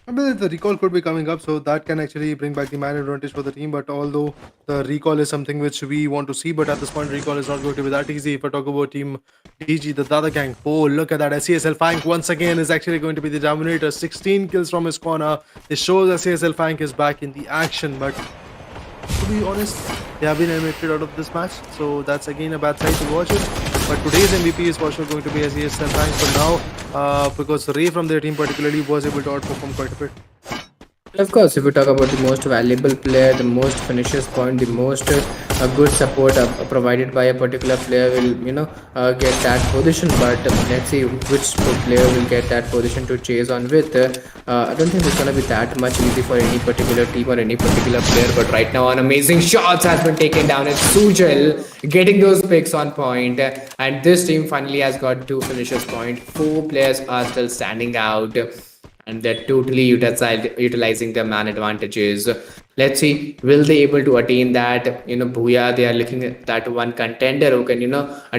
I believe the recall could be coming up, so that can actually bring back the man advantage for the team. But although the recall is something which we want to see, but at this point, recall is not going to be that easy. If I talk about Team DG, the DADA gang, oh, look at that. SES ALFAINK once again is actually going to be the dominator. 16 kills from his corner. This shows SES ALFAINK is back in the action, but to be honest, they have been eliminated out of this match, so that's again a bad side to watch it. But today's MVP is for sure going to be SES ALFAINK for now, because Ray from their team particularly was able to outperform quite a bit. Of course, if we talk about the most valuable player, the most finishes point, the most good support provided by a particular player will, get that position. But let's see which player will get that position to chase on with. I don't think it's going to be that much easy for any particular team or any particular player. But right now, an amazing shots has been taken down. It's Sujal getting those picks on point. And this team finally has got 2 finishes point. 4 players are still standing out. And they're totally utilizing their man advantages. Let's see, will they able to attain that? Bhuya, they are looking at that one contender who can,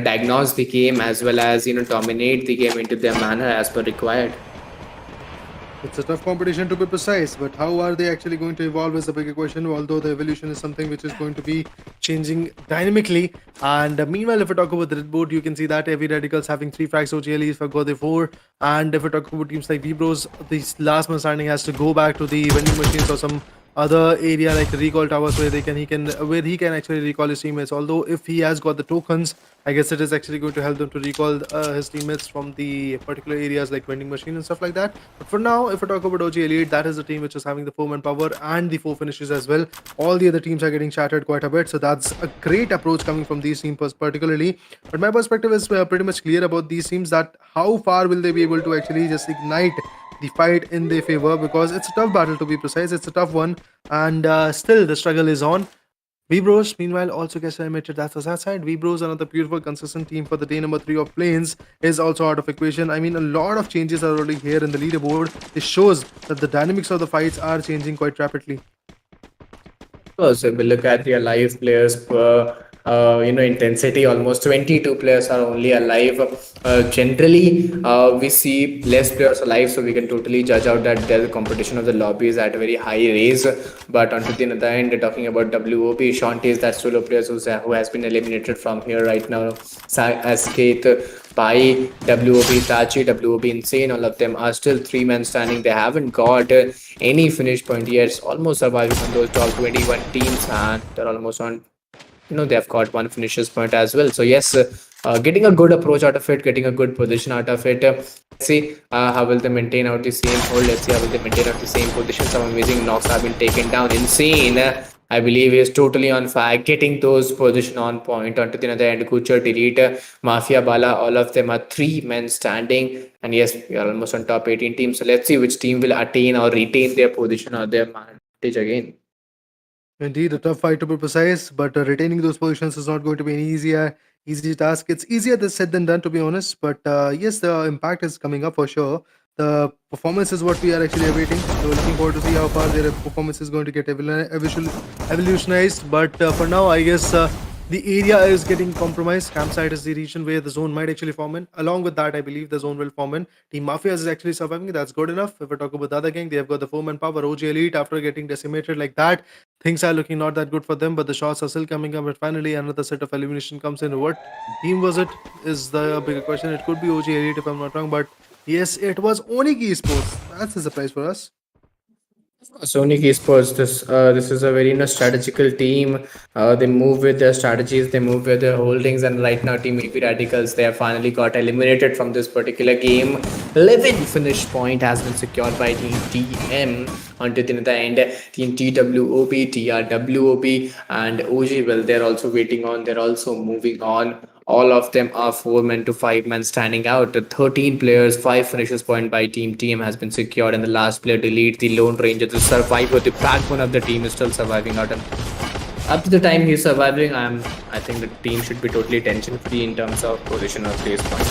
diagnose the game as well as, dominate the game into their manner as per required. It's a tough competition to be precise, but how are they actually going to evolve is the bigger question. Although the evolution is something which is going to be changing dynamically. And meanwhile, if we talk about the red board, you can see that heavy radicals having 3 frags OGLEs for God 4. And if we talk about teams like WEBROS, this last man standing has to go back to the vending machines or some other area like the recall towers where he can actually recall his teammates. Although if he has got the tokens, I guess it is actually going to help them to recall his teammates from the particular areas like vending machine and stuff like that. But for now, if we talk about OG Elite, that is the team which is having the 4-man power and the 4 finishes as well. All the other teams are getting shattered quite a bit, so that's a great approach coming from these teams particularly. But my perspective is pretty much clear about these teams, that how far will they be able to actually just ignite the fight in their favor, because it's a tough battle, to be precise. It's a tough one, and still the struggle is on. WEBROS, meanwhile, also gets eliminated. That's the sad side. WEBROS, another beautiful, consistent team for the day number 3 of Plains, is also out of equation. I mean, a lot of changes are already here in the leaderboard. This shows that the dynamics of the fights are changing quite rapidly. Course, if we look at the alive players per intensity, almost 22 players are only alive. Generally, we see less players alive, so we can totally judge out that the competition of the lobby is at a very high raise. But onto the other end, talking about WOP, Shanti is that solo player who has been eliminated from here right now. Asket, Pai, WOP, Tachi, WOP, Insane, all of them are still 3 men standing. They haven't got any finish point yet. It's almost surviving on those top 21 teams, and they're almost on, they've got 1 finishes point as well. So yes, getting a good approach out of it, getting a good position out of it. Let's see how will they maintain out the same hold. Let's see how will they maintain out the same position. Some amazing knocks have been taken down. Insane, I believe, is totally on fire, getting those position on point. Onto the other end, Kucher, Delete, Mafia, Bala, all of them are 3 men standing. And yes, we are almost on top 18 teams. So let's see which team will attain or retain their position or their advantage again. Indeed, a tough fight to be precise, but retaining those positions is not going to be an easy task. It's easier said than done, to be honest. But yes, the impact is coming up for sure. The performance is what we are actually awaiting. So looking forward to see how far their performance is going to get evolutionized. But for now, I guess the area is getting compromised. Campsite is the region where the zone might actually form in. Along with that, I believe the zone will form in. Team Mafias is actually surviving. That's good enough. If we talk about the other gang, they have got the 4-man power. OG Elite, after getting decimated like that, things are looking not that good for them, but the shots are still coming up. But finally, another set of elimination comes in. What team was it? Is the bigger question. It could be OG Elite if I'm not wrong, but yes, it was ONIC Esports. That's a surprise for us. ONIC Esports, this is a very strategical team. They move with their strategies, they move with their holdings, and right now Team AP Radicals, they have finally got eliminated from this particular game. 11 finish point has been secured by Team TM. Onto the end, Team TWOB, TRWOB, and OG, well, they're also waiting on, they're also moving on. All of them are 4 men to 5 men standing out. 13 players, 5 finishes point by Team TM has been secured, and the last player, Delete, the Lone Ranger, the survivor, the backbone of the team, is still surviving out. And up to the time he's surviving, I think the team should be totally tension free in terms of position or place point.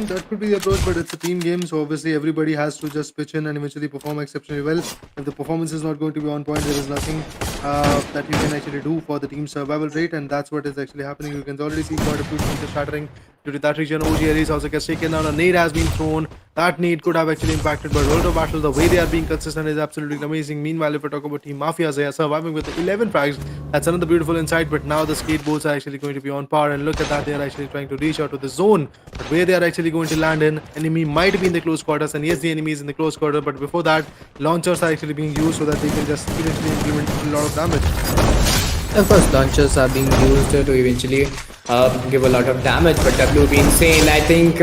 That could be the approach, but it's a team game, so obviously everybody has to just pitch in and eventually perform exceptionally well. If the performance is not going to be on point, there is nothing that you can actually do for the team's survival rate, and that's what is actually happening. You can already see quite a few teams are shattering due to that region. OG Aries also gets taken down. A nade has been thrown. That nade could have actually impacted, but World of Battle, the way they are being consistent is absolutely amazing. Meanwhile, if we talk about Team Mafias, they are surviving with 11 frags. That's another beautiful insight, but now the skateboards are actually going to be on par, and look at that, they are actually trying to reach out to the zone, but where they are actually going to land in, enemy might be in the close quarters, and yes, the enemy is in the close quarter, but before that, launchers are actually being used so that they can just eventually implement a lot of damage. Of course, launchers are being used to eventually give a lot of damage, but WB Insane, I think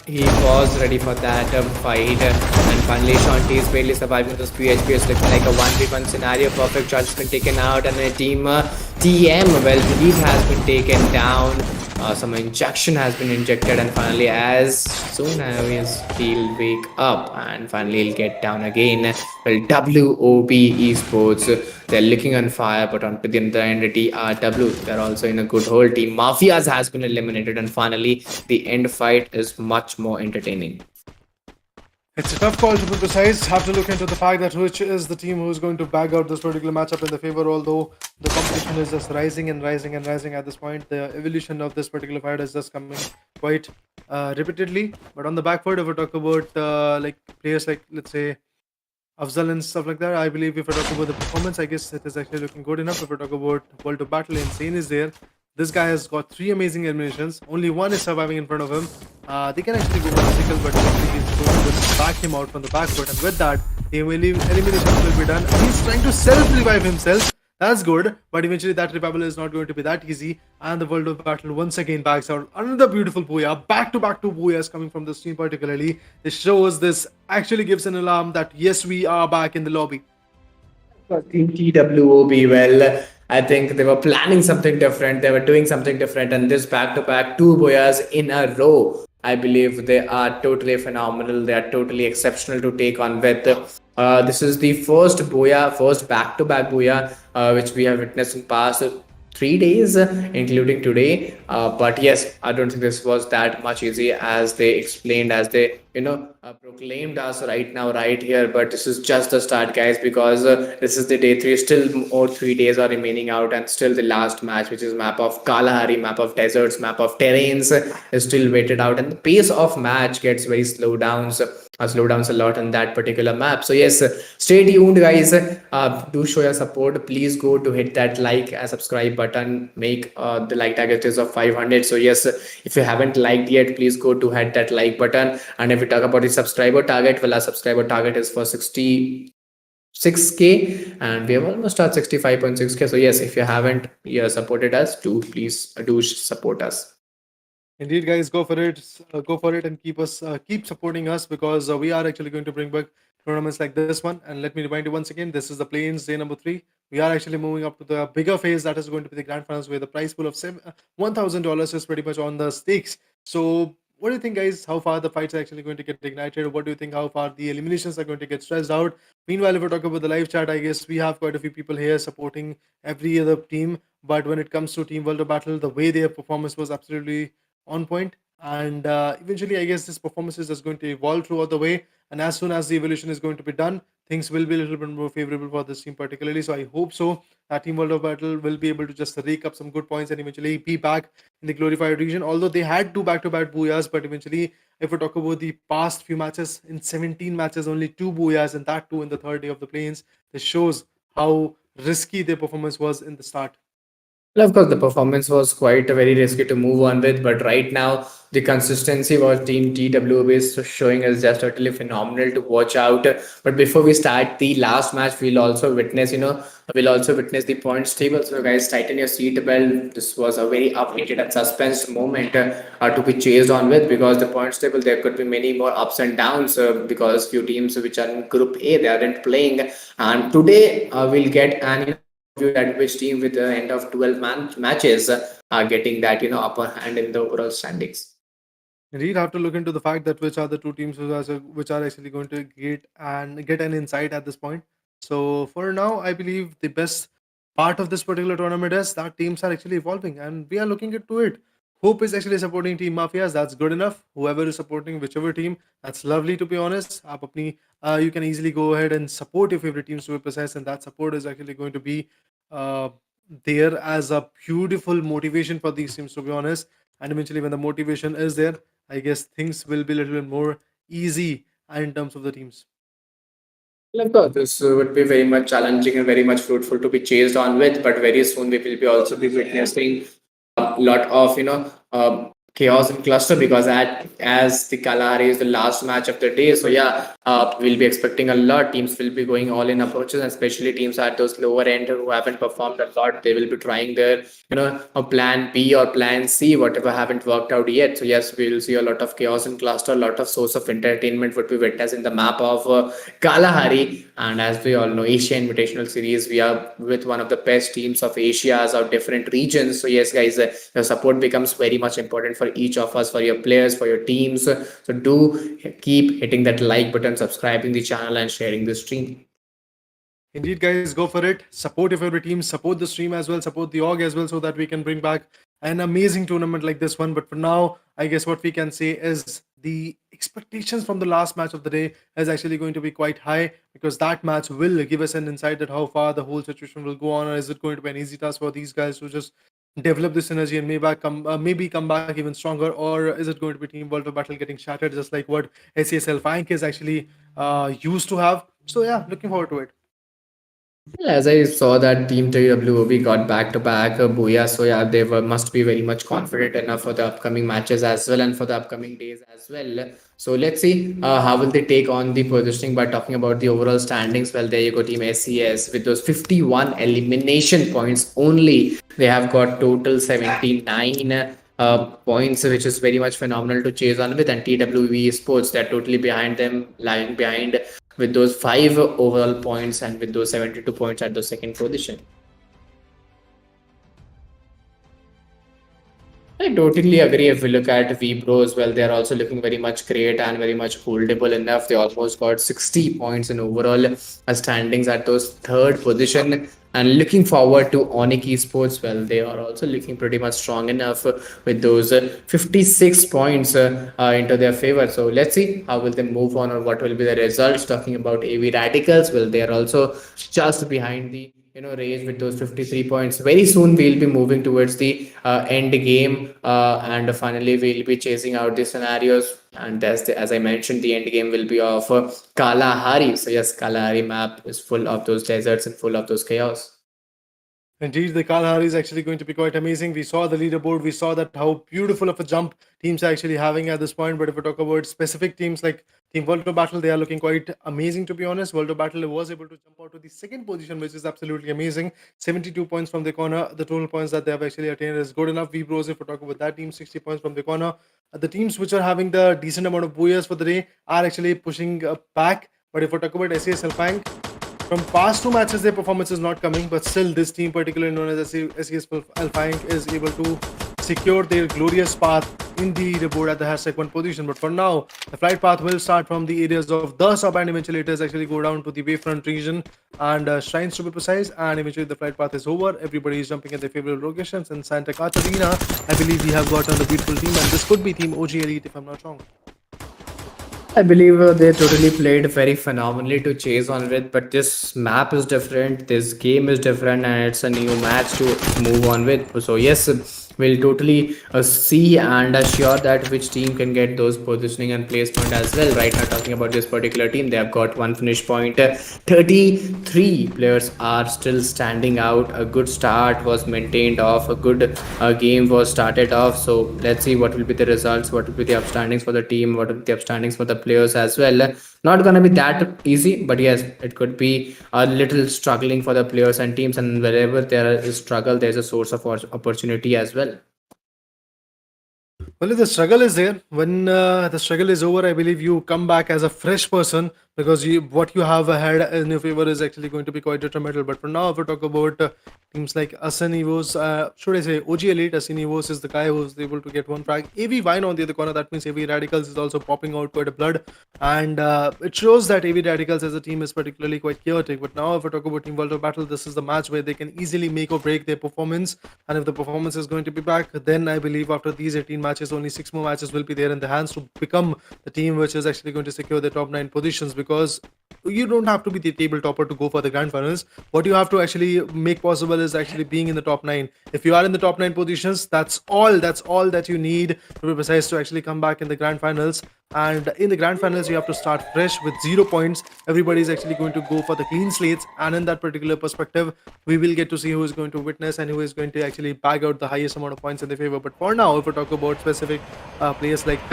he was ready for that fight, and finally Shanti is barely surviving this PHP. It's looking like a 1v1 scenario. Perfect shot has been taken out, and a team TM, well, Delete has been taken down. Some injection has been injected, and finally, as soon as he'll wake up, and finally he'll get down again. Well, WOB Esports, they're looking on fire, but onto the other end, DRW, they're also in a good hold. Team Mafias has been eliminated, and finally the end fight is much more entertaining. It's a tough call to be precise. Have to look into the fact that which is the team who's going to bag out this particular matchup in the favor. Although the competition is just rising and rising and rising at this point, the evolution of this particular fight is just coming quite repeatedly. But on the back foot, if we talk about like players like, let's say, Afzal and stuff like that, I believe if I talk about the performance, I guess it is actually looking good enough. If I talk about World of Battle, Insane is there. This guy has got 3 amazing eliminations. Only one is surviving in front of him. They can actually go physical, but eventually he's going to just back him out from the back foot. And with that, the eliminations will be done. And he's trying to self-revive himself. That's good, but eventually that revival is not going to be that easy. And the World of Battle once again backs out. Another beautiful booyah. Back-to-back two booyahs coming from this team particularly. This shows, this actually gives an alarm that yes, we are back in the lobby. Team TWOB, well, I think they were planning something different. They were doing something different, and this back-to-back two boyas in a row, I believe they are totally phenomenal. They are totally exceptional to take on with. This is the first boya, first back-to-back boya, which we have witnessed in past 3 days, including today. But yes, I don't think this was that much easy as they explained, as they proclaimed us right now, right here. But this is just the start, guys, because this is the day three. Still more 3 days are remaining out, and still the last match, which is map of Kalahari, map of deserts, map of terrains, is still waited out, and the pace of match gets very slow downs a lot on that particular map. So yes, stay tuned, guys. Do show your support. Please go to hit that like and subscribe button. Make the like target is of 500. So yes, if you haven't liked yet, please go to hit that like button. And if we talk about the subscriber target, well, our subscriber target is for 6k, and we have almost at 65.6k. So yes, if you haven't supported us, please do support us. Indeed, guys, go for it, and keep supporting us, because we are actually going to bring back tournaments like this one. And let me remind you once again, this is the play-ins day number 3. We are actually moving up to the bigger phase, that is going to be the grand finals, where the prize pool of $1,000 is pretty much on the stakes. So what do you think, guys? How far the fights are actually going to get ignited? What do you think? How far the eliminations are going to get stressed out? Meanwhile, if we talk about the live chat, I guess we have quite a few people here supporting every other team. But when it comes to Team World of Battle, the way their performance was absolutely on point. And eventually, I guess this performance is just going to evolve throughout the way. And as soon as the evolution is going to be done, things will be a little bit more favorable for this team particularly. So I hope so that Team World of Battle will be able to just rake up some good points and eventually be back in the glorified region. Although they had 2 back-to-back booyahs, but eventually, if we talk about the past few matches, in 17 matches, only 2 booyahs, and that too in the third day of the play-ins. This shows how risky their performance was in the start. Well, of course, the performance was quite very risky to move on with, but right now the consistency what Team TWB is showing is just totally phenomenal to watch out. But before we start the last match, we'll also witness the points table. So, guys, tighten your seatbelt. This was a very updated and suspense moment to be chased on with, because the points table there could be many more ups and downs because few teams which are in Group A they aren't playing, and today we'll get an view that which team with the end of 12 matches are getting that upper hand in the overall standings. Indeed, have to look into the fact that which are the two teams which are actually going to get an insight at this point. So for now, I believe the best part of this particular tournament is that teams are actually evolving, and we are looking into it. Hope is actually supporting Team Mafias. That's good enough. Whoever is supporting whichever team, that's lovely, to be honest. You can easily go ahead and support your favorite teams to be precise, and that support is actually going to be uh, there as a beautiful motivation for these teams, to be honest. And eventually, when the motivation is there, I guess things will be a little bit more easy in terms of the teams. Well, of course, this would be very much challenging and very much fruitful to be chased on with, but very soon we will be also be witnessing a lot of chaos and cluster, because as the Kalahari is the last match of the day. So yeah, we'll be expecting a lot. Teams will be going all in approaches, and especially teams at those lower end who haven't performed a lot. They will be trying their a plan B or plan C, whatever haven't worked out yet. So yes, we will see a lot of chaos and cluster, a lot of source of entertainment would be witnessed in the map of Kalahari. And as we all know, Asia Invitational Series, we are with one of the best teams of Asia as our different regions. So yes, guys, your support becomes very much important for each of us, for your players, for your teams. So do keep hitting that like button, subscribing the channel, and sharing the stream. Indeed, guys, go for it. Support your favorite team, support the stream as well, support the org as well, so that we can bring back an amazing tournament like this one. But for now, I guess what we can say is the expectations from the last match of the day is actually going to be quite high, because that match will give us an insight at how far the whole situation will go on, or is it going to be an easy task for these guys to just develop this energy and maybe come back even stronger, or is it going to be Team World of Battle getting shattered just like what SES ALFAINK is actually used to have? So yeah, looking forward to it. Well, as I saw that Team TWOB got back-to-back booyah, so yeah, they must be very much confident enough for the upcoming matches as well and for the upcoming days as well. So let's see how will they take on the positioning by talking about the overall standings. Well, there you go, Team SES with those 51 elimination points only. They have got total 79 points, which is very much phenomenal to chase on with. And TWE Sports, they're totally behind them, lying behind with those 5 overall points and with those 72 points at the second position. I totally agree. If we look at WEBROS, well, they're also looking very much great and very much holdable enough. They almost got 60 points in overall standings at those third position. And looking forward to ONIC Esports, well, they are also looking pretty much strong enough with those 56 points into their favor. So let's see how will they move on or what will be the results. Talking about AV Radicals, well, they are also just behind the race with those 53 points. Very soon we'll be moving towards the end game, and finally we'll be chasing out the scenarios, and that's as I mentioned, the end game will be of Kalahari. So yes, Kalahari map is full of those deserts and full of those chaos. Indeed, the Kalahari is actually going to be quite amazing. We saw the leaderboard. We saw that how beautiful of a jump teams are actually having at this point. But if we talk about specific teams like Team World of Battle, they are looking quite amazing, to be honest. World of Battle was able to jump out to the second position, which is absolutely amazing. 72 points from the corner. The total points that they have actually attained is good enough. WeBros, if we talk about that team, 60 points from the corner. The teams which are having the decent amount of booyahs for the day are actually pushing back. But if we talk about SES ALFAINK, from past 2 matches, their performance is not coming, but still, this team, particularly known as SES ALFAINK, is able to secure their glorious path in the leaderboard at the #1 position. But for now, the flight path will start from the areas of the sub, and eventually it is actually go down to the Wavefront region and shrines, to be precise. And eventually, the flight path is over. Everybody is jumping at their favorite locations. In Santa Catarina, I believe we have got on the beautiful team, and this could be Team OG Elite, if I'm not wrong. I believe they totally played very phenomenally to chase on with, but this map is different, this game is different, and it's a new match to move on with. So yes, we'll totally see and assure that which team can get those positioning and placement as well. Right now, talking about this particular team, they have got 1 finish point. 33 players are still standing out. A good start was maintained off, a good game was started off. So let's see what will be the results, what will be the upstandings for the team, what will be the upstandings for the players as well. Not gonna be that easy, but yes, it could be a little struggling for the players and teams, and wherever there is struggle, there's a source of opportunity as well. Well, if the struggle is there, when the struggle is over, I believe you come back as a fresh person, because what you have ahead in your favor is actually going to be quite detrimental. But for now, if we talk about teams like Asin Evos, should I say OG Elite, Asin Evos is the guy who's able to get 1 frag. AV Vine on the other corner, that means AV Radicals is also popping out quite a blood. And it shows that AV Radicals as a team is particularly quite chaotic. But now, if we talk about Team World of Battle, this is the match where they can easily make or break their performance. And if the performance is going to be back, then I believe after these 18 matches, only 6 more matches will be there in the hands to become the team which is actually going to secure the top 9 positions, because you don't have to be the table topper to go for the grand finals. What you have to actually make possible is actually being in the top 9. If you are in the top 9 positions, that's all that you need, to be precise, to actually come back in the grand finals. And in the grand finals, you have to start fresh with 0 points. Everybody is actually going to go for the clean slates, and in that particular perspective, we will get to see who is going to witness and who is going to actually bag out the highest amount of points in their favor. But for now, if we talk about specific players like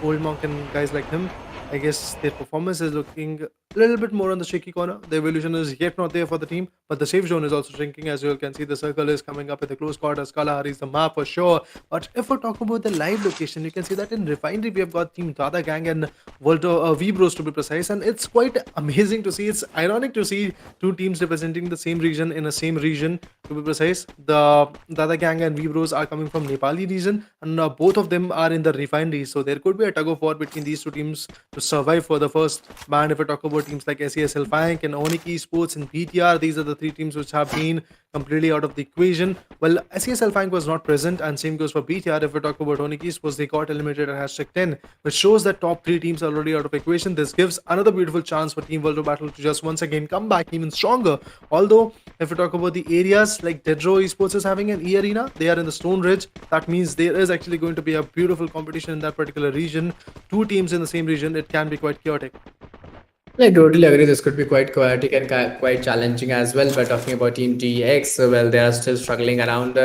Old Monk and guys like him, I guess their performance is looking a little bit more on the shaky corner. The evolution is yet not there for the team, but the safe zone is also shrinking. As you all can see, the circle is coming up in the close quarters. Kalahari is the map for sure. But if we talk about the live location, you can see that in Refinery we have got Team DADA Gang and WEBROS, to be precise, and it's quite amazing to see. It's ironic to see 2 teams representing the same region in the same region, to be precise. The DADA Gang and WEBROS are coming from Nepali region, and both of them are in the Refinery. So there could be a tug of war between these 2 teams to survive for the first ban. If we talk about about teams like SES, ALFAINK, and ONIC eSports and BTR. These are the three teams which have been completely out of the equation. Well, SES ALFAINK was not present, and same goes for BTR. If we talk about ONIC eSports, they got eliminated at #10, which shows that top three teams are already out of equation. This gives another beautiful chance for Team World of Battle to just once again come back even stronger. Although, if we talk about the areas like DEADROW eSports is having an E-Arena, they are in the Stone Ridge. That means there is actually going to be a beautiful competition in that particular region. Two teams in the same region, it can be quite chaotic. I totally agree. This could be quite chaotic and quite challenging as well. But talking about Team TX, well, they are still struggling around.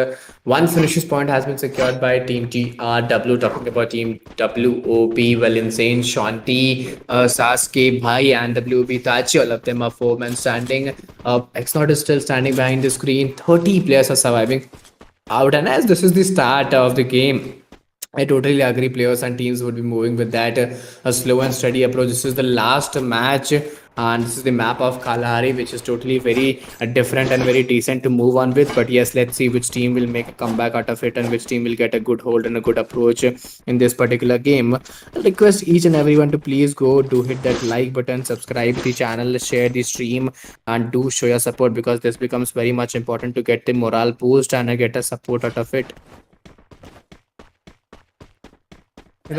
One finishes point has been secured by Team TRW. Talking about Team WOB, well, Insane, Shanti, Sasuke, Bhai, and WOB Tachi, all of them are 4 men standing. Xnod is still standing behind the screen. 30 players are surviving out. And as this is the start of the game, I totally agree. Players and teams would be moving with that a slow and steady approach. This is the last match, and this is the map of Kalahari, which is totally very different and very decent to move on with. But yes, let's see which team will make a comeback out of it and which team will get a good hold and a good approach in this particular game. I request each and everyone to please go do hit that like button, subscribe the channel, share the stream, and do show your support, because this becomes very much important to get the morale boost and get a support out of it. In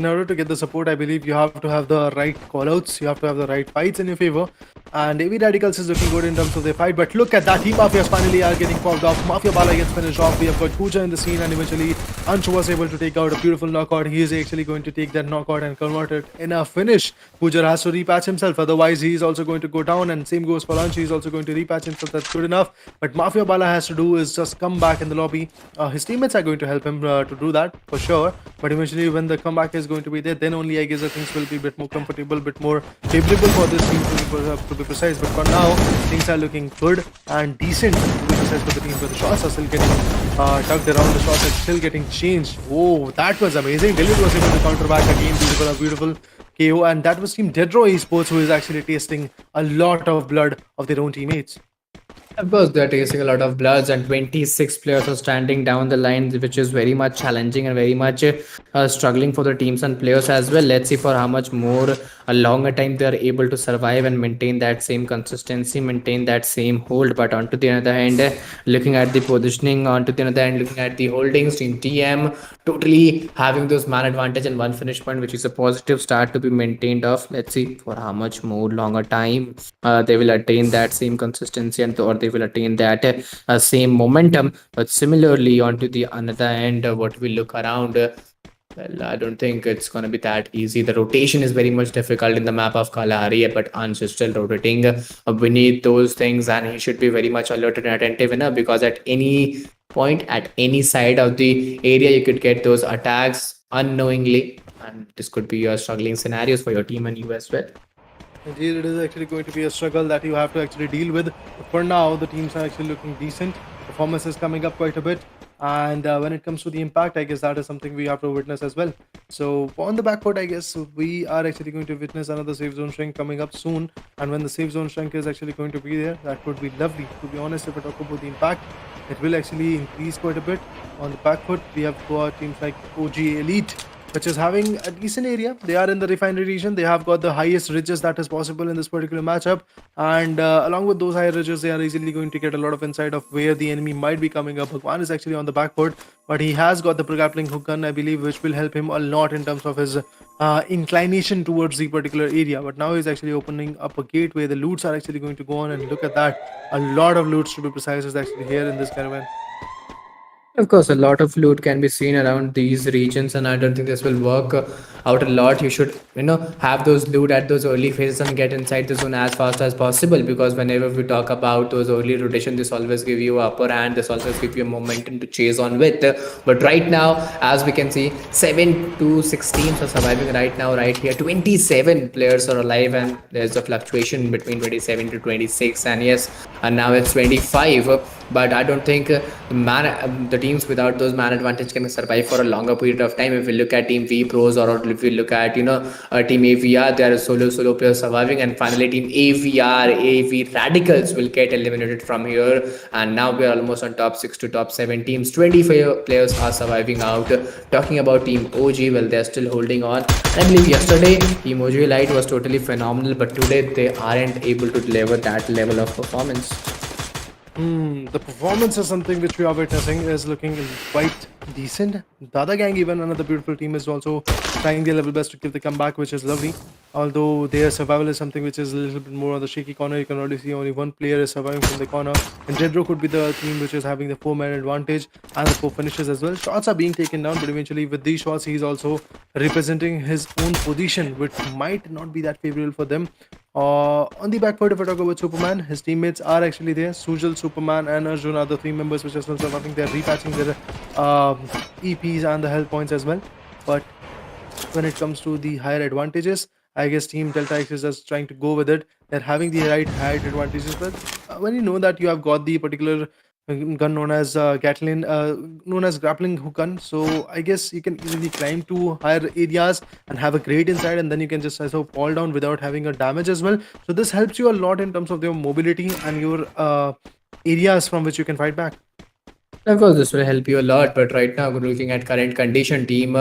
order to get the support, I believe you have to have the right callouts, you have to have the right fights in your favor. And AV Radicals is looking good in terms of their fight, but look at that, Team Mafias finally are getting fobbed off. Mafia Bala gets finished off. We have got Pooja in the scene, and eventually Anshu was able to take out a beautiful knockout. He is actually going to take that knockout and convert it in a finish. Pooja has to repatch himself, otherwise he is also going to go down, and same goes for Anshu. He is also going to repatch himself. That's good enough. But Mafia Bala has to do is just come back in the lobby. His teammates are going to help him to do that for sure. But eventually, when the comeback is going to be there, then only I guess things will be a bit more comfortable, a bit more favorable for this team to be precise. But for now, things are looking good and decent to be precise for the team. But the shots are still getting tugged around. The shots are still getting changed. Oh, that was amazing. Dilip was able to counter back again for a beautiful KO, and that was Team DEADROW eSports, who is actually tasting a lot of blood of their own teammates. Of course, they're tasting a lot of bloods, and 26 players are standing down the line, which is very much challenging and very much struggling for the teams and players as well. Let's see for how much more a longer time they are able to survive and maintain that same consistency, maintain that same hold. But onto the other hand, looking at the positioning, onto the other hand, looking at the holdings, Team TM totally having those man advantage and one finish point, which is a positive start to be maintained of. Let's see for how much more longer time they will attain that same consistency, and or they will attain that same momentum. But similarly, onto the another end, what we look around, well, I don't think it's going to be that easy. The rotation is very much difficult in the map of Kalahari, but Ansh is still rotating beneath those things, and he should be very much alert and attentive enough, because at any point, at any side of the area, you could get those attacks unknowingly, and this could be your struggling scenarios for your team and you as well. Indeed, it is actually going to be a struggle that you have to actually deal with. But for now, the teams are actually looking decent. Performance is coming up quite a bit. And when it comes to the impact, I guess that is something we have to witness as well. So on the back foot, I guess we are actually going to witness another safe zone shrink coming up soon. And when the safe zone shrink is actually going to be there, that would be lovely. To be honest, if I talk about the impact, it will actually increase quite a bit. On the back foot, we have got teams like OG Elite, which is having a decent area. They are in the refinery region. They have got the highest ridges that is possible in this particular matchup. And along with those high ridges, they are easily going to get a lot of insight of where the enemy might be coming up. Bhagwan is actually on the back foot, but he has got the grappling hook gun, I believe, which will help him a lot in terms of his inclination towards the particular area. But now he's actually opening up a gate where the loots are actually going to go on. And look at that. A lot of loots, to be precise, is actually here in this caravan. Of course, a lot of loot can be seen around these regions, and I don't think this will work out a lot. You should, have those loot at those early phases and get inside the zone as fast as possible, because whenever we talk about those early rotation, this always give you upper hand, this always give you a momentum to chase on with. But right now, as we can see, 7 to 6 teams are surviving right now, right here. 27 players are alive, and there's a fluctuation between 27 to 26, and yes, and now it's 25. but I don't think the teams without those man advantage can survive for a longer period of time. If we look at Team WEBROS, or if we look at Team AVR, there are solo players surviving, and finally Team AVR, AV Radicals will get eliminated from here. And now we are almost on top 6 to top 7 teams. 25 players are surviving out. Talking about Team OG, well, they're still holding on. I believe yesterday Team OG Light was totally phenomenal, but today they aren't able to deliver that level of performance. The performance is something which we are witnessing is looking quite decent. DADA Gang, even another beautiful team, is also trying their level best to give the comeback, which is lovely. Although their survival is something which is a little bit more on the shaky corner. You can already see only one player is surviving from the corner, and DEADROW could be the team which is having the 4-man advantage and the 4 finishes as well. Shots are being taken down, but eventually with these shots he's also representing his own position, which might not be that favorable for them. On the back foot, if I talk about Superman, his teammates are actually there. Sujal, Superman, and Arjun are the 3 members which are still surviving. They're repatching their EPs and the health points as well. But when it comes to the higher advantages, I guess Team Delta X is just trying to go with it. They're having the right height advantages, but when you know that you have got the particular gun known as Gatlin, known as grappling hook gun, so I guess you can easily climb to higher areas and have a great inside, and then you can just sort of fall down without having a damage as well. So this helps you a lot in terms of your mobility and your areas from which you can fight back. Of course, this will help you a lot, but right now, we're looking at current condition, Team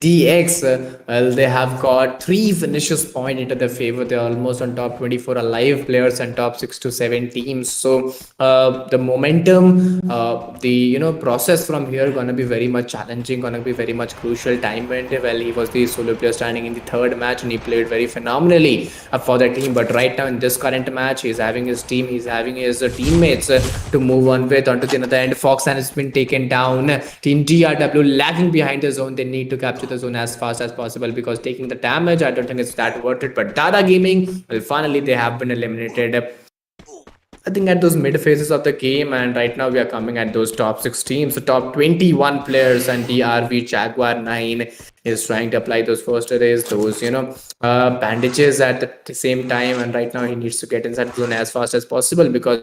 DX, well, they have got 3 finishes point into their favor. They're almost on top 24 alive players and top 6 to 7 teams. So the momentum, the process from here gonna be very much challenging, gonna be very much crucial. Time went well. He was the solo player standing in the 3rd match, and he played very phenomenally for the team. But right now in this current match, he's having his team, he's having his teammates to move on with. Onto the other end, Foxan has been taken down. Team DRW lagging behind the zone. They need to capture the zone as fast as possible, because taking the damage, I don't think it's that worth it. But DADA Gaming, well, finally they have been eliminated, I think, at those mid phases of the game, and right now we are coming at those top 6 teams, the top 21 players, and DRV Jaguar 9 is trying to apply those first aid, those bandages at the same time, and right now he needs to get inside the zone as fast as possible, because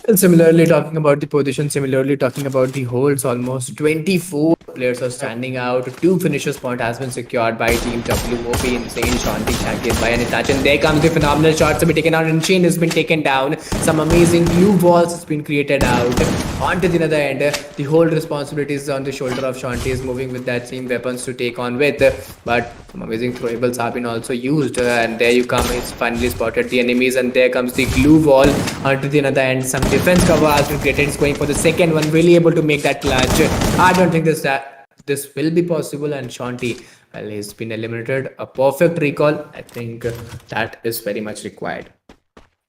and similarly, talking about the position, similarly talking about the holds, almost 24 players are standing out. 2 finishes point has been secured by Team WOP, Insane, Shanti, Shaggy, by Anitachan. There comes the phenomenal shots to be taken out, and Chain has been taken down. Some amazing blue balls has been created out. Onto the other end, the whole responsibility is on the shoulder of Shanti, is moving with that same weapons to take on with. But some amazing throwables have been also used, and there you come, he's finally spotted the enemies, and there comes the glue wall. Onto the other end, some defense cover has been created. It's going for the second one, really able to make that clutch. I don't think this will be possible, and Shanti, well, he's been eliminated. A perfect recall, I think that is very much required.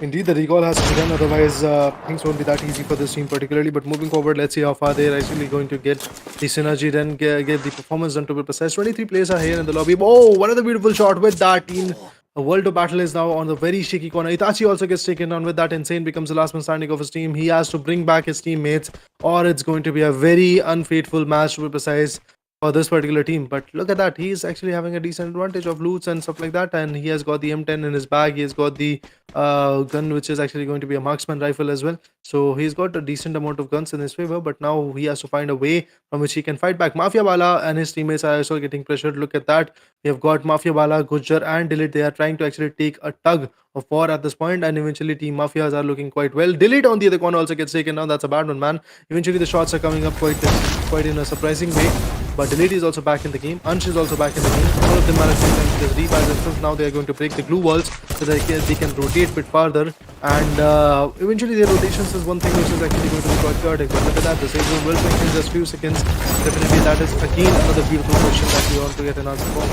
Indeed, the recall has to be done, otherwise things won't be that easy for this team particularly. But moving forward, let's see how far they're actually going to get the synergy, then get the performance done, to be precise. 23 players are here in the lobby. Oh, what a beautiful shot with that team. A world of battle is now on the very shaky corner. Itachi also gets taken on with that. Insane becomes the last man standing of his team. He has to bring back his teammates, or it's going to be a very unfaithful match, to be precise, for this particular team. But look at that, he's actually having a decent advantage of loots and stuff like that, and he has got the M10 in his bag. He has got the gun, which is actually going to be a marksman rifle as well. So he's got a decent amount of guns in his favor, but now he has to find a way from which he can fight back. Mafia Bala and his teammates are also getting pressured. Look at that, we have got Mafia Bala, Gujjar, and Delete. They are trying to actually take a tug of war at this point, and eventually Team Mafias are looking quite well. Delete on the other corner also gets taken down. That's a bad one, man. Eventually the shots are coming up quite in a surprising way. But Delete is also back in the game. Ansh is also back in the game. All of them managed to just revive themselves. Now they are going to break the glue walls so that they can rotate a bit farther. And eventually their rotations is one thing which is actually going to be quite chaotic. But look at that, the save zone will finish in just few seconds. Definitely that is again another beautiful question that we want to get an answer for.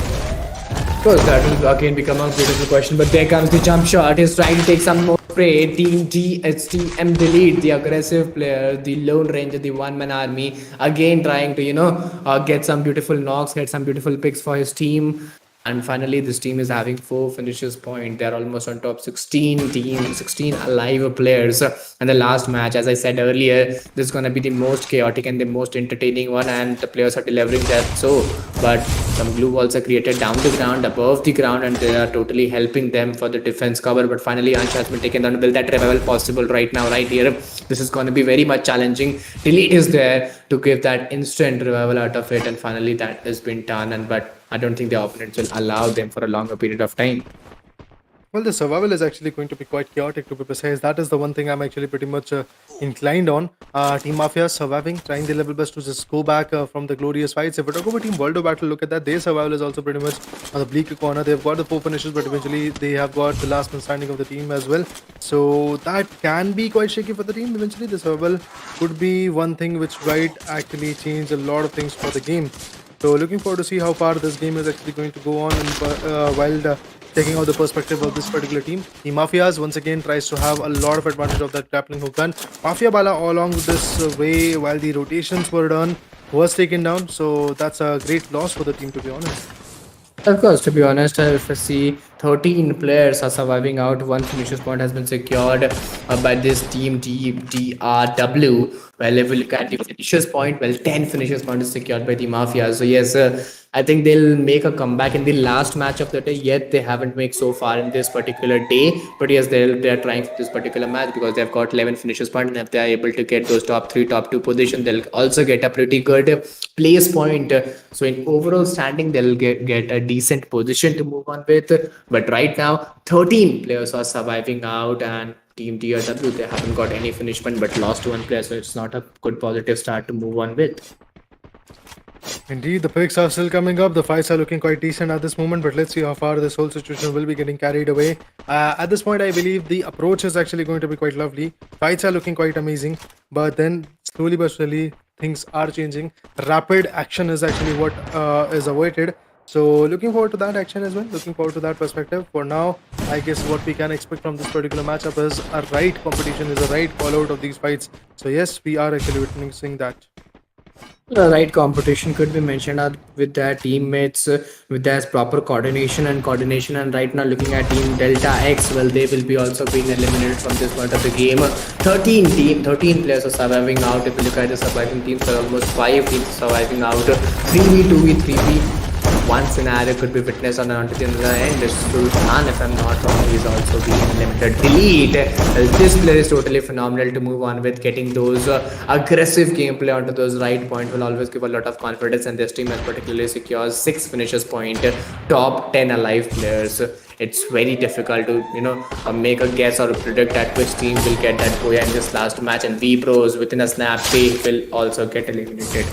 Of course, that will again become a beautiful question, but there comes the jump shot. He's trying to take some more prey. Team GHTM Delete, the aggressive player, the lone ranger, the one-man army, again trying to get some beautiful knocks, get some beautiful picks for his team. And finally, this team is having 4 finishes point. They're almost on top 16 alive players. And the last match, as I said earlier, this is going to be the most chaotic and the most entertaining one. And the players are delivering that. So, but some glue walls are created down the ground, above the ground, and they are totally helping them for the defense cover. But finally, Ansh has been taken down. Will that revival possible right now, right here? This is going to be very much challenging. Delete is there to give that instant revival out of it. And finally, that has been done. And but I don't think the opponents will allow them for a longer period of time. Well, the survival is actually going to be quite chaotic, to be precise. That is the one thing I'm actually pretty much inclined on. Team Mafia surviving, trying their level best to just go back from the glorious fights. If we talk about Team World of Battle, look at that. Their survival is also pretty much on the bleak corner. They've got the 4 finishes, but eventually they have got the last man standing of the team as well. So that can be quite shaky for the team. Eventually, the survival could be one thing which might actually change a lot of things for the game. So looking forward to see how far this game is actually going to go on, and while taking out the perspective of this particular team. The Mafias once again tries to have a lot of advantage of that grappling hook gun. Mafia Bala all along this way while the rotations were done was taken down. So that's a great loss for the team, to be honest. Of course, to be honest, if I see 13 players are surviving out, 1 finishes point has been secured by this team DRW. Well, if we look at the finishers point, well, 10 finishers point is secured by the Mafia. So yes, I think they'll make a comeback in the last match of the day. Yet they haven't made so far in this particular day. But yes, they're trying for this particular match because they've got 11 finishers point, and if they're able to get those top 3, top 2 position, they'll also get a pretty good place point. So in overall standing, they'll get a decent position to move on with. But right now, 13 players are surviving out, and Team DRW, they haven't got any finishment but lost 1 player, so it's not a good positive start to move on with. Indeed, the picks are still coming up. The fights are looking quite decent at this moment, but let's see how far this whole situation will be getting carried away. At this point, I believe the approach is actually going to be quite lovely. Fights are looking quite amazing, but then slowly but slowly, things are changing. Rapid action is actually what is awaited. So looking forward to that action as well. Looking forward to that perspective. For now, I guess what we can expect from this particular matchup is a right competition, is a right call out of these fights. So yes, we are actually witnessing that. The right competition could be mentioned with their teammates, with their proper coordination, and right now looking at Team Delta X, well, they will be also being eliminated from this part of the game. 13 players are surviving out. If you look at the surviving teams, there are almost 5 teams surviving out. 3v, 2v, 3v. One scenario could be witnessed on the end. Sultan, if I'm not wrong, is also being limited. Delete. This player is totally phenomenal to move on with. Getting those aggressive gameplay onto those right point will always give a lot of confidence, and this team has particularly secures 6 finishers point, top 10 alive players. It's very difficult to make a guess or predict that which team will get that Boya in this last match, and WEBROS within a snap they will also get eliminated.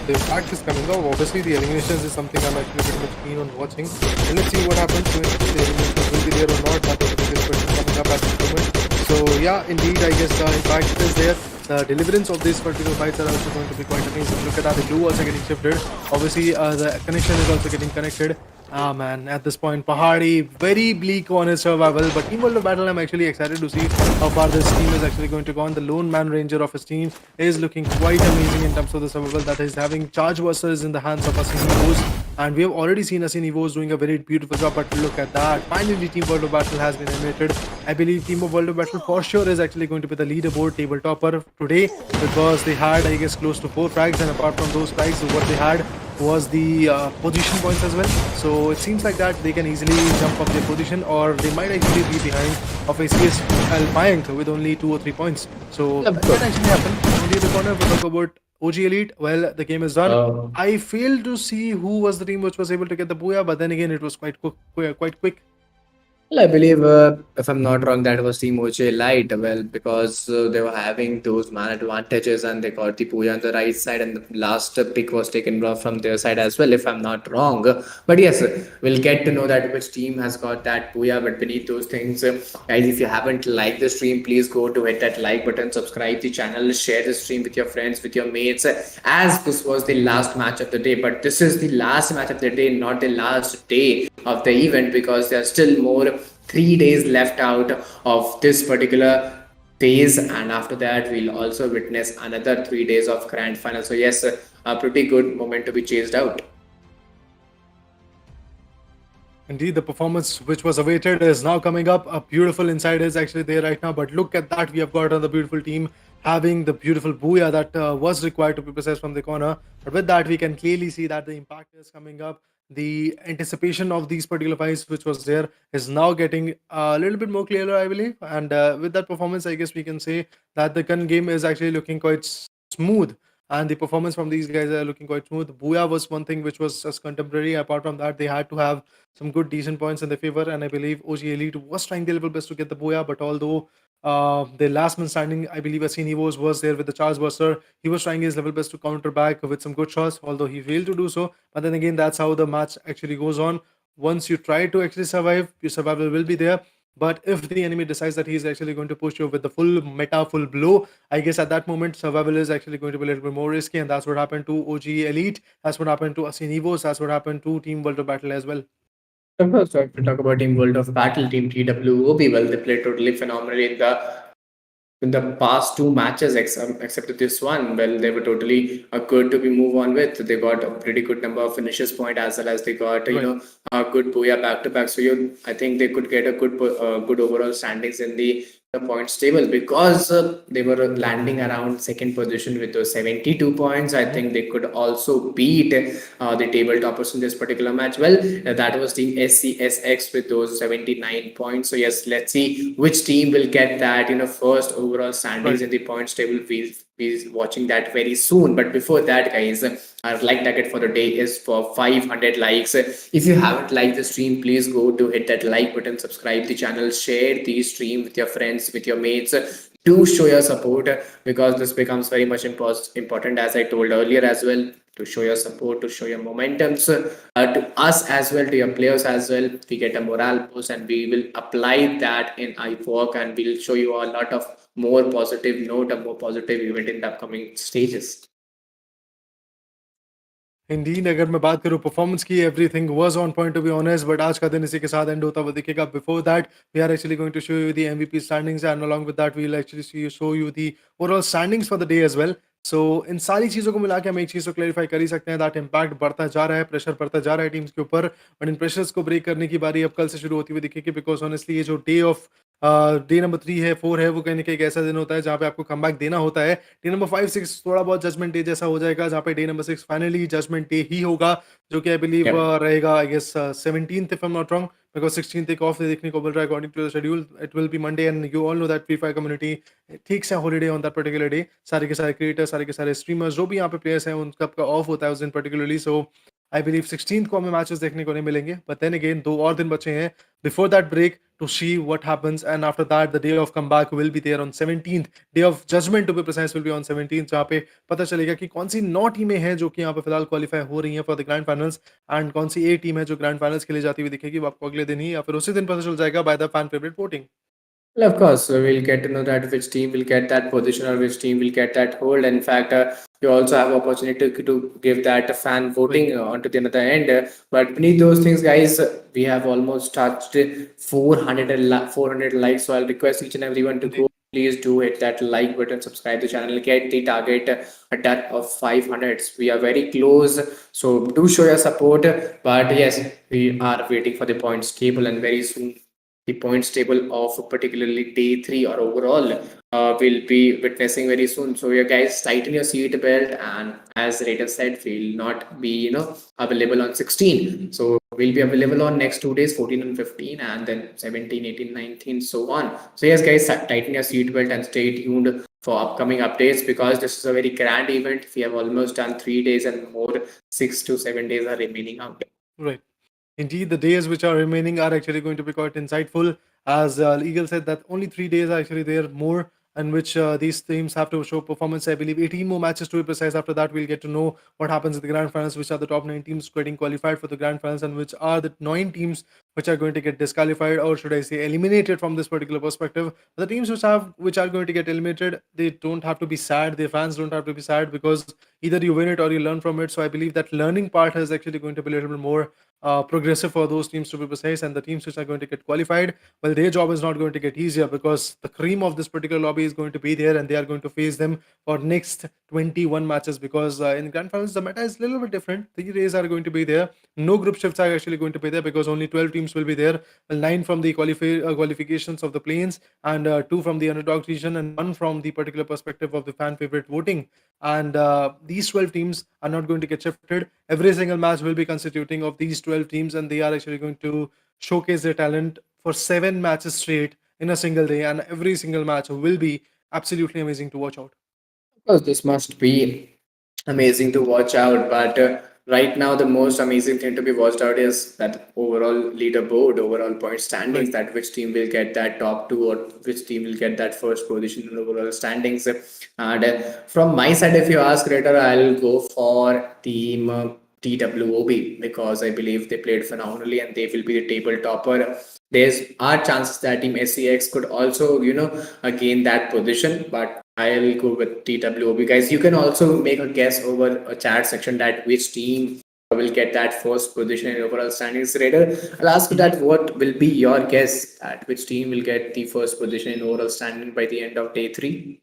The fact is coming up. Obviously, the eliminations is something I'm actually pretty much keen on watching. And let's see what happens. So if the eliminations will be there or not. That is the biggest question coming up at this moment. So yeah, indeed, I guess the impact is there. The deliverance of these particular fights are also going to be quite amazing. Look at that, the glue also getting shifted. Obviously, the connection is also getting connected. Ah man, at this point, Pahadi very bleak on his survival. But Team World of Battle, I'm actually excited to see how far this team is actually going to go on. The lone man ranger of his team is looking quite amazing in terms of the survival, that is having charge busters in the hands of Asinivos. And we have already seen Asinivos doing a very beautiful job. But look at that, finally Team World of Battle has been eliminated. I believe Team of World of Battle for sure is actually going to be the leaderboard table topper today, because they had, I guess, close to 4 frags, and apart from those frags, what they had was the position points as well. So it seems like that they can easily jump up their position, or they might actually be behind of SES ALFAINK with only 2 or 3 points. So that can actually happen. Only the corner, if we talk about OG Elite, well, the game is done. I failed to see who was the team which was able to get the booyah, but then again, it was quite quick. Well, I believe, if I'm not wrong, that was Team OJ Light. Well, because they were having those man advantages and they got the Puya on the right side, and the last pick was taken from their side as well, if I'm not wrong. But yes, we'll get to know that which team has got that Puya. But beneath those things, guys, if you haven't liked the stream, please go to hit that like button, subscribe the channel, share the stream with your friends, with your mates, as this was the last match of the day. But this is the last match of the day, not the last day of the event, because there are still more 3 days left out of this particular phase, and after that we'll also witness another 3 days of grand final. So yes, a pretty good moment to be chased out. Indeed, the performance which was awaited is now coming up. A beautiful inside is actually there right now, but look at that. We have got another beautiful team having the beautiful booyah that was required to be possessed from the corner. But with that, we can clearly see that the impact is coming up. The anticipation of these particular fights, which was there, is now getting a little bit more clearer, I believe. And with that performance, I guess we can say that the gun game is actually looking quite smooth. And the performance from these guys are looking quite smooth. Booyah was one thing which was just contemporary. Apart from that, they had to have some good decent points in their favor, and I believe OG Elite was trying their level best to get the Booyah, but although the last man standing, I believe Asinivos was there with the Charge Buster, he was trying his level best to counter back with some good shots, although he failed to do so. But then again, that's how the match actually goes on. Once you try to actually survive, your survival will be there. But if the enemy decides that he's actually going to push you with the full meta, full blow, I guess at that moment survival is actually going to be a little bit more risky, and that's what happened to OG Elite. That's what happened to Asinivos. That's what happened to Team World of Battle as well. Of course, so if we talk about Team World of Battle, Team TWOB, well, they played totally phenomenally in the past two matches, except this one. Well, they were totally good to be move on with. They got a pretty good number of finishes point, as well as they got Right. a good booyah back to back. So I think they could get a good overall standings in the points table, because they were landing around second position with those 72 points. I think they could also beat the table toppers in this particular match. Well, that was Team SCSX with those 79 points. So yes, let's see which team will get that first overall standings Right. in the points table. We'll be watching that very soon. But before that, guys, our like target for the day is for 500 likes. If you haven't liked the stream, please go to hit that like button, subscribe the channel, share the stream with your friends, with your mates. Do show your support, because this becomes very much important, as I told earlier as well, to show your support, to show your momentums to us as well, to your players as well. We get a morale boost, and we will apply that in iWork, and we'll show you a lot of more positive note, a more positive event in the upcoming stages. Indeed अगर मैं बात करूँ performance की, everything was on point to be honest, but आज का दिन इसी के साथ एंड होता हुआ दिखेगा. Before that we are actually going to show you the MVP standings, and along with that we will actually show you the overall standings for the day as well. So इन सारी चीज़ों को मिला के हम एक चीज़ को क्लैरिफाई कर ही सकते हैं, दैट इम्पैक्ट बढ़ता जा रहा है, प्रेशर बढ़ता जा रहा है टीम्स के ऊपर. बट इन प्रेशर्स को ब्रेक करने की बारी अब कल से शुरू होती हुई दिखेगी, बिकॉज ऑनेस्टली ये जो डे ऑफ डे नंबर 3 है, 4 है, वो कहीं ना कहीं एक ऐसा दिन होता है जहाँ पे आपको कमबैक देना होता है. डे नंबर 5 6 थोड़ा बहुत जजमेंट डे जैसा हो जाएगा, जहाँ पे day number 6 finally judgement day ही होगा, जो कि आई बिलीव Yep. रहेगा I guess 17th if I am not wrong, because 16th एक ऑफ देखने को मिल रहा है according to the schedule. It will be Monday, and you all know that free fire community ठीक से holiday on that particular day. सारे के सारे क्रिएटर्स, सारे के सारे स्ट्रीमर्स, जो भी यहाँ पे प्लेयर्स हैं, उनका ऑफ होता है उस दिन particularly. So I believe 16th को हमें मैचेस देखने को नहीं मिलेंगे, बट देन अगेन 2 और दिन बचे हैं before that break to see what happens, and after that the day of comeback will be there on 17th. Day of judgment to be precise will be on 17th, जहाँ पे पता चलेगा कि कौन सी 9 टीमें हैं जो कि यहाँ पे फिलहाल क्वालिफाई हो रही हैं for the grand finals, and कौन सी ए टीम है जो ग्रैंड फाइनल्स के लिए जाती हुई दिखेगी. वो आपको अगले दिन ही या फिर उसी दिन पता चल जाएगा by the fan favourite voting. Well, of course, so we'll get to know that which team will get that position or which team will get that hold. In fact, you also have opportunity to give that fan voting onto the other end. But beneath those things, guys, we have almost touched 400 likes. So I'll request each and everyone to go. Please do hit that like button, subscribe the channel, get the target a touch of 500. We are very close, so do show your support. But yes, we are waiting for the points table, and very soon the points table of particularly day 3 or overall will be witnessing very soon. So yeah, guys, tighten your seat belt, and as Raider said, we'll not be available on 16. So we'll be available on next 2 days, 14 and 15, and then 17, 18, 19, so on. So yes, guys, tighten your seat belt and stay tuned for upcoming updates, because this is a very grand event. We have almost done 3 days, and more 6 to 7 days are remaining out. Right. Indeed, the days which are remaining are actually going to be quite insightful. As Eagle said, that only 3 days are actually there more, in which these teams have to show performance. I believe 18 more matches to be precise. After that, we'll get to know what happens in the grand finals, which are the top 9 teams getting qualified for the grand finals, and which are the 9 teams which are going to get disqualified, or should I say eliminated from this particular perspective. The teams which are going to get eliminated, they don't have to be sad. Their fans don't have to be sad, because either you win it or you learn from it. So I believe that learning part is actually going to be a little bit more progressive for those teams to be precise, and the teams which are going to get qualified, well, their job is not going to get easier because the cream of this particular lobby is going to be there, and they are going to face them for next 21 matches. Because in grand finals the meta is a little bit different. 3 days are going to be there. No group shifts are actually going to be there because only 12 teams will be there. Well, 9 from the qualifications of the plains, and 2 from the underdog region, and 1 from the particular perspective of the fan favorite voting. And these 12 teams are not going to get shifted. Every single match will be constituting of these 12 teams, and they are actually going to showcase their talent for 7 matches straight in a single day, and every single match will be absolutely amazing to watch out. Of course, this must be amazing to watch out. But right now, the most amazing thing to be watched out is that overall leaderboard, overall point standings. Right. That which team will get that top two, or which team will get that first position in overall standings. And from my side, if you ask, Raider, I'll go for team TWOB because I believe they played phenomenally and they will be the table topper. There's are chances that team SEX could also, gain that position, but I'll go with TWOB. Guys, you can also make a guess over a chat section that which team will get that first position in overall standings. Raider, I'll ask you that what will be your guess at which team will get the first position in overall standing by the end of day 3?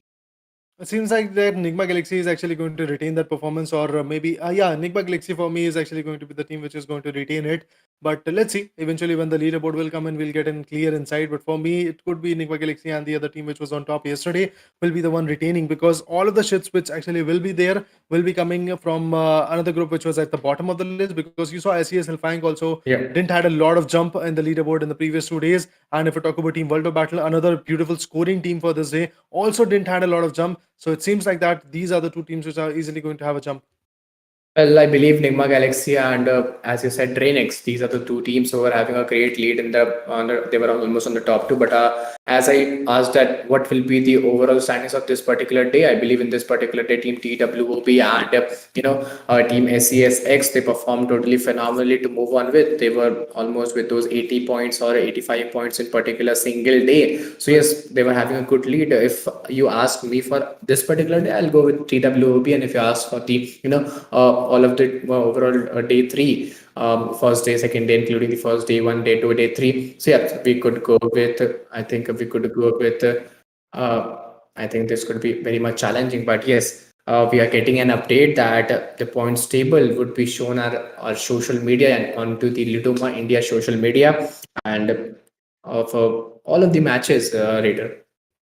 It seems like that Nigma Galaxy is actually going to retain that performance, or maybe, yeah, Nigma Galaxy for me is actually going to be the team which is going to retain it. But let's see. Eventually, when the leaderboard will come in, we'll get a clear insight. But for me, it could be Nigma Galaxy, and the other team which was on top yesterday will be the one retaining, because all of the shits which actually will be there will be coming from another group which was at the bottom of the list. Because you saw SES ALFAINK also Yeah. didn't had a lot of jump in the leaderboard in the previous 2 days. And if we talk about Team World of Battle, another beautiful scoring team for this day, also didn't had a lot of jump. So it seems like that these are the two teams which are easily going to have a jump. Well, I believe Nigma Galaxy and, as you said, Drainix. These are the two teams who are having a great lead in they were almost on the top two. But as I asked that, what will be the overall standings of this particular day? I believe in this particular day, team TWOB and team SESX, they performed totally phenomenally to move on with. They were almost with those 80 points or 85 points in particular single day. So yes, they were having a good lead. If you ask me for this particular day, I'll go with TWOB. And if you ask for the all of the overall day 3, first day, second day, including the first day 1, day 2, day 3. So yeah, we could go with, I think we could go with, I think this could be very much challenging, but yes, we are getting an update that the points table would be shown on our social media and onto the Lidoma India social media, and for all of the matches, Raider.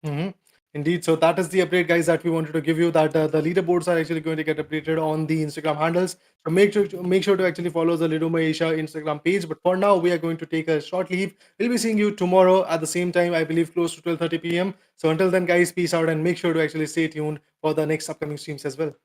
Mm-hmm. Indeed. So that is the update, guys, that we wanted to give you. That the leaderboards are actually going to get updated on the Instagram handles. So make sure to actually follow the Lidoma Asia Instagram page. But for now, we are going to take a short leave. We'll be seeing you tomorrow at the same time, I believe, close to 12:30 p.m. So until then, guys, peace out, and make sure to actually stay tuned for the next upcoming streams as well.